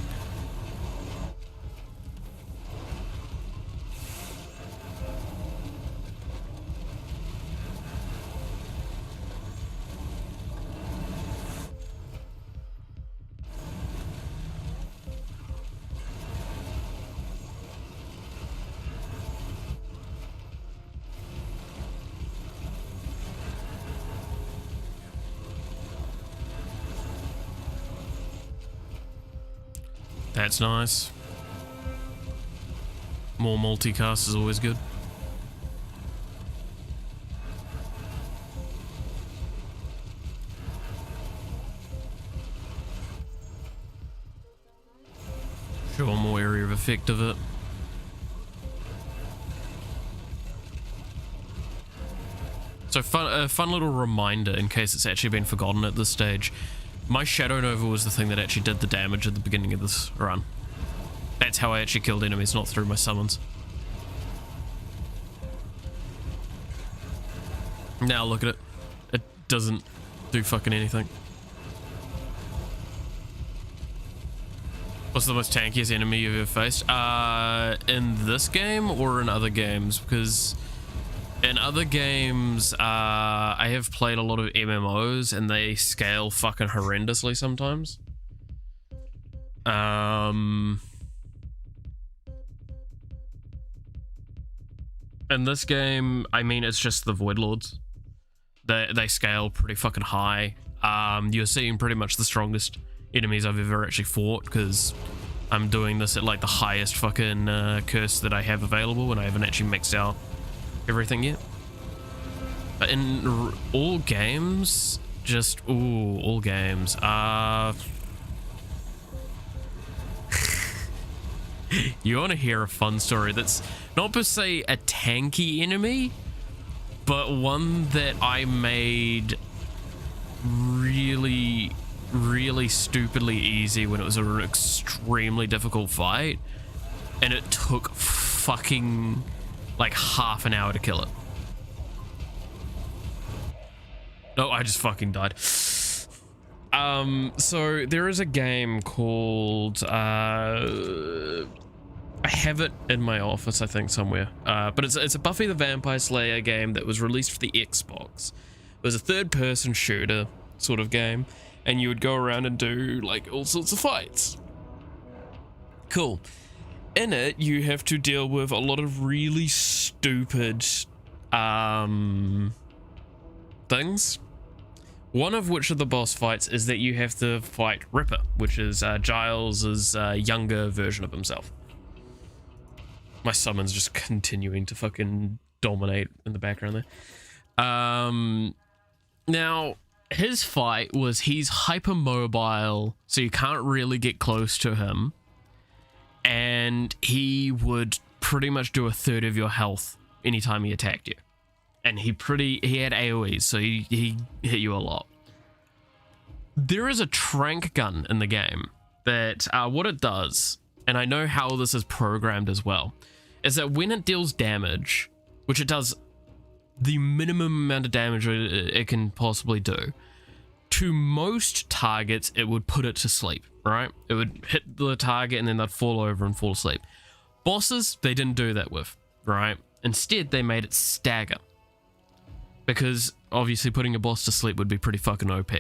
That's nice. More multicast is always good. Sure, more area of effect of it. So fun little reminder in case it's actually been forgotten at this stage. My Shadow Nova was the thing that actually did the damage at the beginning of this run. That's how I actually killed enemies, not through my summons. Now look at it. It doesn't do fucking anything. What's the most tankiest enemy you've ever faced? In this game or in other games? Because in other games, I have played a lot of MMOs and they scale fucking horrendously sometimes. In this game, I mean, it's just the Void Lords. They scale pretty fucking high. You're seeing pretty much the strongest enemies I've ever actually fought, because I'm doing this at like the highest fucking curse that I have available, and I haven't actually maxed out everything yet. But in all games, just all games. You want to hear a fun story that's not per se a tanky enemy, but one that I made really stupidly easy when it was an extremely difficult fight, and it took fucking like half an hour to kill it. Oh, I just fucking died. So there is a game called I have it in my office, I think, somewhere. But it's a Buffy the Vampire Slayer game that was released for the Xbox. It was a third-person shooter sort of game, and you would go around and do like all sorts of fights. Cool. In it, you have to deal with a lot of really stupid things. One of which of the boss fights is that you have to fight Ripper, which is Giles's younger version of himself. My summon's just continuing to fucking dominate in the background there. Now, his fight was he's hypermobile, so you can't really get close to him. And he would pretty much do a third of your health anytime he attacked you. And he had AoEs, so he hit you a lot. There is a trank gun in the game that what it does, and I know how this is programmed as well, is that when it deals damage, which it does the minimum amount of damage it can possibly do, to most targets it would put it to sleep, right? It would hit the target and then they'd fall over and fall asleep. Bosses, they didn't do that with, right? Instead, they made it stagger. Because obviously putting a boss to sleep would be pretty fucking OP.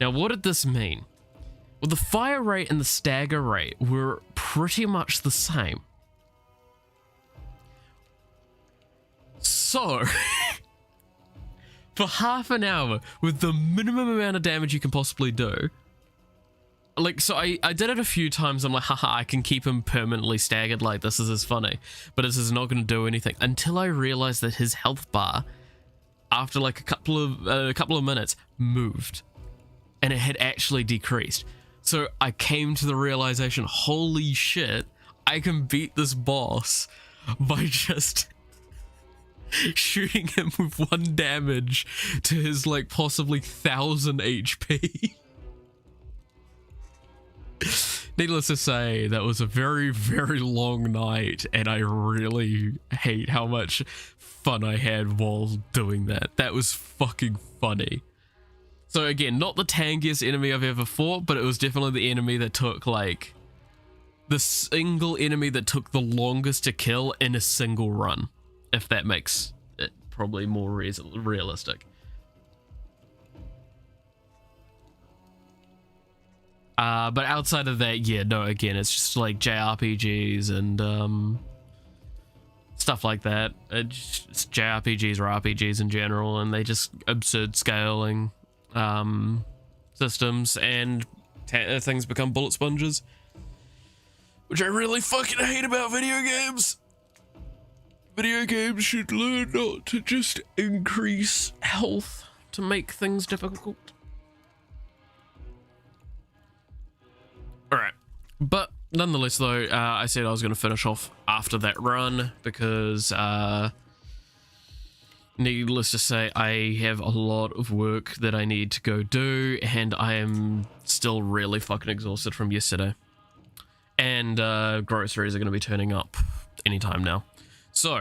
Now, what did this mean? Well, the fire rate and the stagger rate were pretty much the same. So, for half an hour, with the minimum amount of damage you can possibly do, like, so I did it a few times. I'm like, haha, I can keep him permanently staggered, like, this is funny. But this is not going to do anything. Until I realized that his health bar, after like a couple of minutes, moved. And it had actually decreased. So I came to the realization, holy shit, I can beat this boss by just shooting him with 1 damage to his like possibly 1000 HP. Needless to say, that was a very long night, and I really hate how much fun I had while doing that. That was fucking funny. So again, not the tankiest enemy I've ever fought, but it was definitely the enemy that took like the single enemy that took the longest to kill in a single run, if that makes it probably more realistic. But outside of that, yeah, no, again, it's just like JRPGs and stuff like that. It's JRPGs or RPGs in general, and they just absurd scaling systems, and things become bullet sponges, which I really fucking hate about video games. Video games should learn not to just increase health to make things difficult. Alright, but nonetheless though, I said I was going to finish off after that run because, needless to say, I have a lot of work that I need to go do, and I am still really fucking exhausted from yesterday. And groceries are going to be turning up anytime now. So,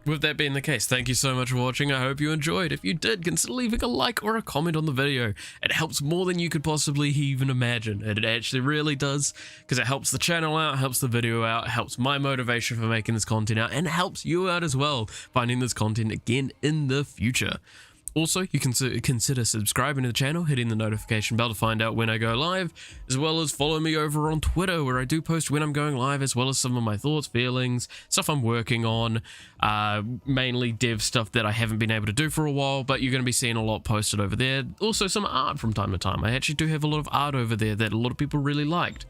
with that being the case, thank you so much for watching. I hope you enjoyed. If you did, consider leaving a like or a comment on the video. It helps more than you could possibly even imagine. And it actually really does, because it helps the channel out, helps the video out, helps my motivation for making this content out, and helps you out as well, finding this content again in the future. Also, you can consider subscribing to the channel, hitting the notification bell to find out when I go live, as well as follow me over on Twitter, where I do post when I'm going live, as well as some of my thoughts, feelings, stuff I'm working on, mainly dev stuff that I haven't been able to do for a while, but you're going to be seeing a lot posted over there. Also, some art from time to time. I actually do have a lot of art over there that a lot of people really liked.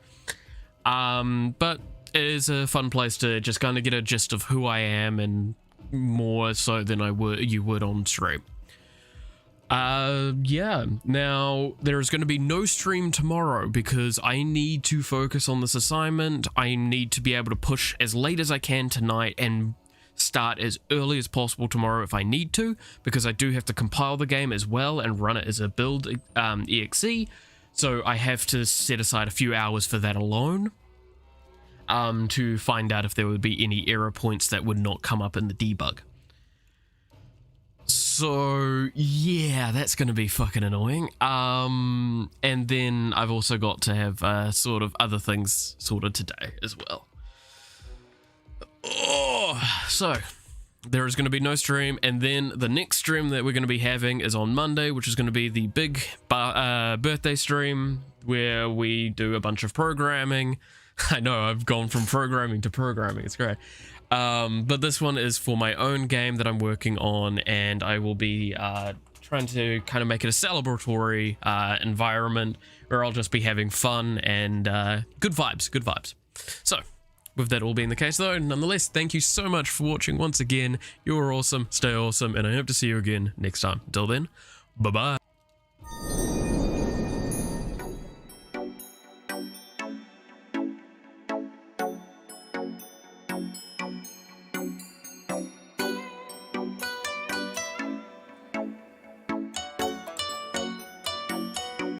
But it is a fun place to just kind of get a gist of who I am, and more so than you would on stream. Yeah, now there's going to be no stream tomorrow because I need to focus on this assignment. I need to be able to push as late as I can tonight and start as early as possible tomorrow if I need to, because I do have to compile the game as well and run it as a build exe, so I have to set aside a few hours for that alone, to find out if there would be any error points that would not come up in the debug. So yeah, that's going to be fucking annoying. And then I've also got to have sort of other things sorted today as well. Oh, so there is going to be no stream, and then the next stream that we're going to be having is on Monday, which is going to be the big birthday stream where we do a bunch of programming. I know, I've gone from programming to programming, it's great. But this one is for my own game that I'm working on, and I will be trying to kind of make it a celebratory environment where I'll just be having fun and good vibes. So, with that all being the case though, nonetheless, thank you so much for watching once again. You're awesome, stay awesome, and I hope to see you again next time. Until then, bye-bye.